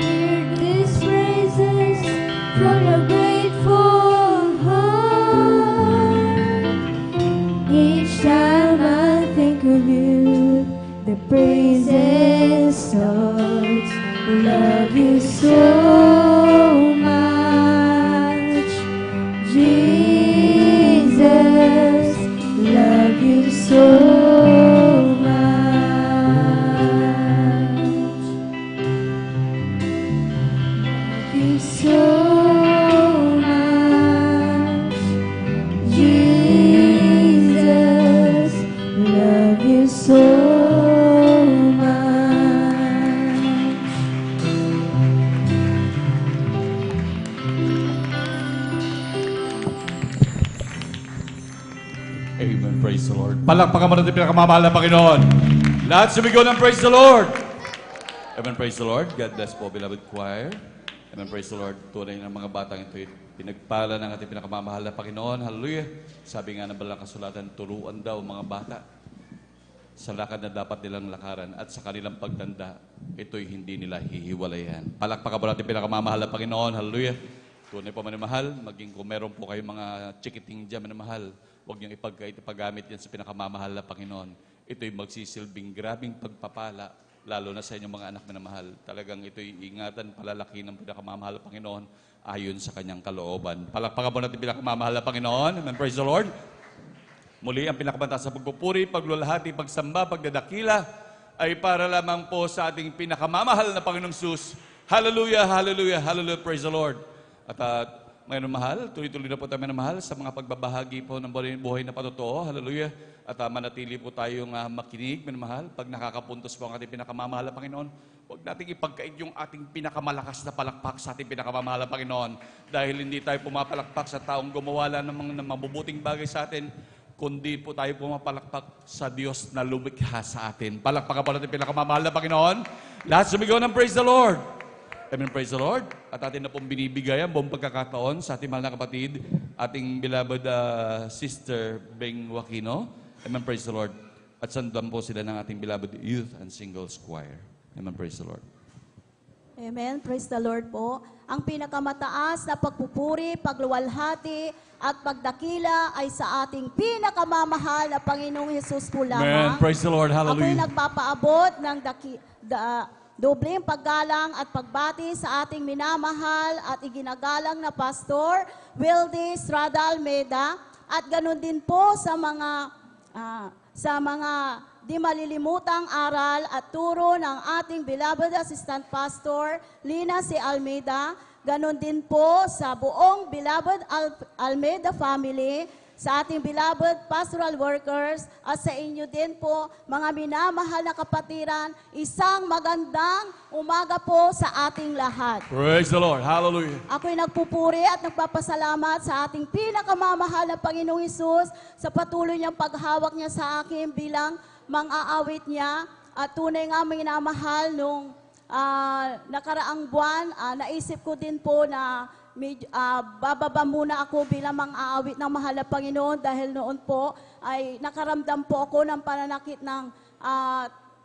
Hear these praises from a grateful heart. Each time I think of you, the praises start. Love you so much, Jesus. Love you so much. Love you so much, Jesus. Love you so much. Amen. Praise the Lord. Palakpakan mo natin pinakamamahal na Panginoon. Lahat sumigaw ng praise the Lord. Amen. Praise the Lord. God bless po, beloved choir. Amen. Praise the Lord. Tunay ng mga batang ito, pinagpala ng ating pinakamamahal na Panginoon. Hallelujah. Sabi nga ng Balang Kasulatan, turuan daw mga bata sa lakad na dapat nilang lakaran at sa kanilang pagtanda, ito'y hindi nila hihiwalayan. Palakpakan po natin pinakamamahal na Panginoon. Hallelujah. Tunay po manimahal, maging kung meron po kayong mga chikiting dyan manimahal, huwag niyong ipagamit yan sa pinakamamahal na Panginoon. Ito'y magsisilbing grabing pagpapala, lalo na sa inyong mga anak na mahal. Talagang ito'y ingatan, palalaki ng pinakamamahal na Panginoon ayon sa kanyang kalooban. Palakpakan po natin pinakamamahal na Panginoon. Amen. Praise the Lord. Muli, ang pinakabantas sa pagpupuri, paglulahati, pagsamba, pagdadakila ay para lamang po sa ating pinakamamahal na Panginoong Sus. Hallelujah, hallelujah, hallelujah, praise the Lord. At ngayon mahal, tuloy-tuloy na po tayo mahal sa mga pagbabahagi po ng buhay na patotoo. Hallelujah. At manatili po tayong makinig, mahal. Pag nakakapuntos po ang ating pinakamamahal na Panginoon, huwag nating ipagkait yung ating pinakamalakas na palakpak sa ating pinakamamahal na Panginoon. Dahil hindi tayo pumapalakpak sa taong gumawa ng mga mabubuting bagay sa atin, kundi po tayo pumapalakpak sa Diyos na lumikha sa atin. Palakpakan po natin pinakamamahal na Panginoon. Lahat sumigaw ng praise the Lord. Amen, praise the Lord. At atin na pong binibigay ang buong pagkakataon sa ating mahal na kapatid, ating beloved sister Beng Wakino. Amen, praise the Lord. At sandan po sila ng ating beloved youth and singles choir. Amen, praise the Lord. Amen. Praise the Lord po. Ang pinakamataas na pagpupuri, pagluwalhati, at pagdakila ay sa ating pinakamamahal na Panginoong Hesus po lamang. Amen. Praise the Lord. Ako'y Hallelujah. nagpapaabot ng dobleng paggalang at pagbati sa ating minamahal at iginagalang na Pastor Wildy Estrada Almeida at ganun din po sa mga di malilimutang aral at turo ng ating beloved Assistant Pastor Lina C. Almeida, ganun din po sa buong beloved Almeida family, sa ating beloved pastoral workers, at sa inyo din po, mga minamahal na kapatiran, isang magandang umaga po sa ating lahat. Praise the Lord. Hallelujah. Ako'y nagpupuri at nagpapasalamat sa ating pinakamamahal na Panginoong Hesus sa patuloy niyang paghawak niya sa akin bilang mang-aawit niya. At tunay nga minamahal nung nakaraang buwan, naisip ko din po na bababa muna ako bilang mang-aawit ng mahal na Panginoon dahil noon po ay nakaramdam po ako ng pananakit ng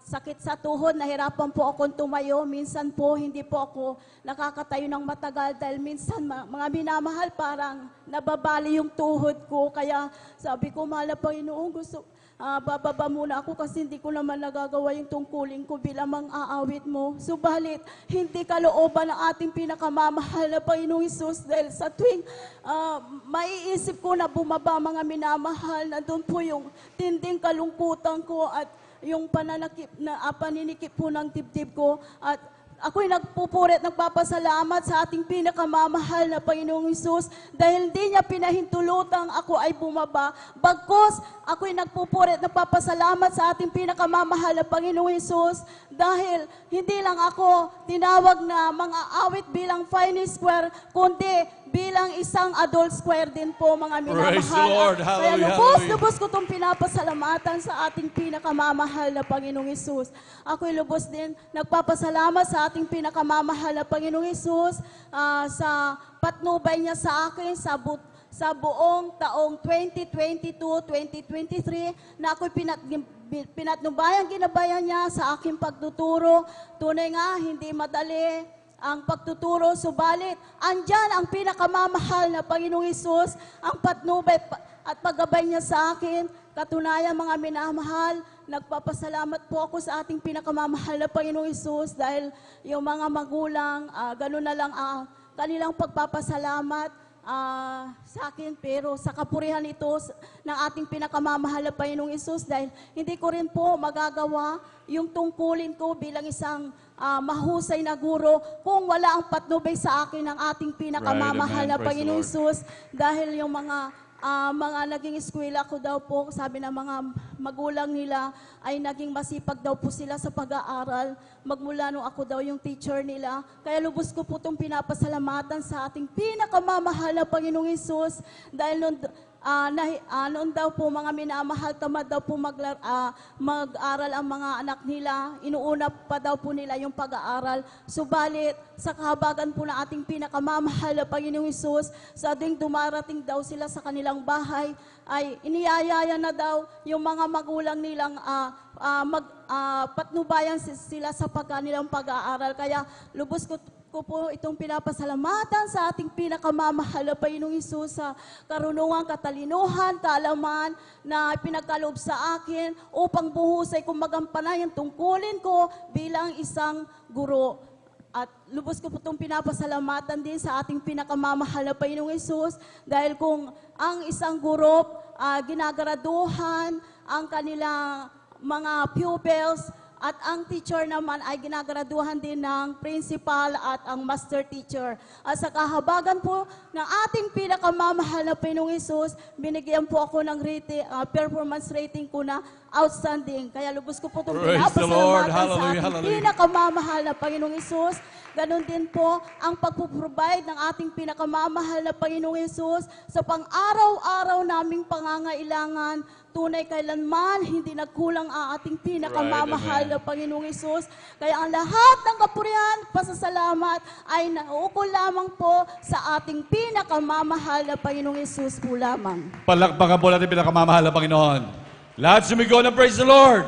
sakit sa tuhod, nahirapan po akong tumayo. Minsan po hindi po ako nakakatayo ng matagal dahil minsan mga minamahal parang nababali yung tuhod ko. Kaya sabi ko, mahal na Panginoon, bababa muna ako kasi hindi ko naman nagagawa yung tungkulin ko bilang mang-aawit mo. Subalit, hindi kalooban ng ating pinakamamahal na Panginoong Hesus dahil sa tuwing maiisip ko na bumaba mga minamahal, na doon po yung tinding kalungkutan ko at yung paninikip po ng dibdib ko. At ako'y nagpupuri at nagpapasalamat sa ating pinakamamahal na Panginoong Hesus dahil hindi niya pinahintulutang ako ay bumaba. Bagkus, ako'y nagpupuri at nagpapasalamat sa ating pinakamamahal na Panginoong Hesus dahil hindi lang ako tinawag na mang-aawit bilang finest square, kundi bilang isang adult square din po, mga minamahal. Praise the Lord. Kaya Hallelujah. lubos ko itong pinapasalamatan sa ating pinakamamahal na Panginoong Hesus. Ako'y lubos din nagpapasalamat sa ating pinakamamahal na Panginoong Hesus sa patnubay niya sa akin sa buong taong 2022-2023 na ako'y pinatnubayang ginabayan niya sa aking pagtuturo. Tunay nga, hindi madali ang pagtuturo, subalit andyan ang pinakamamahal na Panginoong Hesus, ang patnubay at paggabay niya sa akin. Katunayan, mga minamahal, nagpapasalamat po ako sa ating pinakamamahal na Panginoong Hesus dahil yung mga magulang, gano'n na lang kanilang pagpapasalamat sa akin, pero sa kapurihan ito ng ating pinakamamahal na Panginoong Hesus dahil hindi ko rin po magagawa yung tungkulin ko bilang isang mahusay na guro kung wala ang patnubay sa akin ng ating pinakamamahal na Right, amen. Praise the Panginoong Lord. Hesus dahil yung mga naging eskwela ko daw po, sabi ng mga magulang nila ay naging masipag daw po sila sa pag-aaral. Magmula nung ako daw yung teacher nila. Kaya lubos ko po itong pinapasalamatan sa ating pinakamamahal na Panginoong Hesus dahil nung noon daw po mga minamahal, tamad daw po mag-aral ang mga anak nila. Inuuna pa daw po nila yung pag-aaral. Subalit, sa kahabagan po ng ating pinakamamahal na Panginoong Hesus, sa tuwing dumarating daw sila sa kanilang bahay, ay iniyayaya na daw yung mga magulang nilang patnubayan sila sa kanilang pag-aaral. Kaya lubos ko po itong pinapasalamatan sa ating pinakamamahal na Panginoong Hesus sa karunungan, katalinuhan, kaalaman na pinagkaloob sa akin upang buhusay kong magampanan yung tungkulin ko bilang isang guro. At lubos ko po itong pinapasalamatan din sa ating pinakamamahal na Panginoong Hesus dahil kung ang isang guro ginagaraduhan ang kanilang mga pupils, at ang teacher naman ay ginagaraduhan din ng principal at ang master teacher. At sa kahabagan po ng ating pinakamamahal na Panginoong Hesus, binigyan po ako ng performance rating ko na outstanding. Kaya lubos ko po itong Praise the Lord. pinapasalamatan sa Hallelujah, ating hallelujah. pinakamamahal na Panginoong Hesus. Ganon din po ang pagpuprovide ng ating pinakamamahal na Panginoong Hesus sa pang-araw-araw naming pangangailangan. Tunay kailanman, hindi nagkulang ang ating pinakamamahal na Panginoong Hesus. Kaya ang lahat ng kapurihan, pasasalamat ay nauukol lamang po sa ating pinakamamahal na Panginoong Hesus po lamang. Palakpakan po natin pinakamamahal na Panginoon. Lahat sumigaw ng praise the Lord.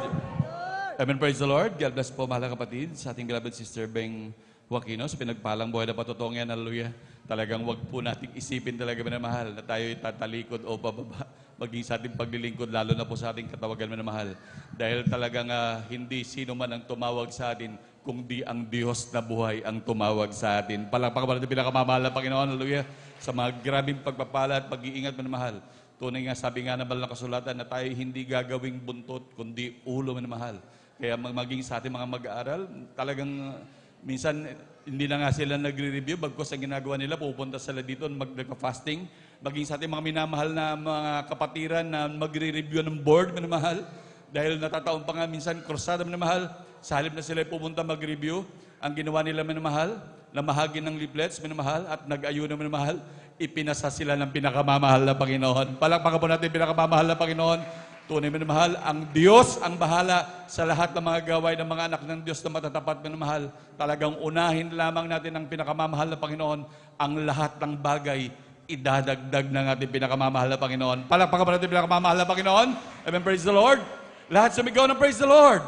Amen, praise the Lord. God bless po, mahal na kapatid, sa ating beloved sister Beng Joaquino, sa pinagpalang buhay na patutong yan. Hallelujah. Talagang wag po nating isipin talaga minamahal na tayo'y tatalikod o pababa maging sa ating paglilingkod, lalo na po sa ating katawagan minamahal. Dahil talagang hindi sino man ang tumawag sa atin, kundi ang Diyos na buhay ang tumawag sa atin. Palakpakan natin pinakamamahal na Panginoon. Hallelujah. Sa mga grabing pagpapala at pag-iingat minamahal. Tunay nga, sabi nga ng banal na kasulatan na tayo hindi gagawing buntot, kundi ulo minamahal. Kaya maging sa ating mga mag-aaral, talagang minsan hindi na nga sila nagre-review, bagkos ang ginagawa nila, pupunta sila dito, magka-fasting. Maging sa ating mga minamahal na mga kapatiran na magre-review ng board, minamahal. Dahil natataon pa nga minsan, krusada minamahal, sa halip na sila pupunta mag-review, ang ginawa nila minamahal, namahagi ng leaflets minamahal, at nag-ayuno minamahal, ipinasa sila ng pinakamamahal na Panginoon. Palakpakan po natin pinakamamahal na Panginoon. Tunay minamahal, ang Diyos ang bahala sa lahat ng mga gawain ng mga anak ng Diyos na matatapat minamahal. Talagang unahin lamang natin ang pinakamamahal na Panginoon. Ang lahat ng bagay, idadagdag ng ating pinakamamahal na Panginoon. Palakpakan po natin pinakamamahal na Panginoon. Amen, praise the Lord. Lahat sumigaw ng praise the Lord.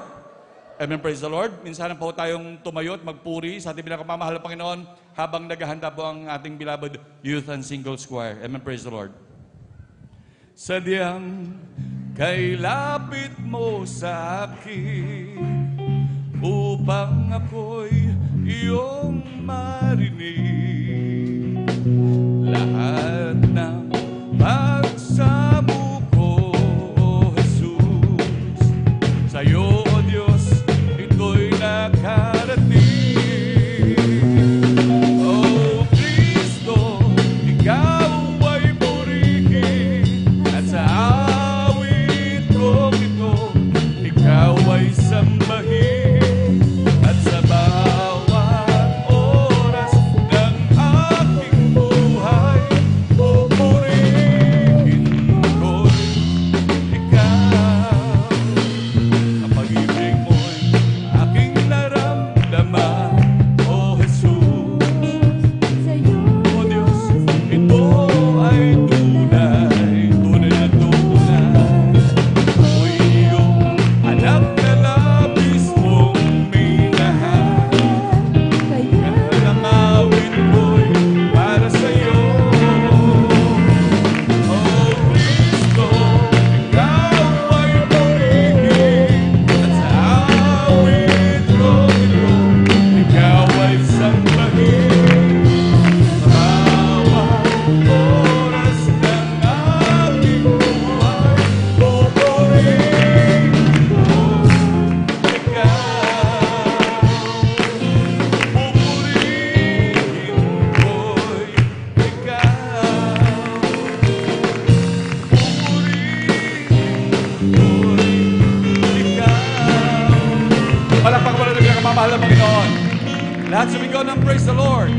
Amen, praise the Lord. Minsan po tayong tumayo at magpuri sa ating pinakamamahal na Panginoon habang naghahanda po ang ating beloved youth and singles choir. Amen, praise the Lord. Sadyang kailapit mo sa akin upang ako'y iyong marinig. Lahat ng pagsamo ko, O Jesus, sa'yo, O Diyos, ito'y nakarating. O Kristo, ikaw ay purihin at sa awit kong ito, ikaw ay sambahin at sa bawat oras ng aking buhay, pupurihin ko'y ikaw. Ang pag-ibig mo'y aking naramdaman, O Jesus. O Diyos, ito ay tunay, tunay na tunay. Ako'y iyong anak na labis mong minahal. Kaya ang awit ko'y para sa'yo. O Kristo, ikaw ay purihin at sa awit kong ito, ikaw ay sambahin. Sa bawat oras ng aking buhay, pupurihin ko'y ikaw. Pupurihin ko'y ikaw. Palakpakan mo na ng pinakamamahal na Panginoon. Lahat sumigaw ng praise the Lord.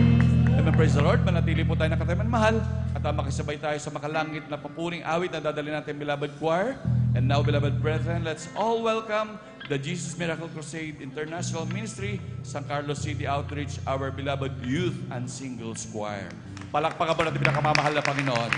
Amen, praise the Lord. Manatili po tayo nakatayo mahal. At makisabay tayo sa makalangit na papuring awit na dadali natin, beloved choir. And now, beloved brethren, let's all welcome the Jesus Miracle Crusade International Ministry, San Carlos City Outreach, our beloved youth and singles choir. Palakpakan po natin pinakamamahal na Panginoon.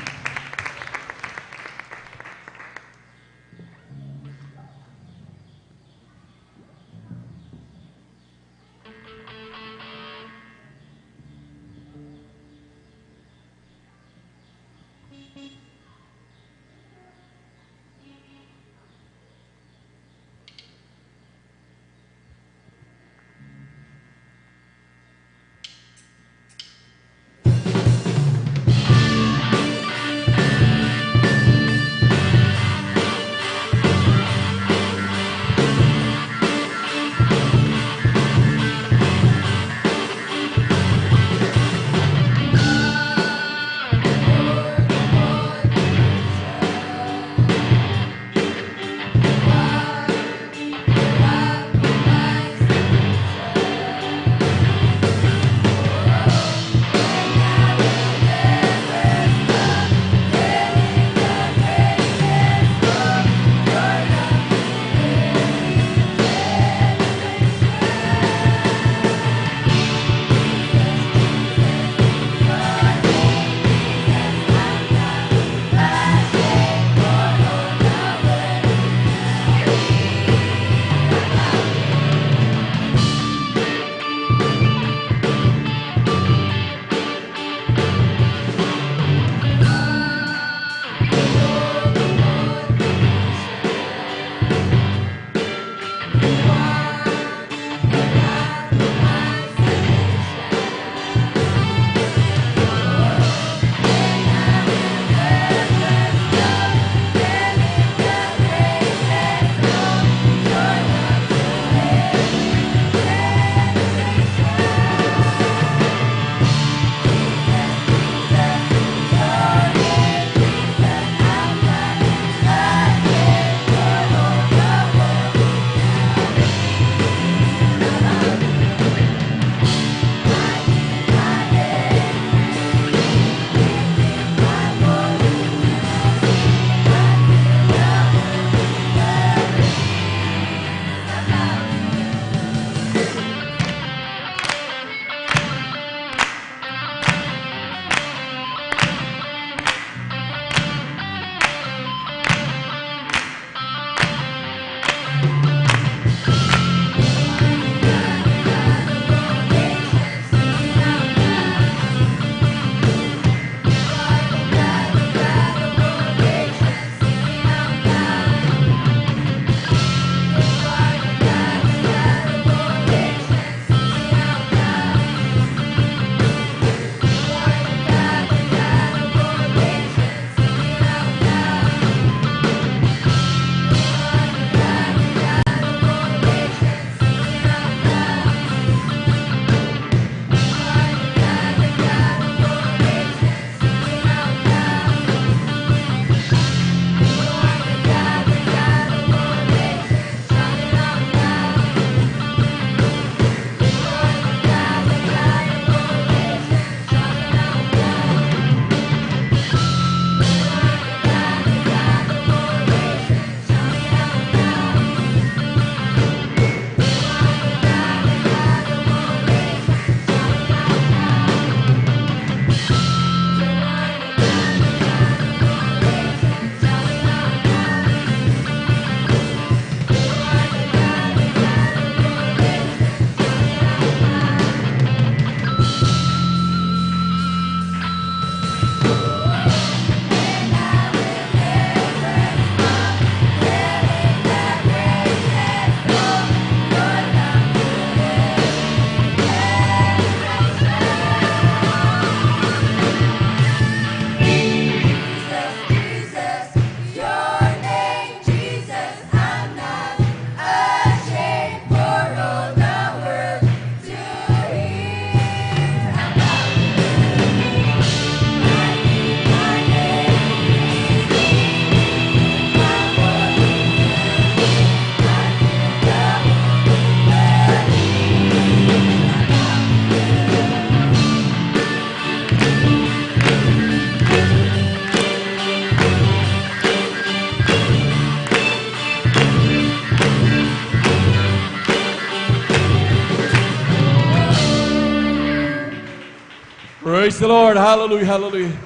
Praise the Lord. Hallelujah, hallelujah.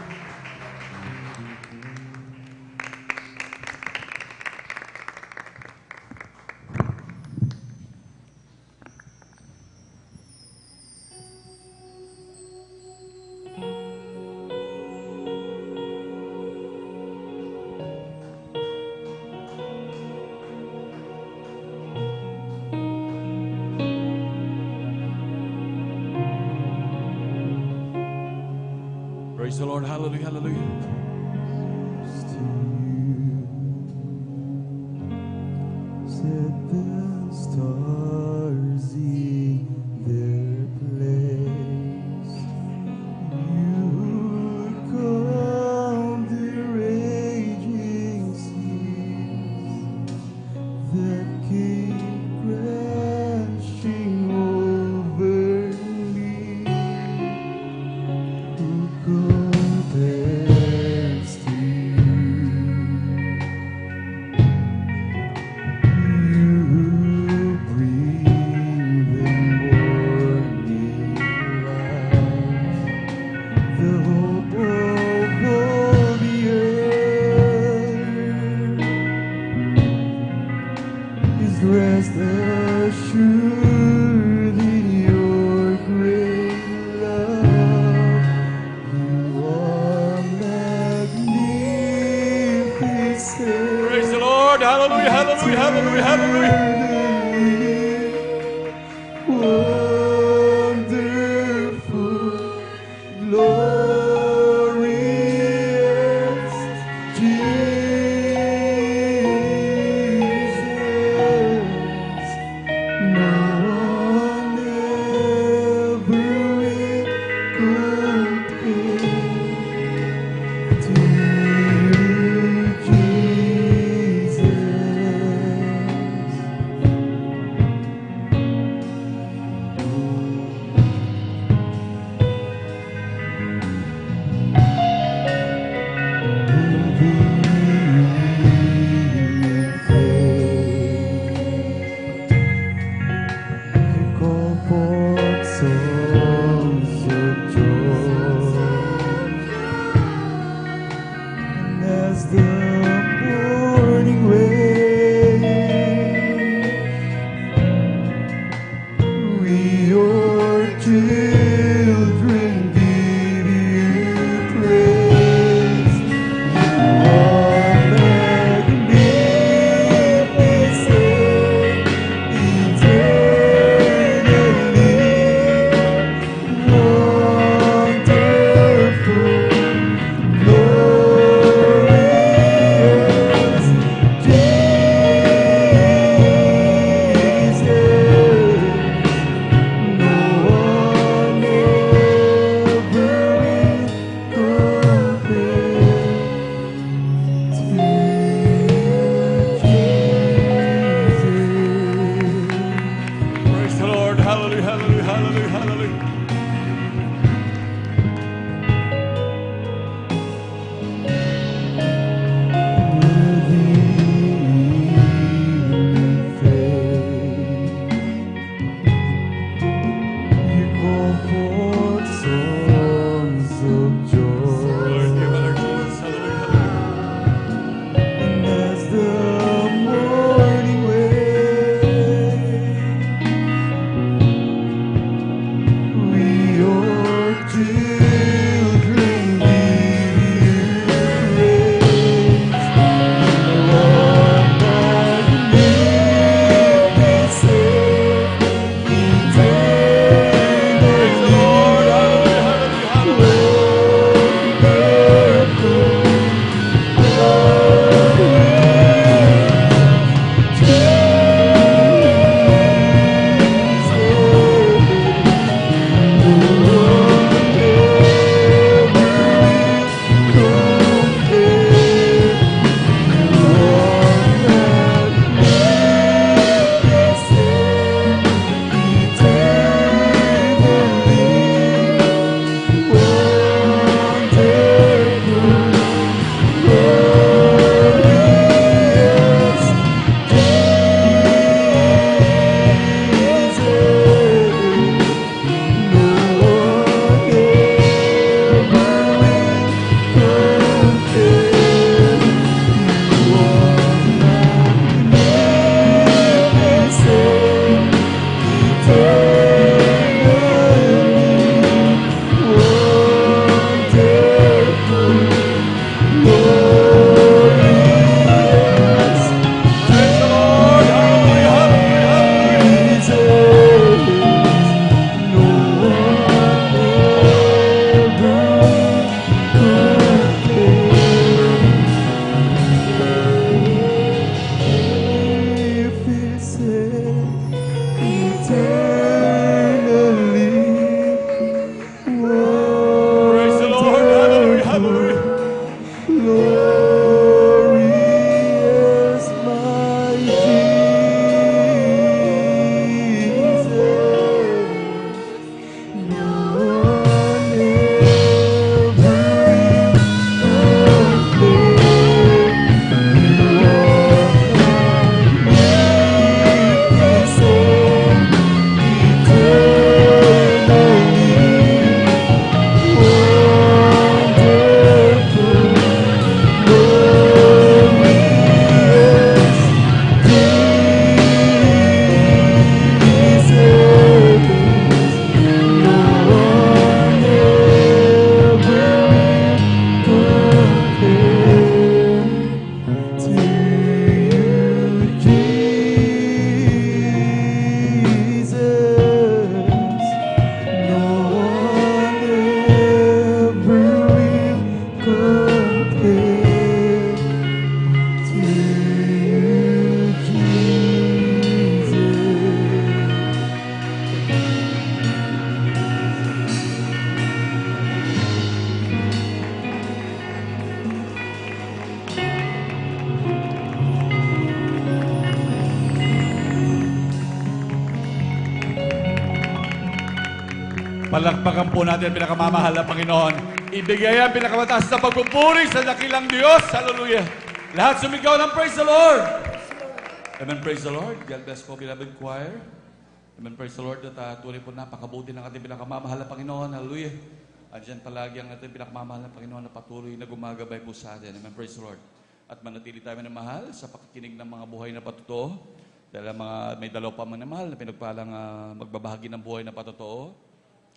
Praise the Lord. Hallelujah, hallelujah. Set the stars in their place. You calm the raging seas that came crashing over me. Who compares to you? You breathe the morning light, the hope of all the earth is rest assured in your great love. You are magnificent. Praise the Lord. Hallelujah, hallelujah, hallelujah, hallelujah. Wonderful, glorious Jesus. No one ever will compare to you, Jesus. Palakpakan po natin ang pinakamamahal na Panginoon. Ibigay ang pinakamataas na pagpupuri sa dakilang Diyos. Hallelujah. Lahat sumigaw ng praise the Lord. Amen, praise the Lord. God bless po, beloved choir. Amen, praise the Lord. At tunay po napakabuti ng ating pinakamamahal na Panginoon. Hallelujah. Andiyan palagi ang ating pinakamamahal na Panginoon na patuloy na gumagabay po sa atin. Amen, praise the Lord. At manatili tayo minamahal sa pakikinig ng mga buhay na patotoo. Dahil ang mga may dalaw pa minamahal na pinagpalang magbabahagi ng buhay na patotoo.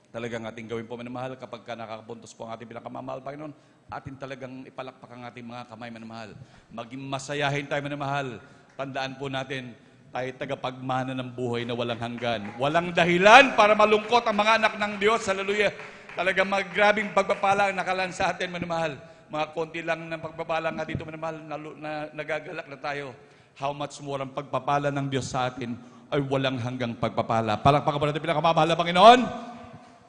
Talagang ating gawin po minamahal kapag nakakapuntos po ang ating pinakamamahal Panginoon. Atin talagang ipalakpak ang ating mga kamay minamahal. Maging masayahin tayo minamahal. Tandaan po natin, tayo tagapagmana ng buhay na walang hanggan. Walang dahilan para malungkot ang mga anak ng Diyos. Hallelujah. Talagang maggrabing pagpapala ang nakalan sa atin minamahal. Mga konti lang ng pagpapala nga dito minamahal na nagagalak na tayo. How much more ang pagpapala ng Diyos sa atin ay walang hanggang pagpapala. Palakpakan po natin pinakamamahal na Panginoon.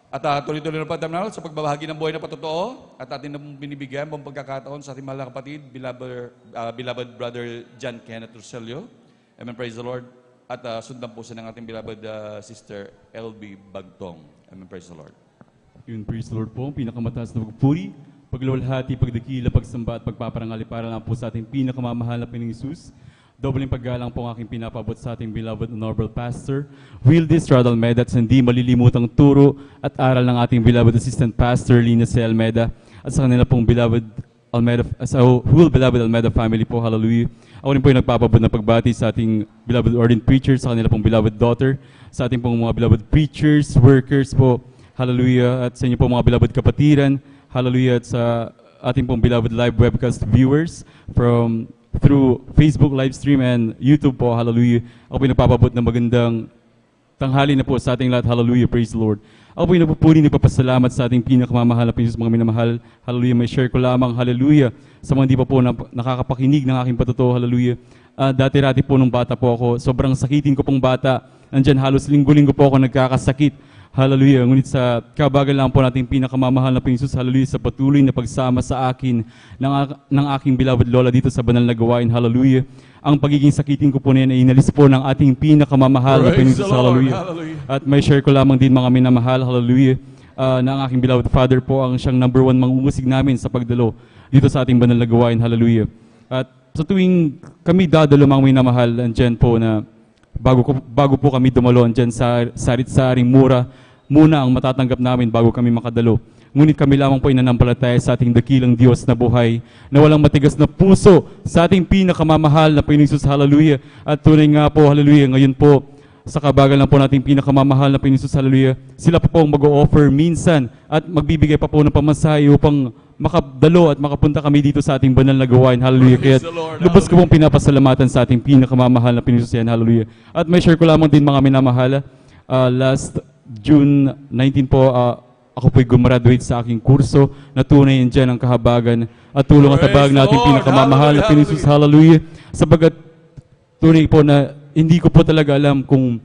At tuloy-tuloy na po tayo sa pagbabahagi ng buhay na patotoo. At atin na binibigyan pong pagkakataon sa ating mahal na kapatid, beloved brother John Kenneth Roselio. Amen, praise the Lord. At sundan po siya ng ating beloved sister LB Bagtong. Amen, praise the Lord. Yun, praise the Lord po. Pinakamataas na pagpuri, pagluwalhati, pagdakila, pagsamba at pagpaparangali para lang po sa ating pinakamamahal na Panginoong Hesus. Dobleng paggalang po ang aking pinapabot sa ating beloved honorable pastor, Wildis Radalmeda, at hindi malilimutang turo at aral ng ating beloved assistant pastor, Lina C. Almeda, at sa kanila pong beloved Almeda, whole beloved Almeda family po, hallelujah. Ako rin po yung nagpapabot ng pagbati sa ating beloved ordained preachers, sa kanila pong beloved daughter, sa ating pong mga beloved preachers, workers po, hallelujah, at sa inyo po mga beloved kapatiran, hallelujah, at sa ating pong beloved live webcast viewers through Facebook live stream and YouTube po, hallelujah. Ako po yung nagpapabot ng magandang tanghali na po sa ating lahat, hallelujah, praise the Lord. Ako po yung nagpupuri, nagpapasalamat sa ating pinakamamahal na Panginoon, mga minamahal, hallelujah. May share ko lamang, hallelujah, sa mga hindi pa po nakakapakinig ng aking patotoo, hallelujah. Dati-rati po nung bata po ako, sobrang sakitin ko pong bata, nandyan halos linggo-linggo po ako nagkakasakit. Hallelujah. Ngunit sa kabagal lang po nating pinakamamahal na Panginoon, hallelujah, sa patuloy na pagsama sa akin ng aking beloved lola dito sa banal na gawain, hallelujah. Ang pagiging sakitin ko po na yan ay inalis po ng ating pinakamamahal na Panginoon, hallelujah. At may share ko lamang din mga minamahal, hallelujah, na ang aking beloved father po ang siyang number 1 mangungusig namin sa pagdalo dito sa ating banal na gawain, hallelujah. At sa tuwing kami dadalo mga minamahal, andyan po na bago po kami dumalo, andyan sa sarit-saring muna ang matatanggap namin bago kami makadalo. Ngunit kami lamang po inanampalataya sa ating dakilang Diyos na buhay, na walang matigas na puso sa ating pinakamamahal na Panginoon Hesus, hallelujah. At tunay nga po, hallelujah, ngayon po, sa kabagal lang po nating pinakamamahal na Panginoon Hesus, hallelujah, sila po ang mag-o-offer minsan at magbibigay pa po ng pamasahe upang makadalo at makapunta kami dito sa ating banal na gawain, hallelujah. Kaya lubos ko pong pinapasalamatan sa ating pinakamamahal na Panginoon Hesus, hallelujah. At may share ko lamang din mga minamahal, last June 19 po, ako po'y gumraduate sa aking kurso na tunay dyan ang kahabagan at tulong at tabag na ating pinakamamahal na Panginoon Hesus, hallelujah. Sabagat tunay po na hindi ko po talaga alam kung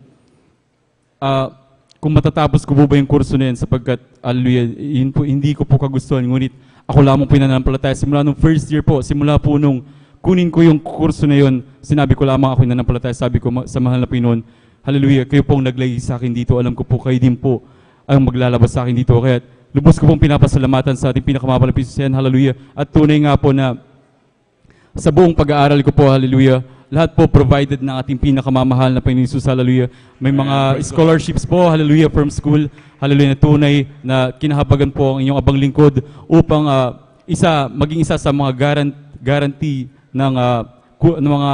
matatapos ko po ba yung kurso na yan sapagkat, hallelujah, yun po, hindi ko po kagustuhan. Ngunit ako lamang po nananampalataya. Simula nung first year po, simula po nung kunin ko yung kurso na yun, sinabi ko lamang ako nananampalataya. Sabi ko sa mahal na Panginoon, hallelujah, kayo pong naglagay sa akin dito. Alam ko po kayo din po ang maglalabas sa akin dito. Kaya lubos ko pong pinapasalamatan sa ating pinakamamahal na Panginoon, hallelujah. At tunay nga po na sa buong pag-aaral ko po, hallelujah, lahat po provided ng ating pinakamamahal na Panginoon Hesus, hallelujah. May mga scholarships po, hallelujah, from school, hallelujah, na tunay na kinahabagan po ang inyong abang lingkod upang maging isa sa mga guarantee ng mga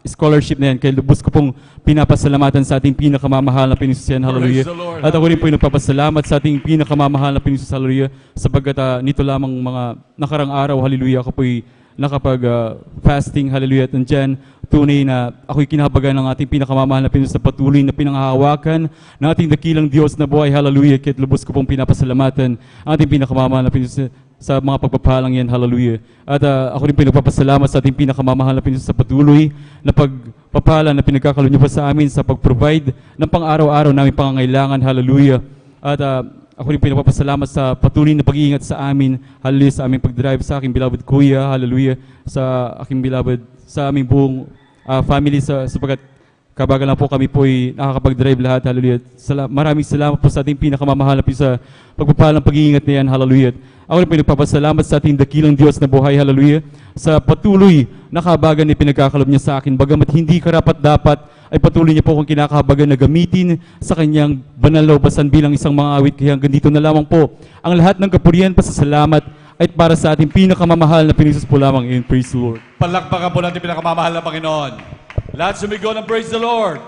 scholarship na yan. Kaya lubos ko pong pinapasalamatan sa ating pinakamamahal na Panginoon Hesus, hallelujah. At ako rin po nagpapasalamat sa ating pinakamamahal na Panginoon Hesus, hallelujah, sapagkat nito lamang mga nakarang araw, hallelujah, ako po'y nakapag-fasting, hallelujah, at nandyan, tunay na ako'y kinahabagan ng ating pinakamamahal na Panginoon sa patuloy na pinanghahawakan ng ating dakilang Diyos na buhay, hallelujah. Kaya lubos ko pong pinapasalamatan ang ating pinakamamahal na Panginoon sa mga pagpapalang yan, hallelujah. At ako rin po nagpapasalamat sa ating pinakamamahal na Panginoon sa patuloy na pagpapala na pinagkakaloon niyo pa sa amin sa pag-provide ng pang-araw-araw namin pangangailangan, hallelujah. At ako rin po nagpapasalamat sa patuloy na pag-iingat sa amin, hallelujah, sa aming pag-drive sa aking beloved kuya, hallelujah, sa aking beloved, sa aming buong family, sapagkat Kabagal lang po kami po ay nakakapag-drive lahat. Hallelujah. Maraming salamat po sa ating pinakamamahal na po sa pagpapalang pag-iingat na yan. Hallelujah. Ako rin po nagpapasalamat sa ating dakilang Diyos na buhay. Hallelujah. Sa patuloy na kahabagan na pinagkakalob niya sa akin. Bagamat hindi karapat-dapat ay patuloy niya po akong kinakahabagan na gamitin sa kanyang banal na ubasan bilang isang mga awit. Kaya hanggang dito na lamang po ang lahat ng kapurihan, pasasalamat ay para sa ating pinakamamahal na Panginoon po lamang. In praise the Lord. Palakpakan po natin pinakamamahal na Panginoon. Lahat sumigaw ng praise the Lord.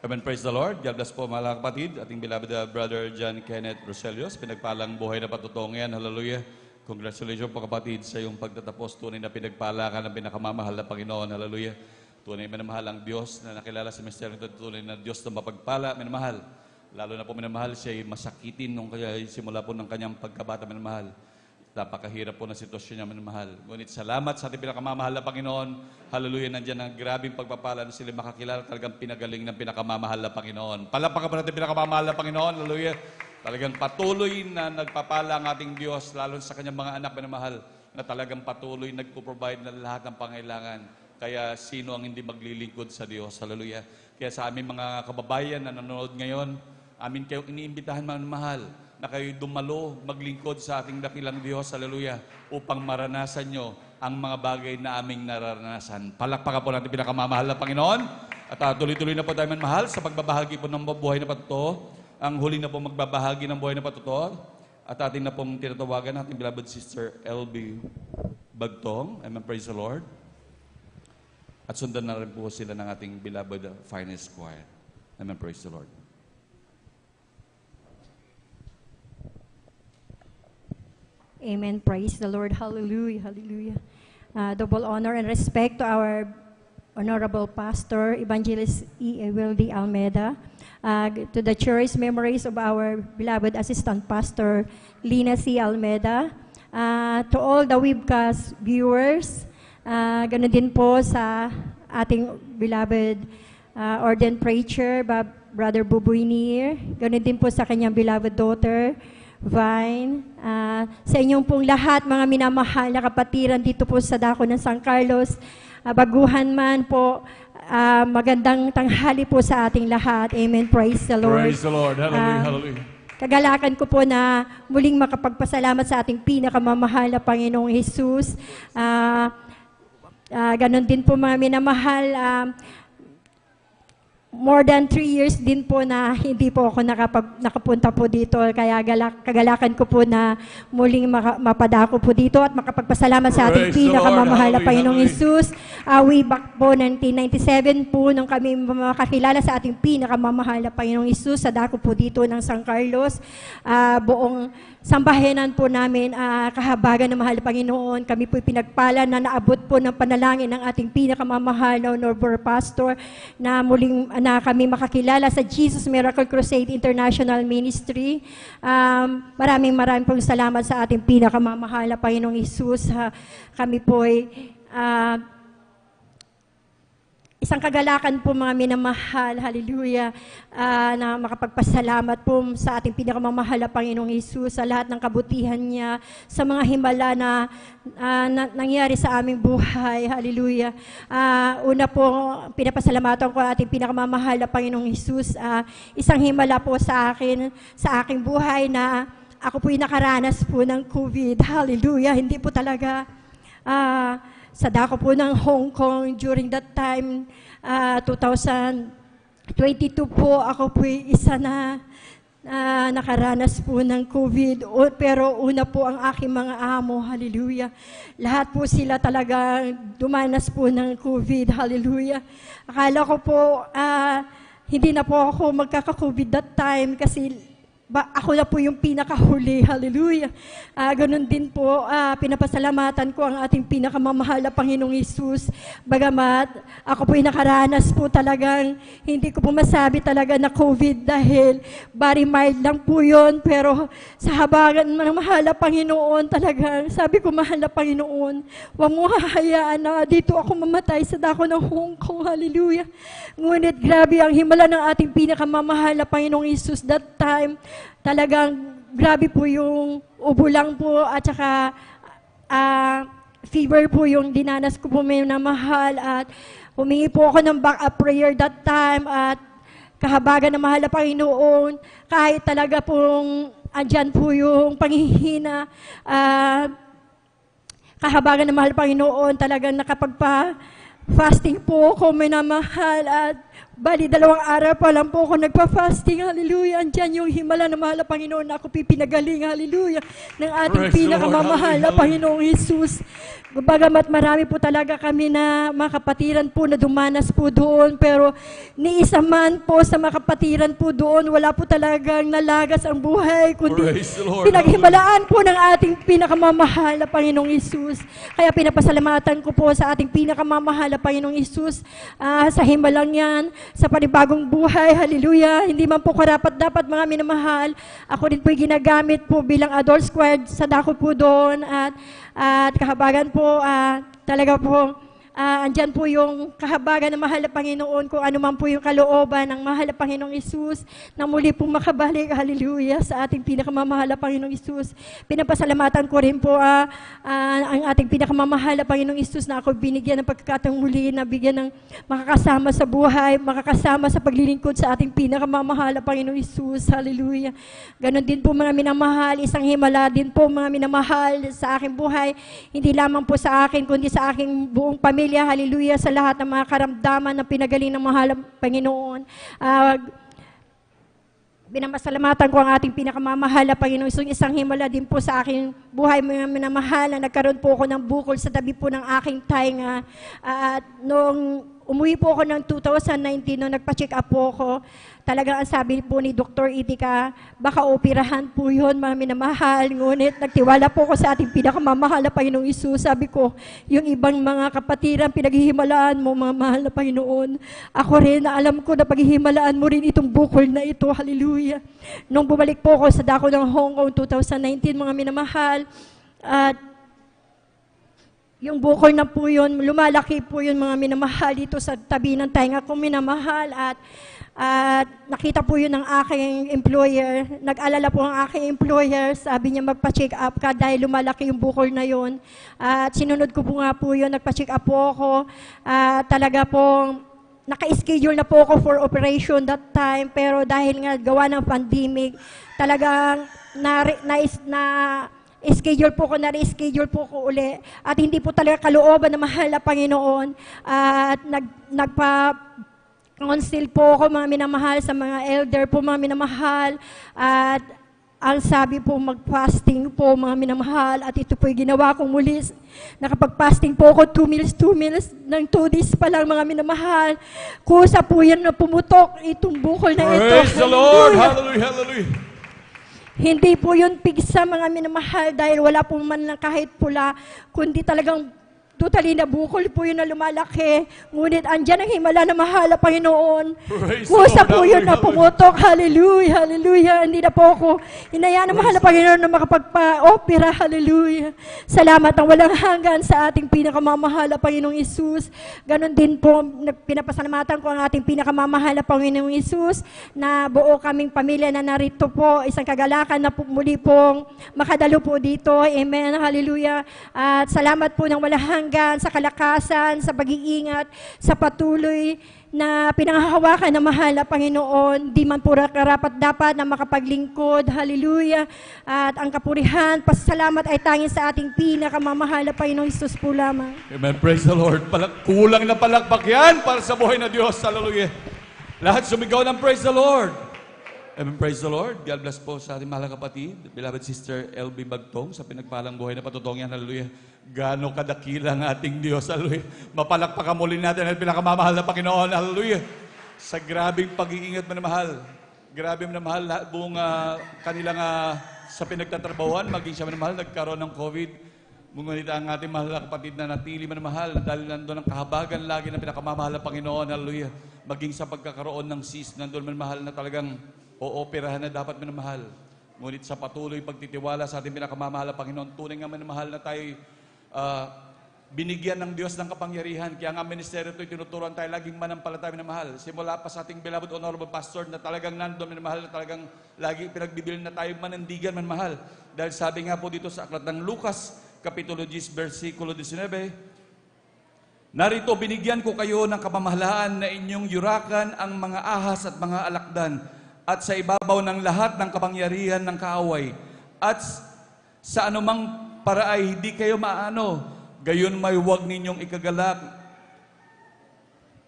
Amen, praise the Lord. God bless po mga kapatid. Ating beloved brother John Kenneth Roselios. Pinagpalang buhay na patutong yan. Hallelujah. Congratulations po kapatid sa iyong pagtatapos. Tunay na pinagpala ka ng pinakamamahal na Panginoon. Hallelujah. Tunay minamahal ang Diyos na nakilala sa misteryo ito. Tunay na Diyos na mapagpala, minamahal. Lalo na po minamahal siya ay masakitin nung kaya simula po ng kanyang pagkabata, minamahal. Napakahirap po na sitwasyon niya, minamahal. Ngunit salamat sa ating pinakamamahal na Panginoon. Hallelujah, nandiyan ang grabing pagpapala na sila makakilala talagang pinagaling ng pinakamamahal na Panginoon. Palapakan po natin pinakamamahal na Panginoon. Hallelujah. Talagang patuloy na nagpapala ang ating Diyos, lalo sa kanyang mga anak, minamahal, na talagang patuloy nagpo-provide ng lahat ng pangailangan. Kaya sino ang hindi maglilingkod sa Diyos? Hallelujah. Kaya sa aming mga kababayan na nanonood ngayon, amin kayo iniimbitahan, mga mahal, na kayo dumalo, maglingkod sa ating dakilang Diyos, hallelujah, upang maranasan nyo ang mga bagay na aming naranasan. Palakpakan po natin pinakamamahal na Panginoon. At tuloy-tuloy na po tayo mahal sa pagbabahagi po ng buhay na patuto. Ang huli na po magbabahagi ng buhay na patuto. At ating na pong tinatawagan ating beloved sister LB Bagtong. Amen, praise the Lord. At sundan na rin po sila ng ating beloved finest choir. Amen, praise the Lord. Amen. Praise the Lord. Hallelujah. Hallelujah. Double honor and respect to our honorable pastor, Evangelist E. Wildy Almeida, to the cherished memories of our beloved assistant pastor, Lina C. Almeida, to all the webcast viewers, ganun din po sa ating beloved ordained preacher, Brother Buboy Nier, ganun din po sa kanyang beloved daughter, Vine, sa inyong pong lahat, mga minamahal na kapatiran dito po sa dako ng San Carlos, baguhan man po, magandang tanghali po sa ating lahat. Amen. Praise the Lord. Praise the Lord. Hallelujah. Hallelujah. Kagalakan ko po na muling makapagpasalamat sa ating pinakamamahal na Panginoong Jesus. Ganon din po mga minamahal, more than 3 years din po na hindi po ako nakapunta po dito. Kaya kagalakan ko po na muling mapadako po dito at makapagpasalamat sa ating pinakamamahal na Panginoong Hesus. Way back po 1997 po nung kami makakilala sa ating pinakamamahal na Panginoong Hesus sa dako po dito ng San Carlos. Buong sambahanan po namin, kahabagan ng mahal na Panginoon. Kami po'y pinagpala na naabot po ng panalangin ng ating pinakamamahal na honorable pastor na muling na kami makakilala sa Jesus Miracle Crusade International Ministry. Maraming pong salamat sa ating pinakamamahal na Panginoong Hesus. Kami po'y isang kagalakan po mga minamahal, hallelujah, na makapagpasalamat po sa ating pinakamamahal na Panginoong Hesus sa lahat ng kabutihan niya, sa mga himala na nangyari sa aming buhay, hallelujah. Una po, pinapasalamatan ko ang ating pinakamamahal na Panginoong Hesus, isang himala po sa akin, sa aking buhay na ako po'y nakaranas po ng COVID, hallelujah, hindi po talaga sa dako po ng Hong Kong during that time, 2022 po, ako po isa na nakaranas po ng COVID. Pero una po ang aking mga amo, hallelujah. Lahat po sila talagang dumanas po ng COVID, hallelujah. Akala ko po, hindi na po ako magkaka-COVID that time kasi ako na po yung pinakahuli, hallelujah. Ganun din po, pinapasalamatan ko ang ating pinakamamahal na Panginoong Hesus. Bagamat ako po'y nakaranas po talagang, hindi ko po masabi talaga na COVID dahil very mild lang po yun. Pero sa habagan ng mahal na Panginoon talagang, sabi ko mahal na Panginoon, huwag mo hahayaan na dito ako mamatay sa dako ng Hong Kong, hallelujah. Ngunit grabe ang himala ng ating pinakamamahal na Panginoong Hesus that time. Talagang grabe po yung ubo lang po at saka fever po yung dinanas ko po may na mahal at Humingi po ako ng backup prayer that time at kahabagan ng mahal na Panginoon, kahit talaga pong andyan po yung panghihina, kahabagan ng mahal na Panginoon, talagang nakapagpa-fasting po ako, minamahal, at bali 2 araw pa lang po ako nagpa-fasting, hallelujah. Andyan yung himala ng mahal na Panginoon na ako pipinagaling, hallelujah, ng ating Praise the pinakamamahal Lord, na hallelujah. Panginoong Jesus. Bagamat marami po talaga kami na mga kapatiran po na dumanas po doon, pero ni isa man po sa mga kapatiran po doon, wala po talagang nalagas ang buhay, kundi Praise the Lord, pinaghimalaan po ng ating pinakamamahal na Panginoong Isus. Kaya pinapasalamatan ko po sa ating pinakamamahal na Panginoong Isus sa himalang yan, sa panibagong buhay, hallelujah. Hindi man po karapat-dapat mga minamahal, ako rin po'y ginagamit po bilang adult squad sa dako po doon, at kahabagan po, talaga po, andyan po yung kahabagan ng mahal na Panginoon, kung ano man po yung kalooban ng mahal na Panginoong Isus na muli pong makabalik, hallelujah, sa ating pinakamamahal na Panginoong Isus. Pinapasalamatan ko rin po ang ating pinakamamahal na Panginoong Isus na ako binigyan ng pagkakataong muli na bigyan ng makakasama sa buhay, makakasama sa paglilingkod sa ating pinakamamahal na Panginoong Isus, hallelujah. Ganon din po mga minamahal, isang himala din po mga minamahal sa aking buhay, hindi lamang po sa akin, kundi sa aking buong pamilya, hallelujah, sa lahat ng mga karamdaman na pinagaling ng mahal na Panginoon. Binapasalamatan ko ang ating pinakamamahal na Panginoon. Isang himala din po sa aking buhay, mga minamahal, na nagkaroon po ako ng bukol sa tabi po ng aking tainga. At nung umuwi po ako ng 2019, nung nagpa-check up po ako, talagang ang sabi po ni Dr. Itika, baka operahan po yun, mga minamahal. Ngunit nagtiwala po ako sa ating pinakamamahal na Panginoong Isus. Sabi ko, yung ibang mga kapatiran, pinaghihimalaan mo, mga mahal na Panginoon. Ako rin, na alam ko na paghihimalaan mo rin itong bukol na ito. Hallelujah. Nung bumalik po ako sa dako ng Hong Kong 2019, mga minamahal, at yung bukol na po yun, lumalaki po yun, mga minamahal, dito sa tabi ng tainga ko, minamahal, at nakita po yun ng aking employer. Nag-alala po ang aking employer, sabi niya magpa-check up ka dahil lumalaki yung bukol na yun. At sinunod ko po nga po yun, nagpa-check up po ako. Talaga po, naka-schedule na po ako for operation that time, pero dahil nga gawa ng pandemic, talagang schedule po ko, na-reschedule po ko uli. At hindi po talaga kalooban ng mahal na Panginoon. At nagpa-counsel po ako, mga minamahal, sa mga elder po, mga minamahal. At ang sabi po, mag-fasting po, mga minamahal. At ito po'y ginawa kong muli. Nakapag-fasting po ako 2 meals, ng 2 days pa lang, mga minamahal. Kusa po yan na pumutok itong bukol na ito. Praise the Lord, hallelujah, hallelujah. Hindi po yun pigsa, mga minamahal, dahil wala po man lang kahit pula, kundi talagang totally na bukol po yun na lumalaki. Ngunit andyan ang himala na mahal na Panginoon. Praise the Kusa Lord, po yun na hallelujah. pumutok. Hallelujah, hallelujah. Hindi na po ako hinayaan ng mahal na Panginoon na makapagpa-opera. Hallelujah. Salamat ang walang hanggan sa ating pinakamamahal na Panginoong Isus. Ganon din po, pinapasalamatan ko ang ating pinakamamahal na Panginoong Isus na buo kaming pamilya na narito po. Isang kagalakan na po, muli pong makadalo po dito. Amen. Hallelujah. At salamat po ng walang hanggan sa kalakasan, sa pag-iingat, sa patuloy na pinanghahawakan ng mahal na Panginoon. Di man po karapat-dapat na makapaglingkod. Hallelujah. At ang kapurihan, pasasalamat ay tanging sa ating pinakamamahal na Panginoong Isus po lamang. Amen. Praise the Lord. Kulang na palakpak yan para sa buhay na Diyos. Hallelujah. Lahat sumigaw ng praise the Lord. Amen. Praise the Lord. God bless po sa ating mahal na kapatid, beloved sister LB Bagtong, sa pinagpalang buhay na patutong yan. Hallelujah. Gano'ng kadakila ang ating Diyos. Hallelujah. Mapalakpakan muli natin ang pinakamamahal na Panginoon. Hallelujah. Sa grabing pag-iingat mo na mahal. Grabe mo na mahal. Buong kanilang sa pinagtatrabahuan, maging siya mo na mahal, nagkaroon ng COVID. Ngunit ang ating mahal na kapatid na natili man mahal dahil nandun ang kahabagan lagi ng pinakamamahal na Panginoon. Hallelujah. Maging sa pagkakaroon ng cyst, nandun man mahal na talagang ooperahan na dapat manamahal. Ngunit sa patuloy pagtitiwala sa ating pinakamamahal na Panginoon, tunay nga manamahal na tayo binigyan ng Diyos ng kapangyarihan. Kaya nga ministeryo ito'y tinuturuan tayo laging manampalataya minamahal. Simula pa sa ating beloved honorable pastor na talagang nandun minamahal, na talagang lagi pinagbibilin na tayo manandigan manamahal. Dahil sabi nga po dito sa aklat ng Lucas, Kapitulo 10, versikulo 19, Narito, binigyan ko kayo ng kamamahalaan na inyong yurakan ang mga ahas at mga alakdan at sa ibabaw ng lahat ng kapangyarihan ng kaaway. At sa anumang paraay hindi kayo maano, gayon may huwag ninyong ikagalak.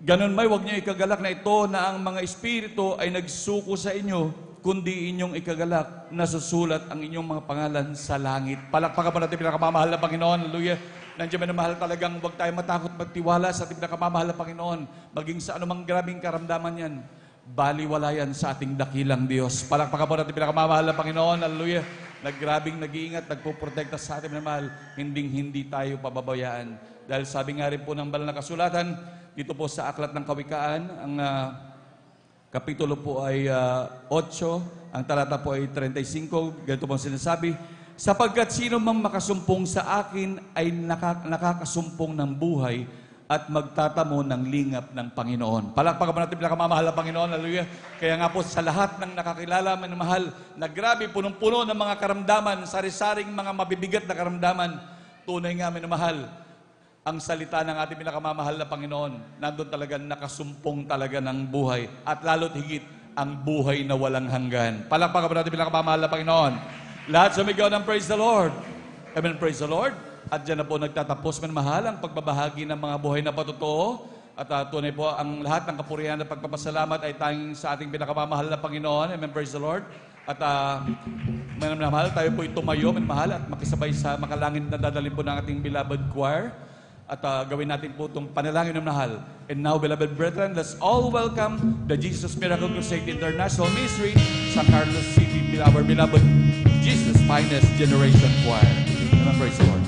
Ganon may huwag ninyong ikagalak na ito na ang mga espiritu ay nagsuko sa inyo, kundi inyong ikagalak, nasusulat ang inyong mga pangalan sa langit. Palakpakan pa natin pinakamamahal na Panginoon. Hallelujah. Nandiyan na mahal talagang huwag tayo matakot magtiwala sa ating pinakamamahal na Panginoon. Maging sa anumang grabing karamdaman yan, baliwala yan sa ating dakilang Diyos. Palakpakan po natin pinakamamahal na Panginoon. Hallelujah. Naggrabing nag-iingat, nagpuprotekta sa ating mahal, hindi tayo pababayaan. Dahil sabi nga rin po ng banal na kasulatan, dito po sa Aklat ng Kawikaan, ang kapitulo po ay 8, ang talata po ay 35, ganito po sinasabi, sapagkat sino mang makasumpong sa akin ay nakakasumpong ng buhay at magtatamo ng lingap ng Panginoon. Palakpakan pa natin pinakamamahal na Panginoon. Hallelujah. Kaya nga po sa lahat ng nakakilala, minamahal, na grabe, punong-puno ng mga karamdaman, sari-saring mga mabibigat na karamdaman, tunay nga minamahal, ang salita ng ating pinakamamahal na Panginoon, nandun talaga nakasumpong talaga ng buhay at lalo't higit ang buhay na walang hanggan. Palakpakan pa natin pinakamamahal na Panginoon. Lahat sumigaw ng praise the Lord. Amen, praise the Lord. At dyan na po nagtatapos mahal ang pagbabahagi ng mga buhay na patotoo. At tunay po ang lahat ng kapurihan at pagpapasalamat ay tanging sa ating pinakamamahal na Panginoon. Amen, praise the Lord. At mahal, tayo po tumayo, mahal, at makisabay sa makalangin na dadalhin po ng ating beloved choir. At gawin natin po itong panalangin ng mahal. And now, beloved brethren, let's all welcome the Jesus Miracle Crusade International Ministry sa Carlos City, our beloved Jesus Finest Generation Choir. Amen, praise the Lord.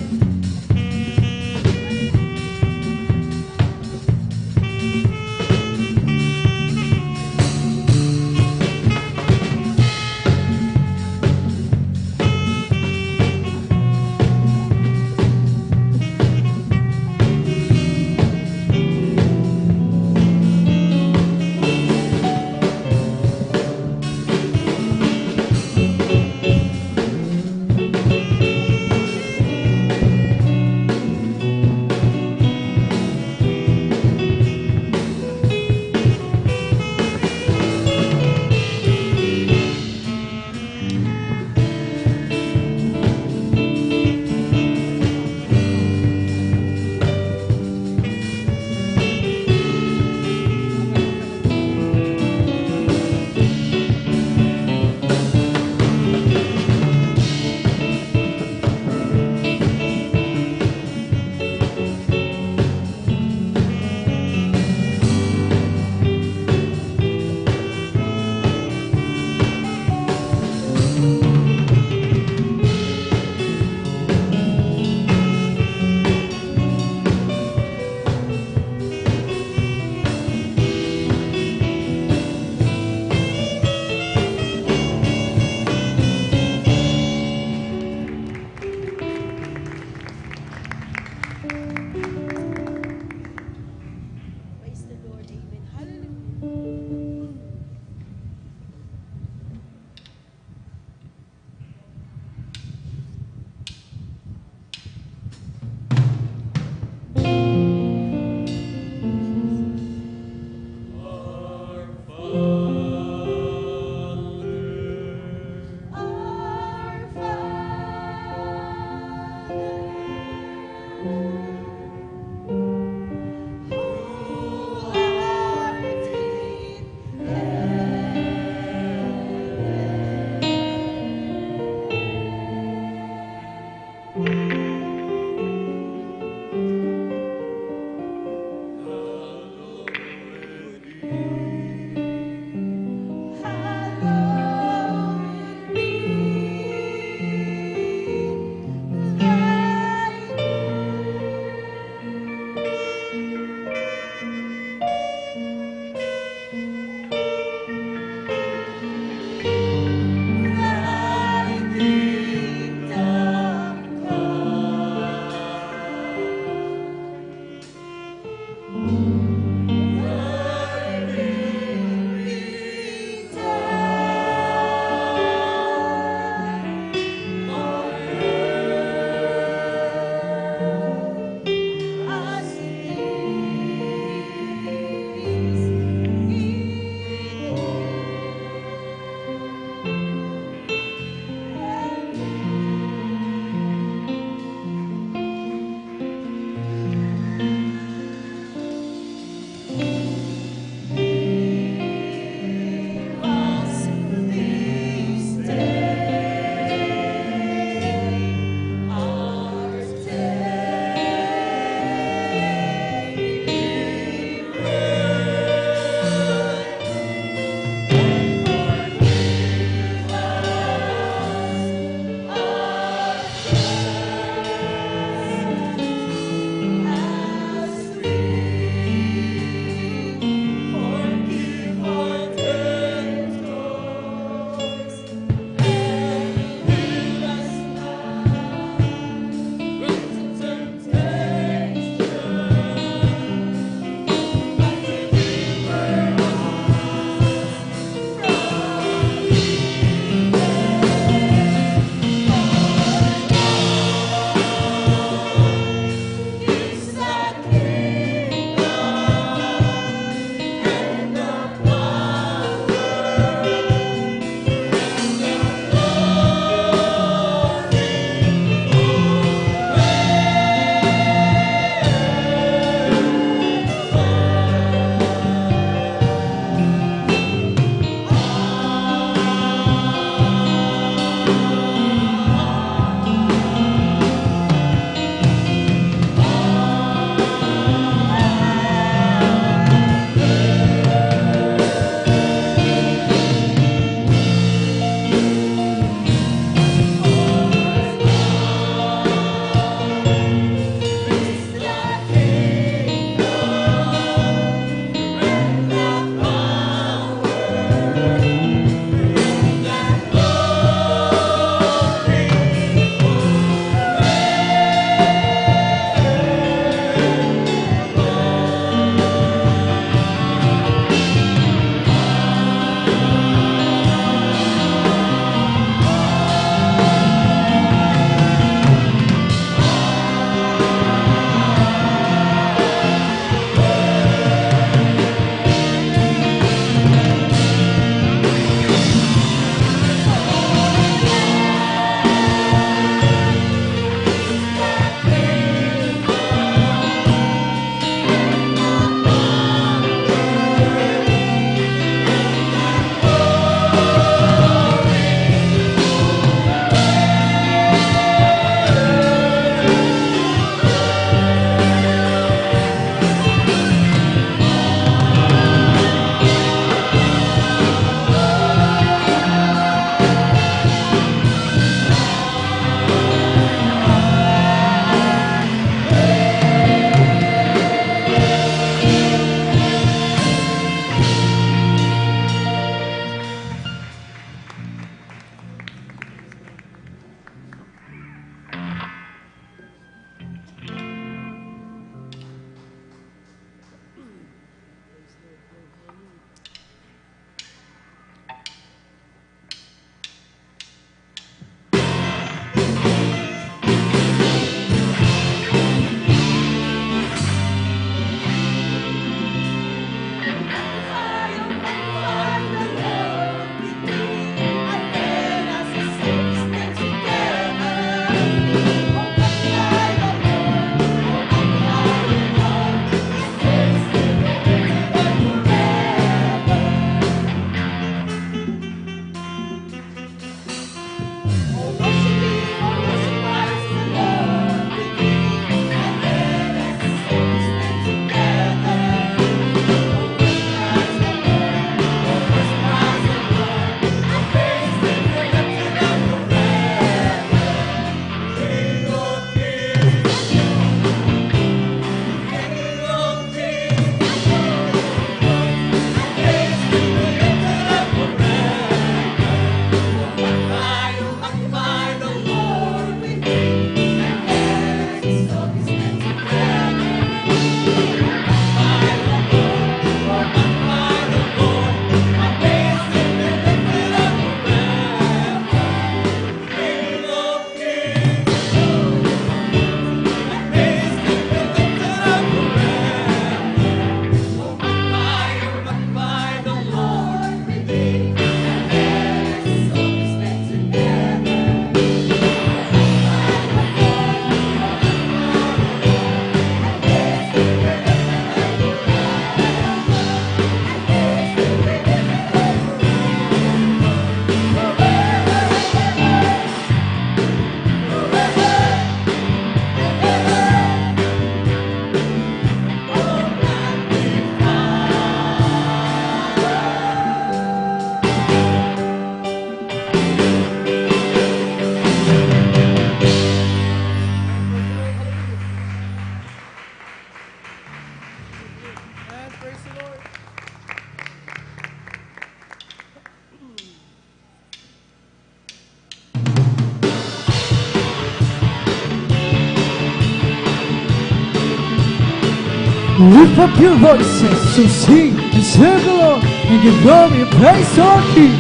Lift up your voices, so sing and serve the Lord, and give glory and praise to our King.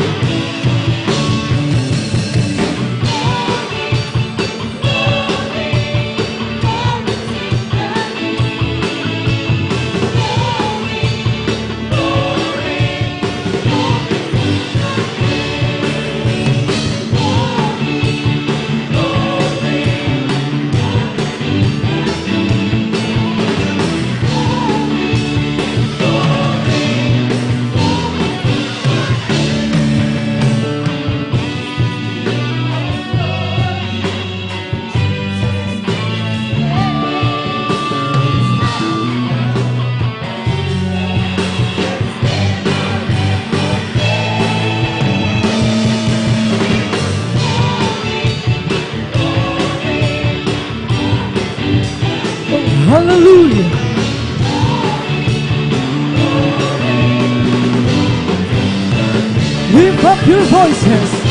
Hallelujah. Lift up your voices.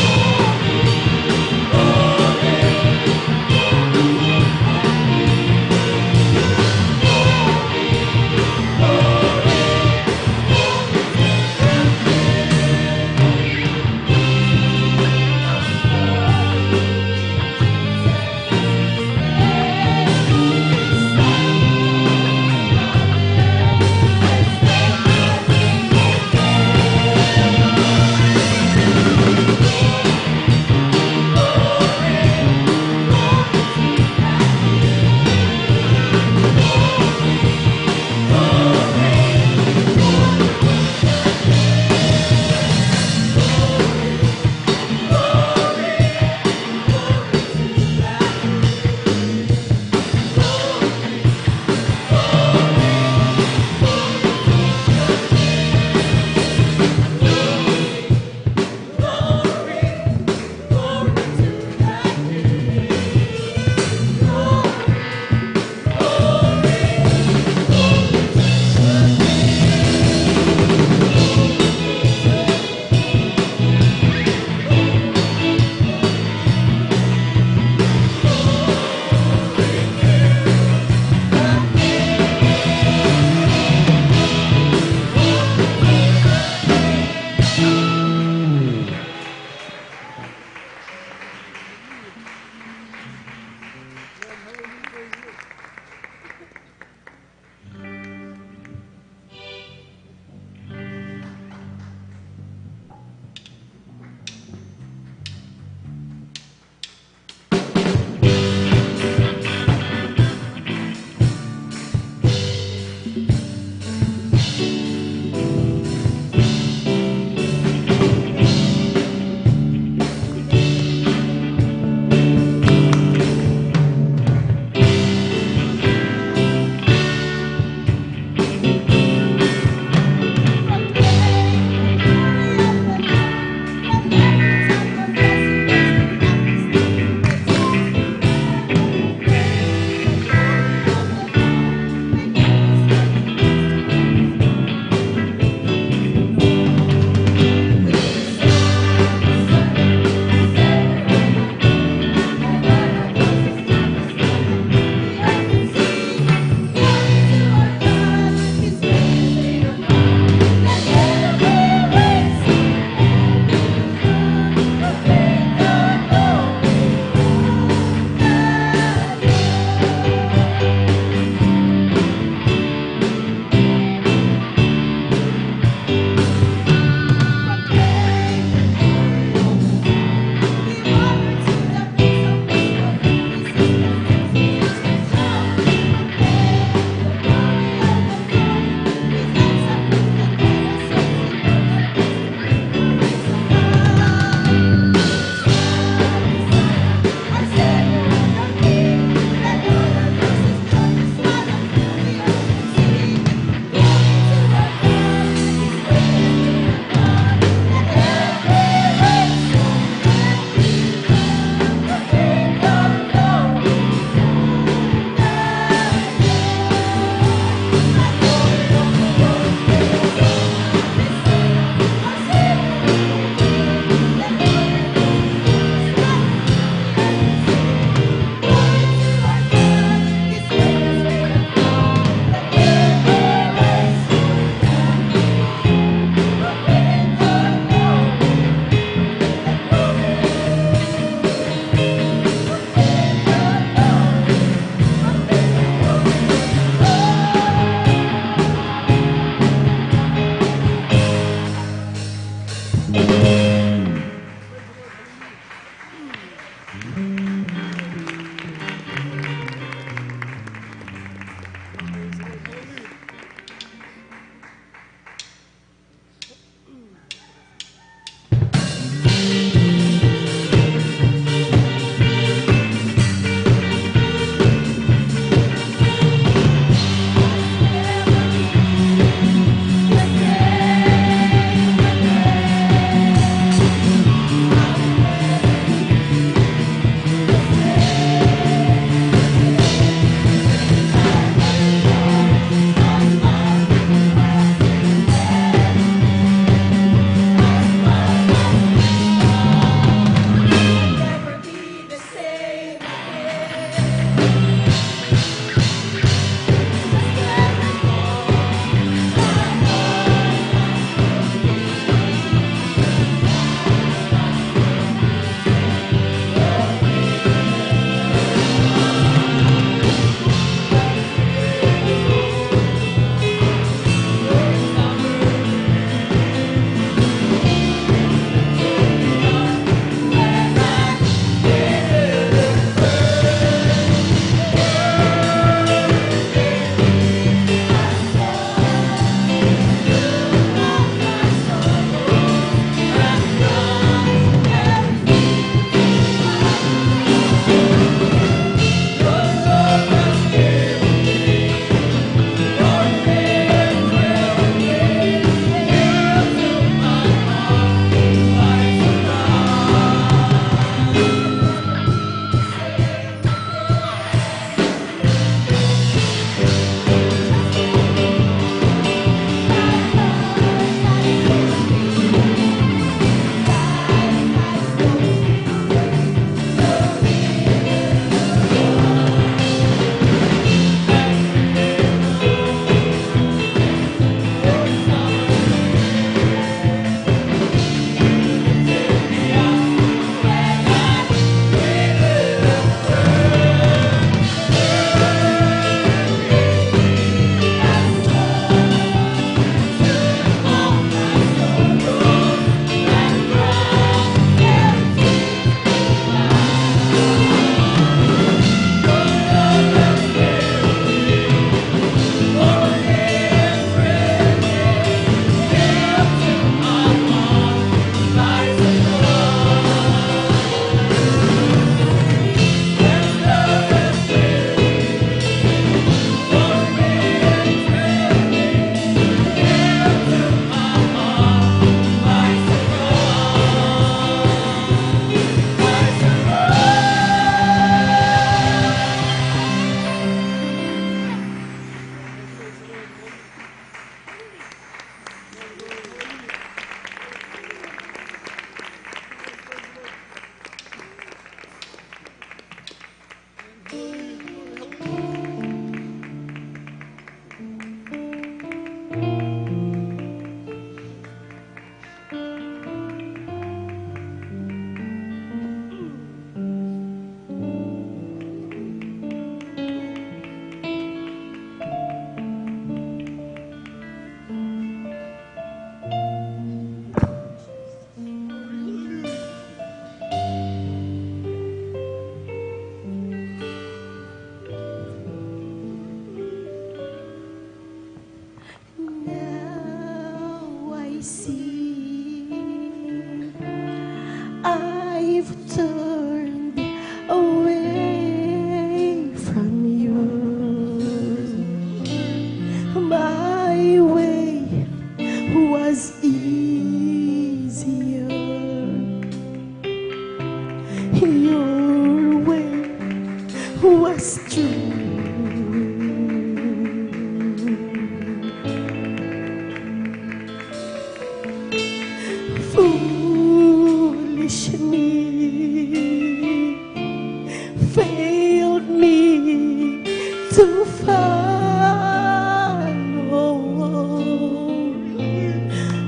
to follow.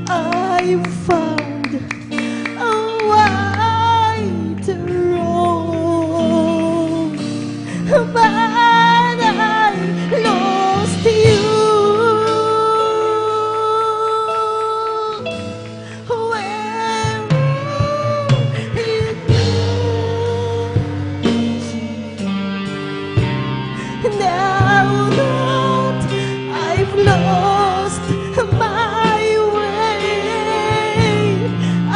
I found a wider road, but I lost you. Now that I've lost my way, I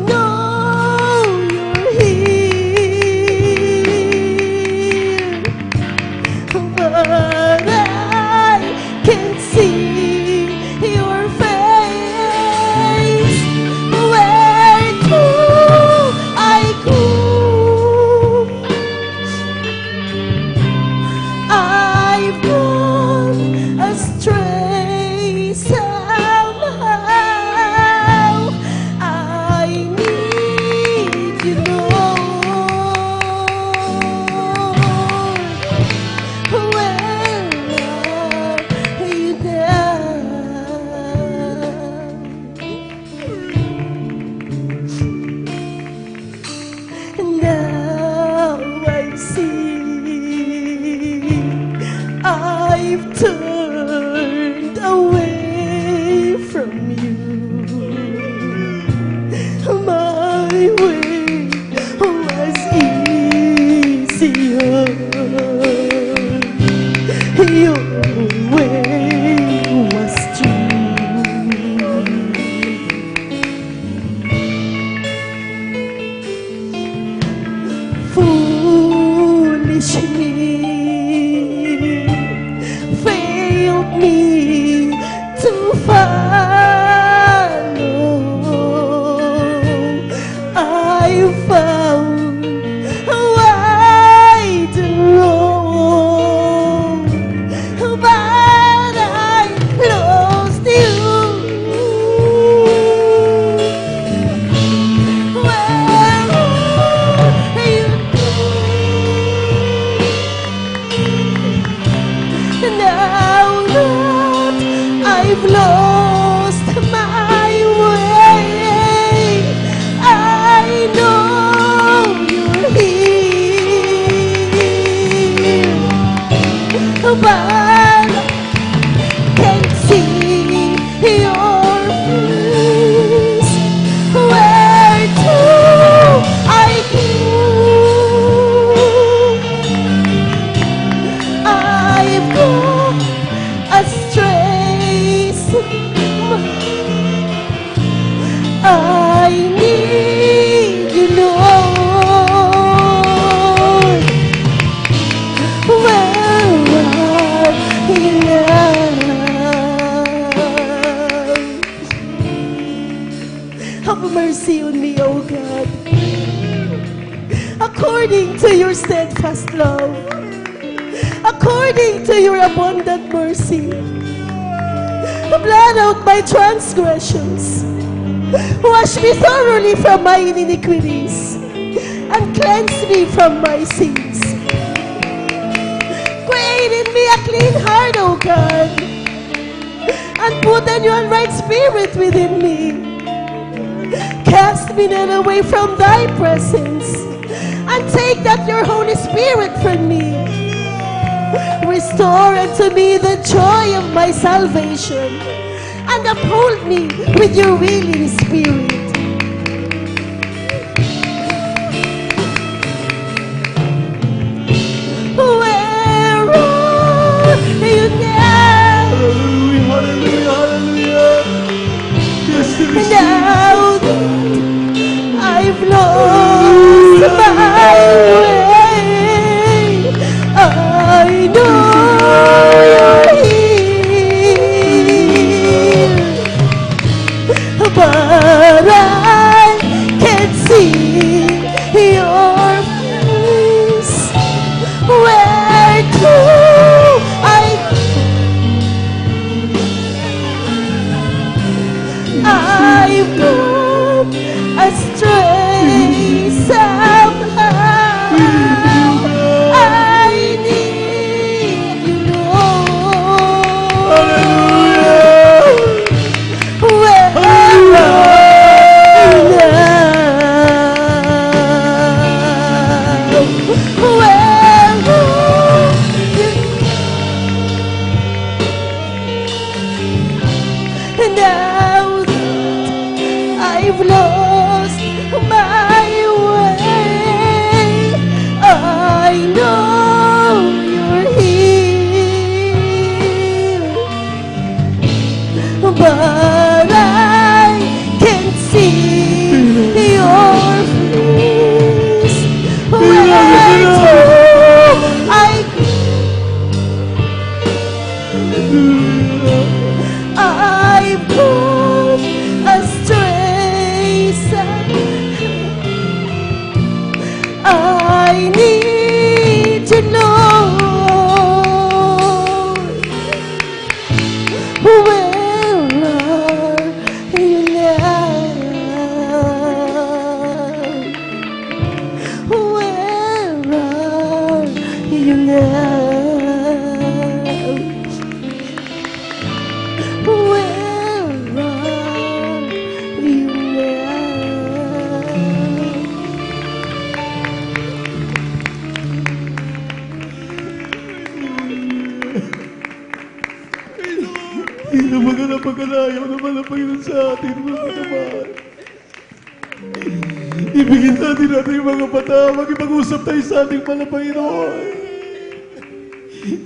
know you're here, but I can't see your face. Where do I go? I've gone astray somehow. I need you, Lord. Where are you now? Now I see I've turned away from you. My way was easier. Your way was true. Foolish me, failed me to follow. I found a wider road, but I lost you. Where are you now that I've lost my way? I know you're here, but can't see your face. Where do I go? I've gone astray. I need you, Lord. Where are you now? Have mercy on me, O God, according to your steadfast love, according to your abundant mercy. Blot out my transgressions, wash me thoroughly from my iniquities, and cleanse me from my sins. Create in me a clean heart, O God, and put a new and right spirit within me. Cast me not away from thy presence, and take not your Holy Spirit from me. Restore unto me the joy of my salvation, and uphold me with your willing spirit. Where are you now? Hallelujah, hallelujah. Yes, there is Now that I've lost my way, I know you're here, but I can't see your face. Where do I go? I've gone astray somehow. I need I've lost my way. I know you're here, but I can't see your face. Where to? I've gone astray. I need to know where are you now? Where are you now? Where are you Hindi na magkalayo naman ang Panginoon sa atin, mga kanaman. Ibigin natin yung mga bata, magipag-usap tayo sa ating Panginoon.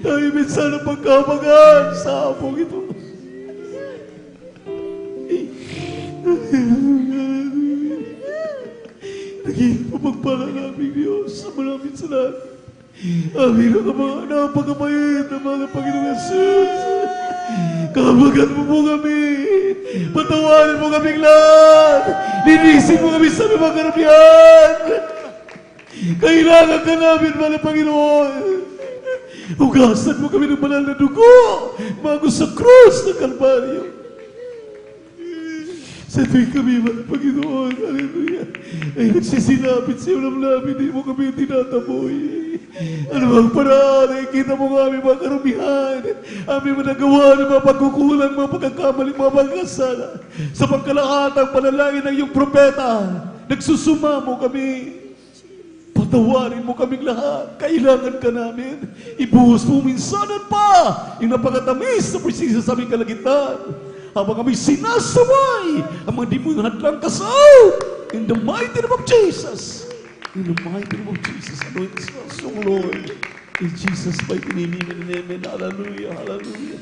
Tayo minsan ang pagkamagan sa apong ito. Naging pagpala namin Diyos sa maraming salamat. Amin ang mga napakabait na mga Panginoong Jesus. Kabagan mo po kami. Patawarin mo kaming lahat. Linisin mo kami sa mga karamihan. Kailangan ka namin, mga Panginoon. Hugasan mo kami ng banal na dugo bago sa krus ng Kalbaryo. Sa tuwing kami, mga Panginoon, hallelujah, ay nagsisilapit sa iyo namin, di mo kami tinataboy. Ano ang paraan ay kita mo nga aming mga karumihan, aming managawa ng mga pagkukulang, mga pagkakamali, mga pagkasala. Sa pagkalahatang panalangin ng iyong propeta, nagsusumamo kami. Patawarin mo kaming lahat. Kailangan ka namin. Ibuhos mo minsanan pa yung napakatamis na presensya sa aming kalagitan. Habang kami sinasaway ang mga dimong hadlang kasaw. In the mighty name of Jesus. In the mighty name of Jesus. Anoint us, O Lord. In Jesus' mighty name, amen. Hallelujah, hallelujah.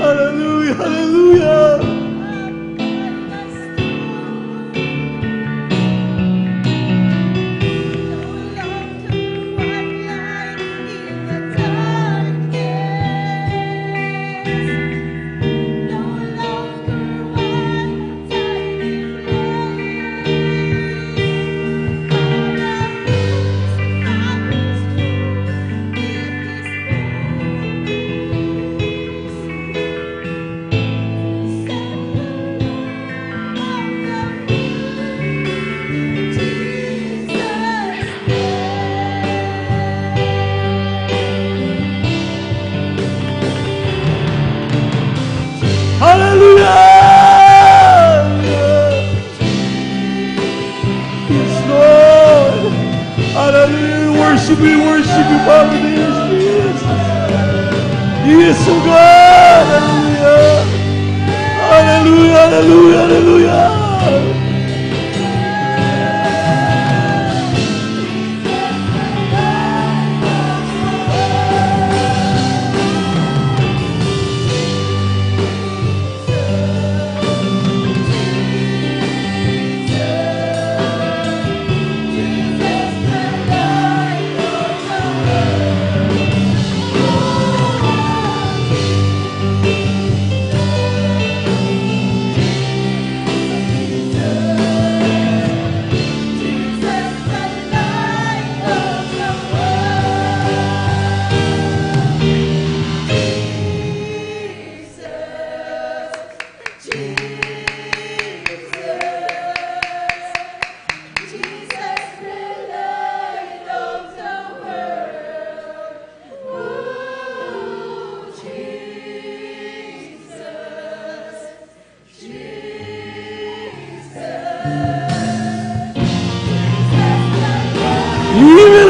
Hallelujah, hallelujah. we worship you, Father, dear Jesus. Yes, oh God, hallelujah, hallelujah, hallelujah, hallelujah.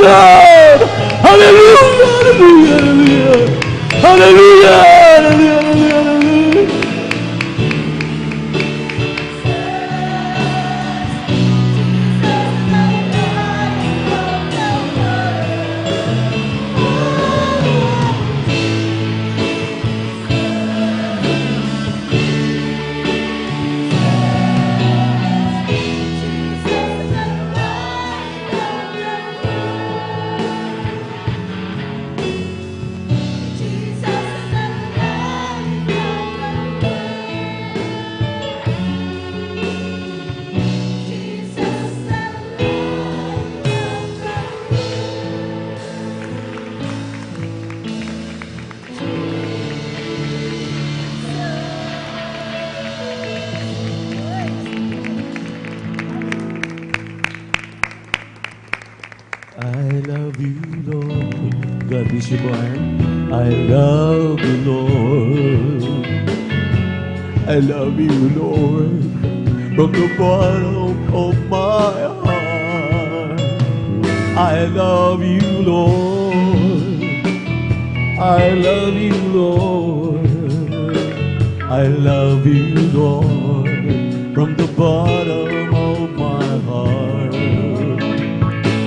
Lord! Hallelujah! Hallelujah! Hallelujah! Hallelujah! Hallelujah! Hallelujah! I love you, Lord. God bless you, Brian. I love you, Lord. I love you, Lord, from the bottom of my heart. I love you, Lord. I love you, Lord. I love you, Lord, from the bottom of my heart.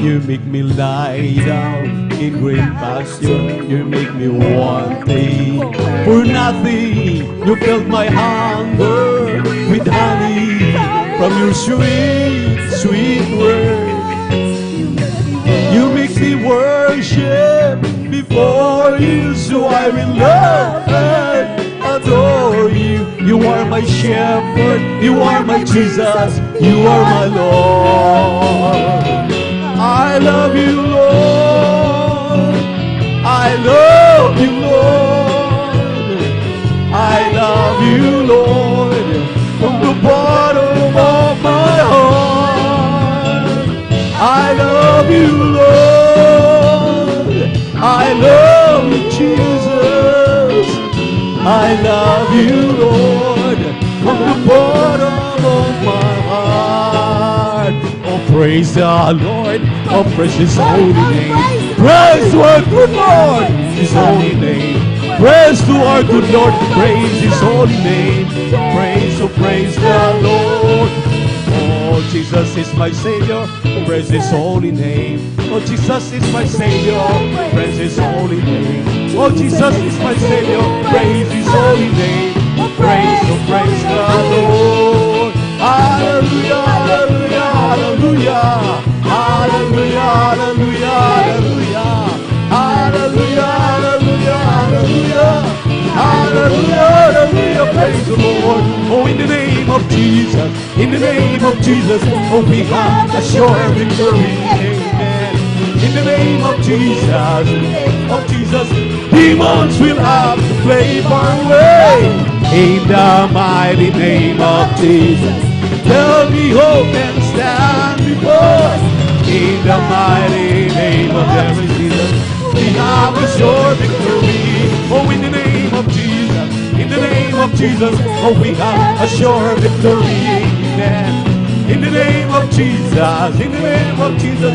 You make me lie down in green pasture. You make me want thee for nothing. You filled my hunger with honey from your sweet, sweet words. You make me worship before you, so I will love and adore you. You are my shepherd, you are my Jesus, you are my Lord. I love you, Lord. I love you, Lord. I love you, Lord, from the bottom of my heart. I love you, Lord. I love you, Jesus. I love you, Lord, from the bottom of my heart. Oh, praise the Lord. Oh, praise His holy name. Praise to our good Lord, His holy name. Praise to our good Lord, praise His holy name. Praise, oh, praise the Lord. Oh, Jesus is my Savior, praise His holy name. Oh, Jesus is my Savior, praise His holy name. Oh, Jesus is my Savior, praise His holy name. Praise, oh, praise the Lord. Hallelujah, hallelujah, hallelujah. Hallelujah, hallelujah, hallelujah. Hallelujah, hallelujah, hallelujah. Hallelujah, hallelujah, praise the Lord. Oh, in the name of Jesus, in the name of Jesus, oh, we have a sure victory. Amen. In the name of Jesus, demons will have to play far away. In the mighty name of Jesus, tell me hope and stand before. In the mighty name of Jesus, we have a sure victory. Oh, in the name of Jesus, in the name of Jesus, oh, we have a sure victory. Amen. In the name of Jesus, in the name of Jesus,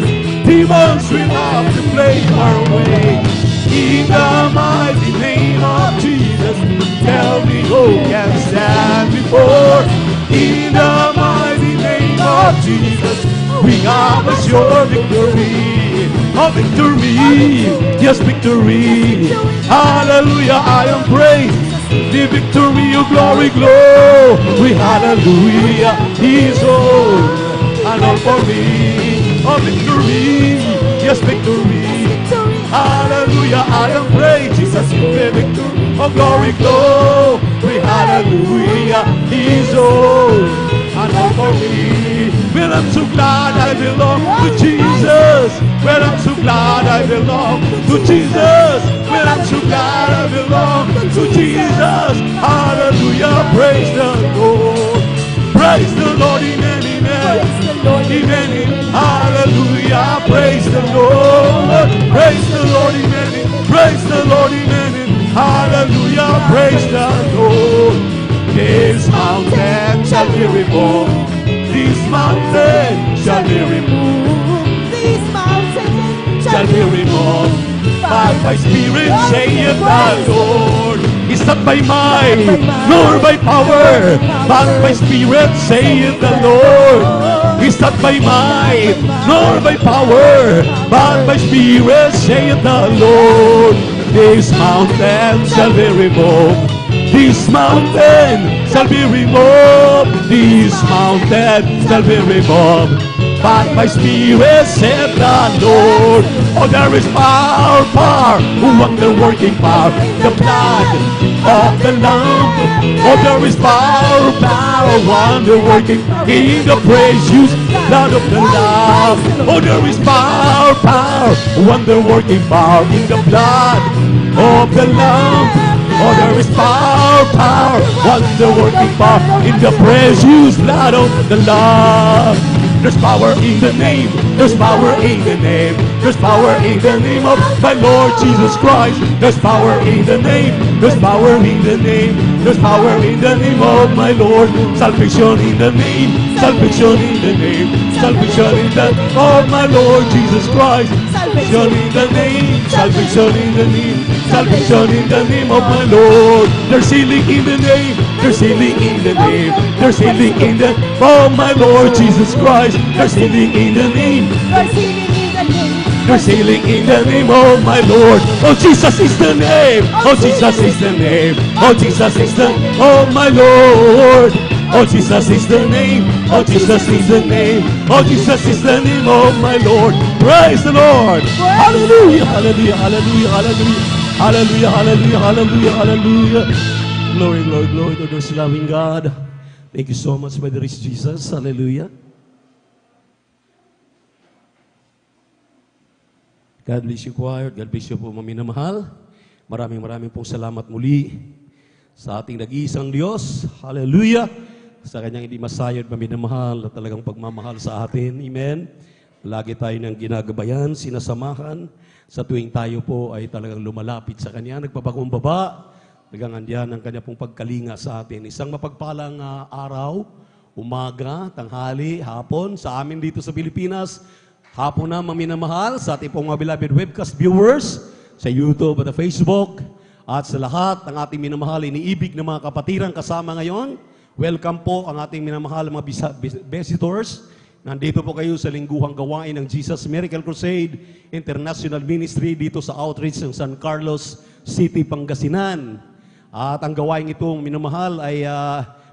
demons will have to play our way. In the mighty name of Jesus, tell me who can stand before. In the mighty name of Jesus, we have a sure victory. Oh, victory, yes, victory. Hallelujah, I am praised. The victory of glory, glory. Hallelujah, He is all and all for me. Oh, victory, yes, victory. Hallelujah, I am praised. Jesus, you the victory. Oh, glory, glory. Hallelujah, He is all and all for me. Well, I'm so glad I belong to Jesus. Well, I'm so glad I belong to Jesus. Well, I'm so glad I belong to Jesus. Hallelujah, praise the Lord. Praise the Lord, amen, amen. Amen, hallelujah, praise the Lord. Praise the Lord, amen. Praise the Lord, amen. Hallelujah, praise the Lord. This mountain shall be removed. This mountain shall be removed. This mountain Shall be removed. By my spirit, saith the Lord. It's not by might, nor by power, but by spirit, saith the Lord. It's not by might, nor by power, but by spirit, saith the Lord. This mountain shall be removed. This mountain shall be removed. This mountain shall be removed. But my spirit said the Lord. Oh, there is power, power, wonder-working power, the blood of the Lamb. Oh, there is power, power, wonder-working in the precious blood of the Lamb. Oh, there is power, power, wonder-working power in the blood of the Lamb. Oh, there is power, power, wonder-working power in the precious blood of the Lamb. There's power in the name. There's power in the name. There's power in the name of my Lord Jesus Christ. There's power in the name. There's power in the name. There's power in the name of my Lord. Salvation in the name. Salvation in the name. Salvation in the name of my Lord Jesus Christ. Salvation in the name. Salvation in the name. Salvation in the name of my Lord. There's healing in the name. There's healing in the name. There's healing in the name of my Lord Jesus Christ. There's healing in the name. There's healing in the name. There's healing in the name of my Lord. Oh, Jesus is the name. Oh, Jesus is the name. Oh, Jesus is the name of my Lord. Oh, Jesus is the name. Oh, Jesus is the name. Oh, Jesus is the name of my Lord. Praise the Lord. Hallelujah, hallelujah, hallelujah, hallelujah. Hallelujah, hallelujah, hallelujah, hallelujah. Glory, glory, glory to this loving God. Thank you so much, Brother Jesus. Hallelujah. God bless you, choir. God bless you po, maminamahal. Maraming pong salamat muli sa ating nag-iisang Diyos. Hallelujah. Sa kanyang hindi masayod, maminamahal at talagang pagmamahal sa atin. Amen. Lagi tayo ng ginagabayan, sinasamahan. Sa tuwing tayo po ay talagang lumalapit sa Kanya, nagpapakumbaba, nagangandiyan ang Kanya pong pagkalinga sa atin. Isang mapagpalang araw, umaga, tanghali, hapon, sa amin dito sa Pilipinas, hapon na maminamahal, sa ating pong mga beloved webcast viewers, sa YouTube at Facebook, at sa lahat ng ating minamahal, iniibig ng mga kapatirang kasama ngayon. Welcome po ang ating minamahal mga visitors. Nandito po kayo sa lingguhang gawain ng Jesus Miracle Crusade International Ministry dito sa outreach ng San Carlos City, Pangasinan. At ang gawain itong minamahal ay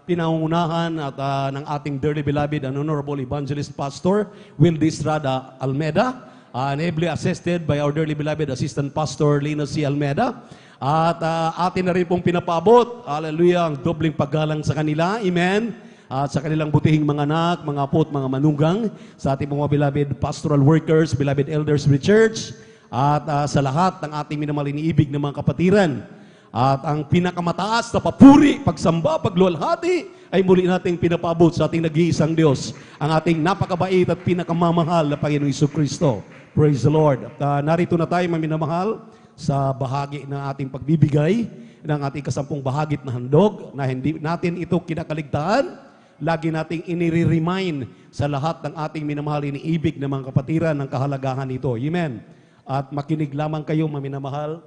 pinangungunahan at ng ating dearly beloved and honorable evangelist pastor Wildy Estrada Almeda, and ably assisted by our dearly beloved assistant pastor Lina C. Almeda. At atin na rin pong pinapaabot, hallelujah, ang dobling paggalang sa kanila, amen. At sa kanilang butihing mga anak, mga apo at mga manugang, sa ating mga beloved pastoral workers, beloved elders of the church, at sa lahat ng ating minamahal iniibig ng mga kapatiran. At ang pinakamataas na papuri, pagsamba, pagluwalhati, ay muli nating pinapaabot sa ating nag-iisang Diyos, ang ating napakabait at pinakamamahal na Panginoong Jesucristo. Praise the Lord. At narito na tayo, maminamahal, sa bahagi ng ating pagbibigay ng ating kasampung bahagit na handog, na hindi natin ito kinakaligtaan, lagi nating inire-remind sa lahat ng ating minamahal, iniibig ng mga kapatiran ng kahalagahan nito. Amen. At makinig lamang kayo, mga minamahal.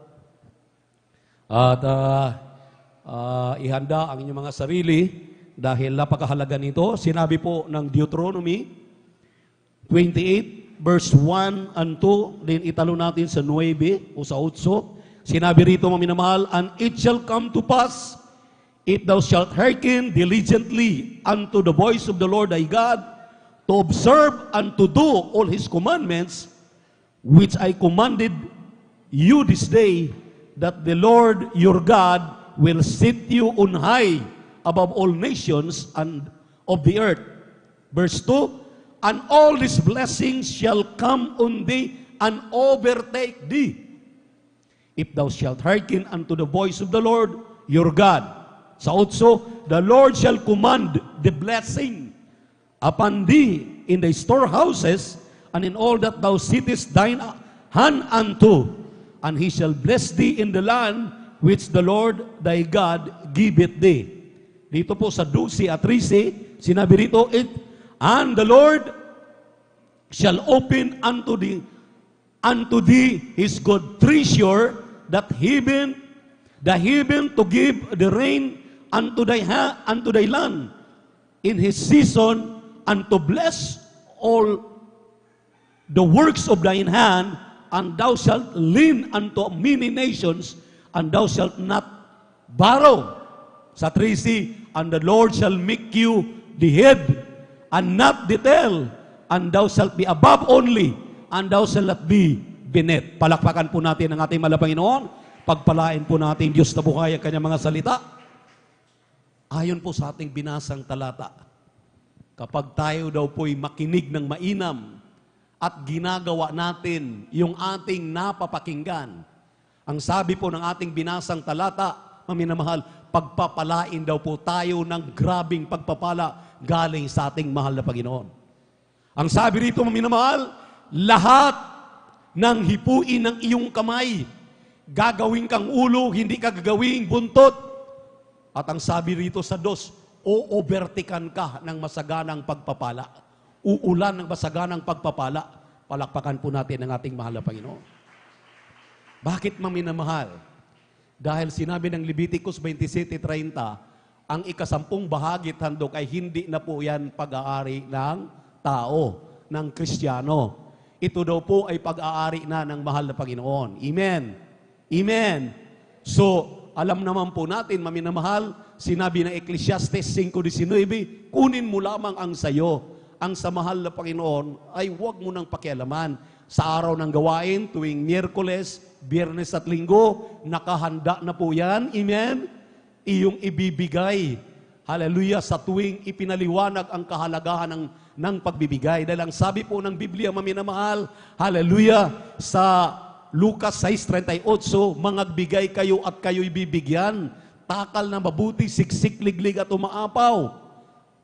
At ihanda ang inyong mga sarili dahil napakahalaga nito. Sinabi po ng Deuteronomy 28, verse 1 and 2, din italo natin sa 9 o sa 8. Sinabi rito, mga minamahal, and it shall come to pass, if thou shalt hearken diligently unto the voice of the Lord thy God, to observe and to do all his commandments, which I commanded you this day, that the Lord your God will set you on high above all nations and of the earth. Verse 2, and all these blessings shall come on thee and overtake thee, if thou shalt hearken unto the voice of the Lord your God. Sa 8, the Lord shall command the blessing upon thee in the storehouses and in all that thou sittest thine hand unto, and he shall bless thee in the land which the Lord thy God giveth thee. Dito po sa 12 at 13, sinabi rito, and the Lord shall open unto thee his good treasure, that the heaven to give the rain unto thy land in his season, and to bless all the works of thine hand, and thou shalt lend unto many nations, and thou shalt not borrow. Sa 13, and the Lord shall make you the head and not the tail, and thou shalt be above only, and thou shalt not be beneath. Palakpakan po natin ang ating mahal na Panginoon. Pagpalain po natin Diyos na buhay ang kanyang mga salita. Ayon po sa ating binasang talata, kapag tayo daw po'y makinig ng mainam at ginagawa natin yung ating napapakinggan, ang sabi po ng ating binasang talata, maminamahal, pagpapalain daw po tayo ng grabing pagpapala galing sa ating mahal na Panginoon. Ang sabi rito, maminamahal, lahat ng hipuin ng iyong kamay, gagawin kang ulo, hindi ka gagawing buntot. At ang sabi rito sa 2, overtikan ka ng masaganang pagpapala. Uulan ng masaganang pagpapala. Palakpakan po natin ang ating mahal na Panginoon. Bakit maminamahal? Dahil sinabi ng Leviticus 27:30, ang ikasampung bahagi at handog ay hindi na po yan pag-aari ng tao, ng Kristiyano. Ito daw po ay pag-aari na ng mahal na Panginoon. Amen. Amen. So, alam naman po natin, maminamahal, sinabi ng Ecclesiastes 5:19, kunin mo lamang ang sayo. Ang sa mahal na Panginoon ay huwag mo nang pakialaman. Sa araw ng gawain, tuwing Miyerkules, Biyernes at Linggo, nakahanda na po yan. Amen. Iyong ibibigay. Hallelujah. Sa tuwing ipinaliwanag ang kahalagahan ng pagbibigay. Dahil ang sabi po ng Biblia, maminamahal, hallelujah, sa Lucas 6:38, mangagbigay kayo at kayo'y bibigyan. Takal na mabuti, siksik, liglig at umaapaw.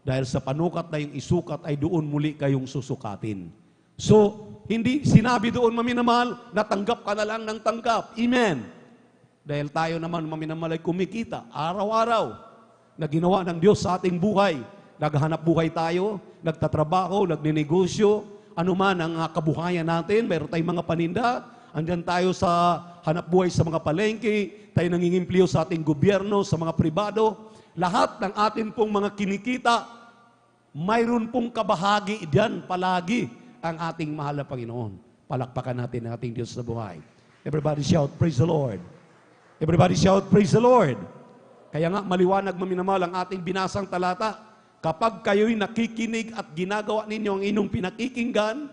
Dahil sa panukat na yung isukat ay doon muli kayong susukatin. So, hindi sinabi doon, maminamahal, natanggap ka na lang ng tanggap. Amen. Dahil tayo naman, maminamahal, ay kumikita araw-araw na ginawa ng Diyos sa ating buhay. Naghahanap buhay tayo, nagtatrabaho, nagninegosyo, anuman ang kabuhayan natin, mayroon tayong mga paninda, andyan tayo sa hanap buhay sa mga palengke, tayo nangingimplyo sa ating gobyerno, sa mga pribado, lahat ng atin pong mga kinikita, mayroon pong kabahagi diyan palagi ang ating mahal na Panginoon. Palakpakan natin ang ating Diyos na buhay. Everybody shout, praise the Lord. Everybody shout, praise the Lord. Kaya nga, maliwanag maminamahal ang ating binasang talata. Kapag kayo'y nakikinig at ginagawa ninyo ang inyong pinakikinggan,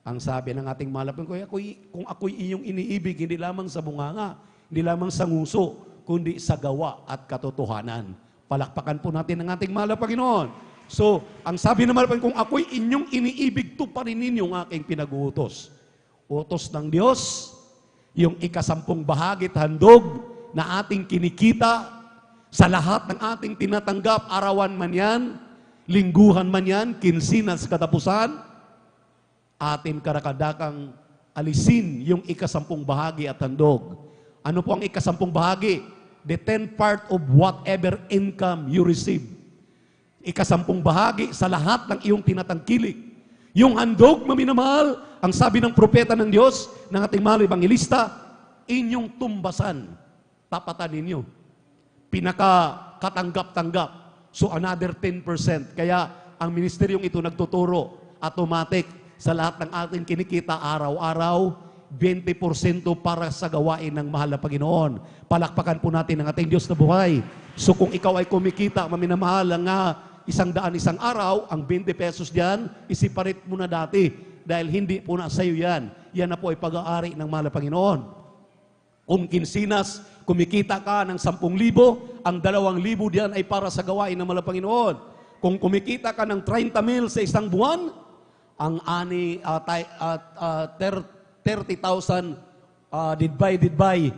ang sabi ng ating mahal na Panginoon, kung ako'y iyong iniibig, hindi lamang sa bunganga, hindi lamang sa nguso, kundi sa gawa at katotohanan. Palakpakan po natin ang ating mahal na Panginoon. So, ang sabi naman, kung ako'y inyong iniibig, tuparin ninyo ang aking pinag-uutos. Utos ng Diyos, yung ikasampung bahagi at handog na ating kinikita sa lahat ng ating tinatanggap, arawan man yan, lingguhan man yan, kinsinas katapusan, atin karakadakang alisin yung ikasampung bahagi at handog. Ano po ang ikasampung bahagi? The 10th part of whatever income you receive. ikasampung bahagi sa lahat ng iyong tinatangkilik. Yung handog, maminamahal, ang sabi ng propeta ng Diyos, ng ating mahal evangelista, inyong tumbasan, tapatan ninyo. Pinaka-katanggap-tanggap. So another 10%. Kaya ang ministeryong ito nagtuturo, automatic, sa lahat ng ating kinikita araw-araw, 20% para sa gawain ng mahal na Panginoon. Palakpakan po natin ang ating Diyos na buhay. So kung ikaw ay kumikita, maminamahal, nga 100 isang araw, ang 20 pesos diyan, isiparate mo na dati. Dahil hindi po na sa iyo yan. Yan na po ay pag-aari ng mahal na Panginoon. Kung kinsinas, kumikita ka ng 10,000, ang 2,000 diyan ay para sa gawain ng mahal na Panginoon. Kung kumikita ka ng 30,000 sa isang buwan, ang 30,000 divided by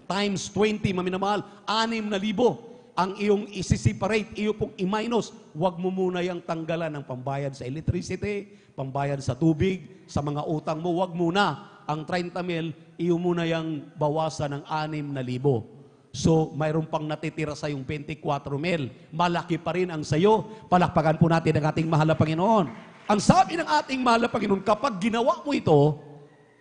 times 20, maminamahal, 6,000 ang iyong isi-separate, iyo pong i-minus. Huwag mo muna yung tanggalan ng pambayad sa electricity, pambayad sa tubig, sa mga utang mo. Huwag muna. Ang 30,000, iyo muna yung bawasan ng 6,000. So, mayroon pang natitira sa yung 24,000. Malaki pa rin ang sayo. Palakpakan po natin ang ating mahal na Panginoon. Ang sabi ng ating mahal na Panginoon, kapag ginawa mo ito,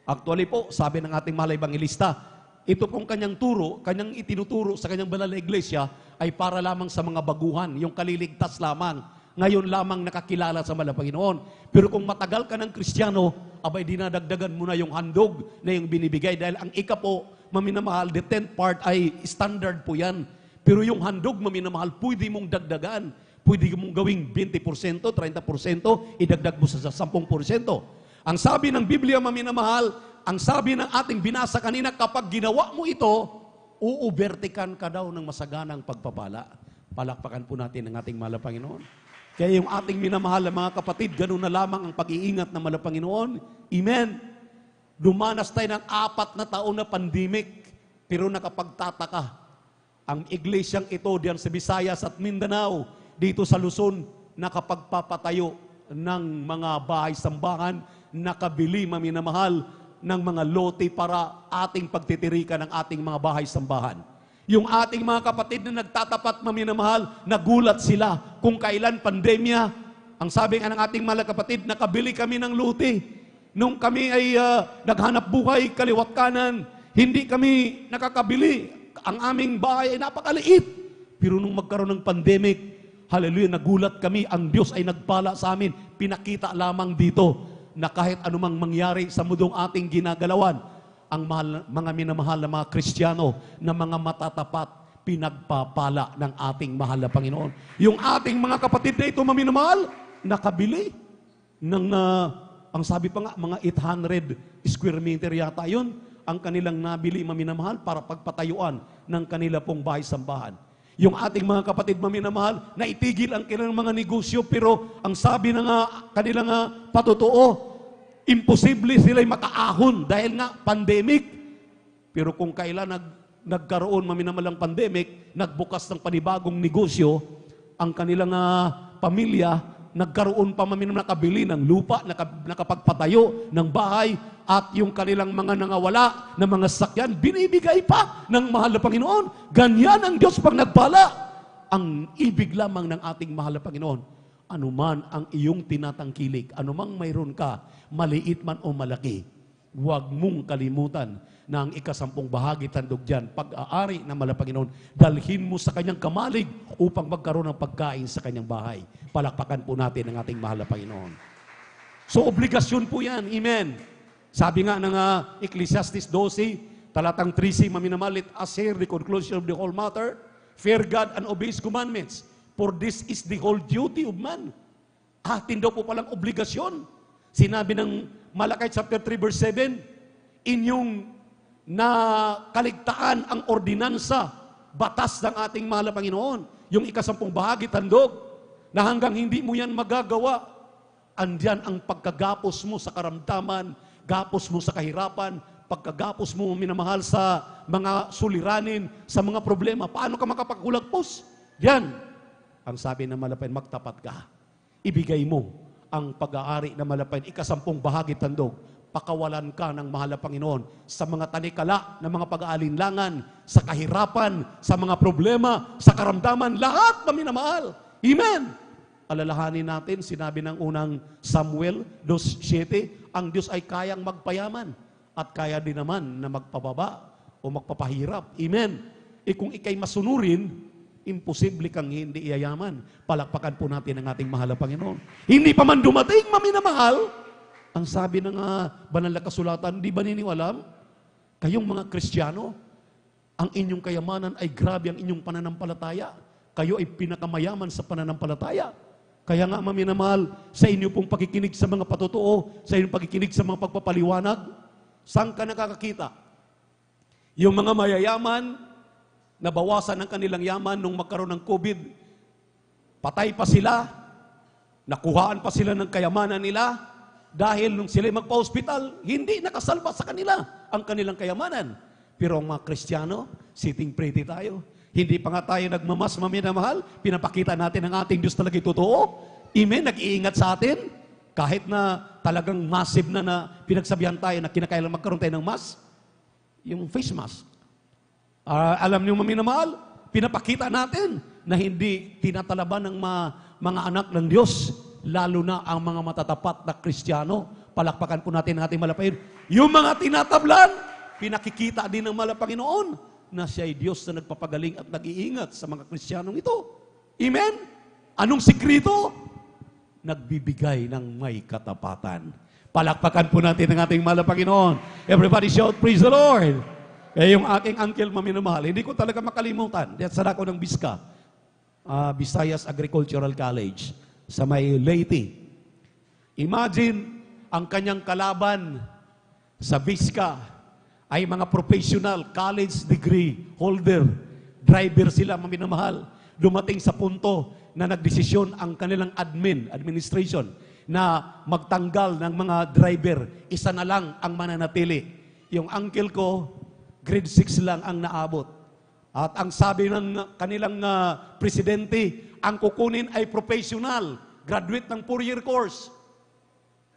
actually po, sabi ng ating mahal na evangelista, ito pong kanyang turo, kanyang itinuturo sa kanyang banal na iglesia, ay para lamang sa mga baguhan, yung kaliligtas lamang. Ngayon lamang nakakilala sa mahal na Panginoon. Pero kung matagal ka ng Kristiyano, abay dinadagdagan mo na yung handog na yung binibigay. Dahil ang ika po, maminamahal, the 10th part ay standard po yan. Pero yung handog, maminamahal, pwede mong dagdagan. Pwede mong gawing 20%, 30%, idagdag mo sa 10%. Ang sabi ng Biblia, maminamahal, ang sabi ng ating binasa kanina, kapag ginawa mo ito, uubertikan ka daw ng masaganang pagpapala. Palakpakan po natin ang ating mahal na Panginoon. Kaya yung ating minamahal na mga kapatid, ganun na lamang ang pag-iingat ng mahal na Panginoon. Amen. Dumanas tayo ng 4 na taon na pandemic, pero nakapagtataka. Ang iglesyang ito diyan sa Visayas at Mindanao, dito sa Luzon, nakapagpapatayo ng mga bahay-sambahan, nakabili, maminamahal, ng mga lote para ating pagtitirikan ng ating mga bahay-sambahan. Yung ating mga kapatid na nagtatapat, maminamahal, nagulat sila kung kailan pandemya. Ang sabi nga ng ating mga kapatid, nakabili kami ng lote. Nung kami ay naghanap buhay, kaliwat kanan, hindi kami nakakabili. Ang aming bahay ay napakaliit. Pero nung magkaroon ng pandemic, hallelujah, nagulat kami. Ang Diyos ay nagpala sa amin. Pinakita lamang dito na kahit anumang mangyari sa mundong ating ginagalawan, ang mga minamahal na mga Kristiyano na mga matatapat, pinagpapala ng ating mahal na Panginoon. Yung ating mga kapatid na ito, maminamahal, nakabili ng, ang sabi pa nga, mga 800 square meter yata yun, ang kanilang nabili, maminamahal, para pagpatayuan ng kanila pong bahay-sambahan. Yung ating mga kapatid, maminamahal, naitigil ang kanilang mga negosyo, pero ang sabi ng kanilang patotoo, imposible sila'y makaahon dahil nga pandemic. Pero kung kailan nagkaroon maminamalang pandemic, nagbukas ng panibagong negosyo, ang kanilang pamilya, nagkaroon pa nakabili ng lupa, nakapagpatayo ng bahay, at yung kanilang mga nangawala na mga sakyan, binibigay pa ng mahal na Panginoon. Ganyan ang Diyos pag nagpala. Ang ibig lamang ng ating mahal na Panginoon, anuman ang iyong tinatangkilik, anumang mayroon ka, maliit man o malaki, huwag mong kalimutan na ang 10 bahagi tandog dyan, pag-aari ng mahal na Panginoon, dalhin mo sa kanyang kamalig upang magkaroon ng pagkain sa kanyang bahay. Palakpakan po natin ang ating mahal na Panginoon. So, obligasyon po yan. Amen. Sabi nga ng Ecclesiastes 12, talatang 13, maminamahal, let us hear the conclusion of the whole matter, fear God and obey His commandments. For this is the whole duty of man. Atin daw po palang obligasyon. Sinabi ng Malakay chapter 3 verse 7, inyong nakaligtaan ang ordinansa, batas ng ating mahal na Panginoon, yung 10 bahagi tandog, na hanggang hindi mo yan magagawa, andyan ang pagkagapos mo sa karamdaman, gapos mo sa kahirapan, pagkagapos mo minamahal sa mga suliranin, sa mga problema. Paano ka makapagkulagpos? Yan. Ang sabi ng malapain, magtapat ka. Ibigay mo ang pag-aari ng malapain, 10 bahagi tandog. Pakawalan ka ng mahal na Panginoon sa mga tanikala ng mga pag-aalinlangan, sa kahirapan, sa mga problema, sa karamdaman, lahat maminamahal. Amen! Alalahanin natin, sinabi ng unang Samuel 2:7, ang Diyos ay kayang magpayaman at kaya din naman na magpababa o magpapahirap. Amen! Kung ikay masunurin, imposible kang hindi iyayaman. Palakpakan po natin ang ating mahal na Panginoon. Hindi pa man dumating, maminamahal, ang sabi ng banal na kasulatan, di ba niniwalam? Kayong mga Kristiyano, ang inyong kayamanan ay grabe ang inyong pananampalataya. Kayo ay pinakamayaman sa pananampalataya. Kaya nga, maminamahal, sa inyo pong pakikinig sa mga patotoo, sa inyong pakikinig sa mga pagpapaliwanag, saan ka nakakakita? Yung mga mayayaman, nabawasan ng kanilang yaman nung magkaroon ng COVID, patay pa sila, nakuhaan pa sila ng kayamanan nila, dahil nung sila magpa-hospital, hindi nakasalba sa kanila ang kanilang kayamanan. Pero ang mga Kristiyano, sitting pretty tayo. Hindi pa nga tayo nagmamas, maminamahal, pinapakita natin ang ating Diyos talaga totoo. Amen, nag-iingat sa atin. Kahit na talagang massive na pinagsabihan tayo na kinakailangan magkaroon tayo ng mask, yung face mask. Alam niyo maminamahal, pinapakita natin na hindi tinatalaban ng mga anak ng Diyos, lalo na ang mga matatapat na Kristiyano. Palakpakan po natin ang ating malapain. Yung mga tinatablan, pinakikita din ng Panginoon na siya ay Diyos na nagpapagaling at nag-iingat sa mga Kristiyanong ito. Amen? Anong sikreto? Nagbibigay ng may katapatan. Palakpakan po natin ang ating mahal na Panginoon. Everybody shout, praise the Lord! Yung aking uncle maminamahal, hindi ko talaga makalimutan. Diyan sa dako ng Biska, Visayas Agricultural College, sa may Leyte. Imagine, ang kanyang kalaban sa Biska, ay mga professional, college degree holder, driver sila, maminamahal. Dumating sa punto na nagdesisyon ang kanilang administration na magtanggal ng mga driver. Isa na lang ang mananatili. Yung uncle ko, grade 6 lang ang naabot. At ang sabi ng kanilang presidente, ang kukunin ay professional, graduate ng 4-year course.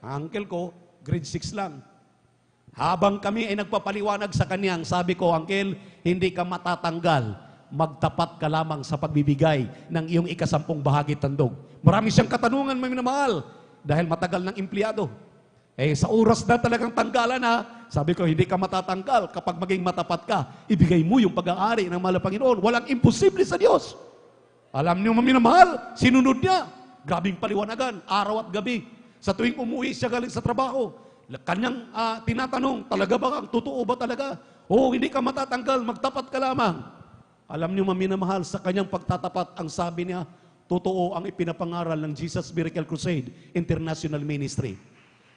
Ang uncle ko, grade 6 lang. Habang kami ay nagpapaliwanag sa kanyang, sabi ko, Uncle, hindi ka matatanggal. Magtapat ka lamang sa pagbibigay ng iyong ikasampung bahagi tandog. Marami siyang katanungan, maminamahal, dahil matagal ng empleyado. Sa oras na talagang tanggalan sabi ko, hindi ka matatanggal kapag maging matapat ka. Ibigay mo yung pag-aari ng mahal na Panginoon. Walang imposible sa Diyos. Alam niyo, maminamahal, sinunod niya. Grabing paliwanagan, araw at gabi. Sa tuwing umuwi siya galing sa trabaho, kanyang tinatanong, talaga ba ang totoo ba talaga? Hindi ka matatanggal, magtapat ka lamang. Alam niyo, maminamahal, sa kanyang pagtatapat, ang sabi niya, totoo ang ipinapangaral ng Jesus Miracle Crusade International Ministry.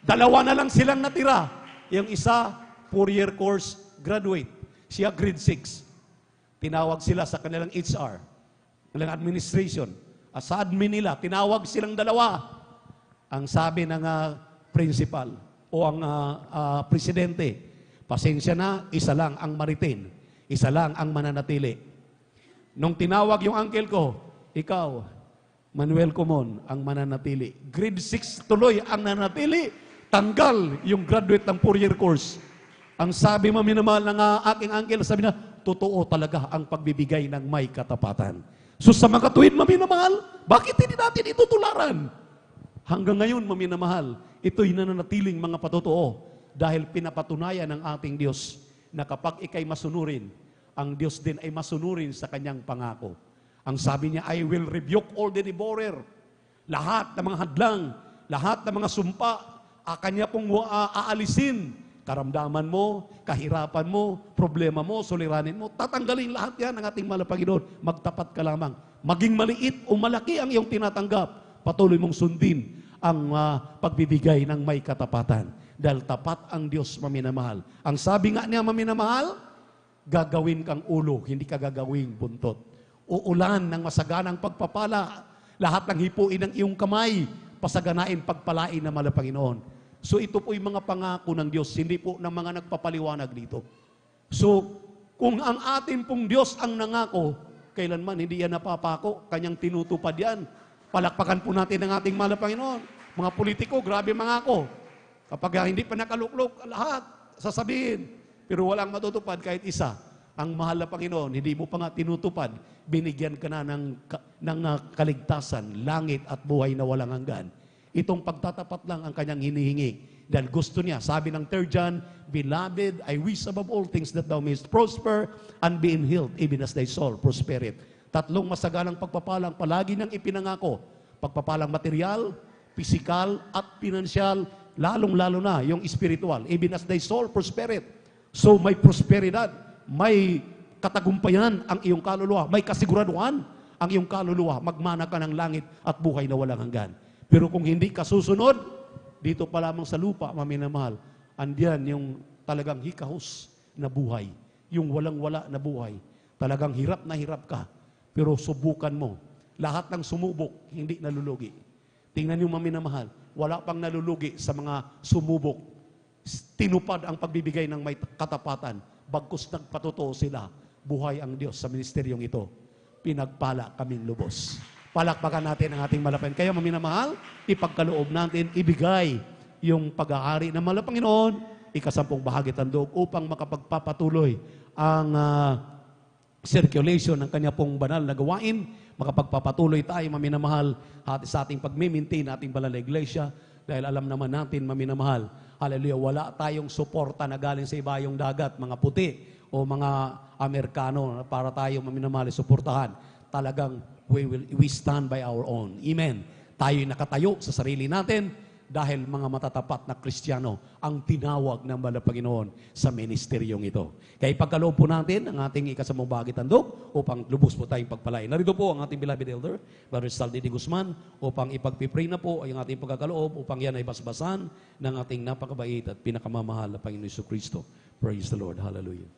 2 na lang silang natira. Yung isa, 4-year course graduate. Siya grade 6. Tinawag sila sa kanilang HR, kanilang administration. Sa admin nila, tinawag silang 2. Ang sabi ng principal, o ang presidente, pasensya na, isa lang ang maritain, isa lang ang mananatili. Nung tinawag yung uncle ko, ikaw, Manuel Comon, ang mananatili. Grade 6 tuloy ang nananatili, tanggal yung graduate ng 4-year course. Ang sabi maminamahal ng aking uncle, sabi na, totoo talaga ang pagbibigay ng may katapatan. So sa mga tuwid maminamahal, bakit hindi natin itutularan? Hanggang ngayon, maminamahal, ito'y nananatiling mga patotoo dahil pinapatunayan ng ating Diyos na kapag ikay masunurin, ang Diyos din ay masunurin sa kanyang pangako. Ang sabi niya, I will rebuke all the devourer. Lahat ng mga hadlang, lahat ng mga sumpa, kanya pong aalisin. Karamdaman mo, kahirapan mo, problema mo, suliranin mo, tatanggalin lahat yan ng ating mahal na Panginoon. Magtapat ka lamang. Maging maliit o malaki ang iyong tinatanggap, patuloy mong sundin ang pagbibigay ng may katapatan. Dahil tapat ang Diyos, maminamahal. Ang sabi nga niya, maminamahal, gagawin kang ulo, hindi ka gagawing buntot. Uulan ng masaganang pagpapala, lahat ng hipuin ng iyong kamay, pasaganain, pagpalain na mahal na Panginoon. So ito po yung mga pangako ng Diyos, hindi po ng mga nagpapaliwanag dito. So, kung ang ating pong Diyos ang nangako, kailanman hindi yan napapako, kanyang tinutupad yan. Palakpakan po natin ang ating mahal na Panginoon. Mga politiko, grabe mangako. Kapag hindi pa nakaluklok, lahat sasabihin. Pero walang matutupad kahit isa. ang mahal na Panginoon, hindi mo pa nga tinutupad, binigyan ka na ng kaligtasan, langit at buhay na walang hanggan. Itong pagtatapat lang ang kanyang hinihingi. Dahil gusto niya, sabi ng 3 John, Beloved, I wish above all things that thou mayest prosper and be in health, even as thy soul prospereth. 3 masagalang pagpapalang palagi niyang ipinangako. Pagpapalang material, pisikal, at pinansyal, lalong-lalo na yung spiritual, even as thy soul prospereth. So may prosperidad, may katagumpayan ang iyong kaluluwa, may kasiguraduhan ang iyong kaluluwa, magmana ka ng langit at buhay na walang hanggan. Pero kung hindi ka susunod, dito pa lamang sa lupa, maminamahal, andiyan yung talagang hikahos na buhay, yung walang-wala na buhay. Talagang hirap na hirap ka, pero subukan mo. Lahat ng sumubok, hindi nalulugi. Tingnan yung maminamahal, wala pang nalulugi sa mga sumubok. Tinupad ang pagbibigay ng may katapatan. Bagkus nagpatotoo sila, buhay ang Diyos sa ministeryong ito. Pinagpala kaming lubos. Palakpakan natin ang ating malapit. Kaya maminamahal, ipagkaloob natin, ibigay yung pag-aari ng mahal na Panginoon, ika-10 bahagi tandog upang makapagpapatuloy ang circulation ng kanya pong banal na gawain, makapagpapatuloy tayo, maminamahal, sa ating pag-maintain ating banal na iglesia, dahil alam naman natin, maminamahal, hallelujah, wala tayong suporta na galing sa ibayong dagat, mga puti o mga Amerikano, para tayo maminamahal, suportahan. Talagang we stand by our own. Amen. Tayo'y nakatayo sa sarili natin dahil mga matatapat na Kristiyano ang tinawag ng mahal na Panginoon sa ministeryong ito. Kaya ipagkaloob po natin ang ating ika-10 bahagi tandog upang lubos po tayong pagpalain. Narito po ang ating beloved elder, Brother Saldi de Guzman, upang ipagpipray na po ang ating pagkakaloob upang yan ay basbasan ng ating napakabait at pinakamamahal na Panginoon Jesucristo. Praise the Lord. Hallelujah.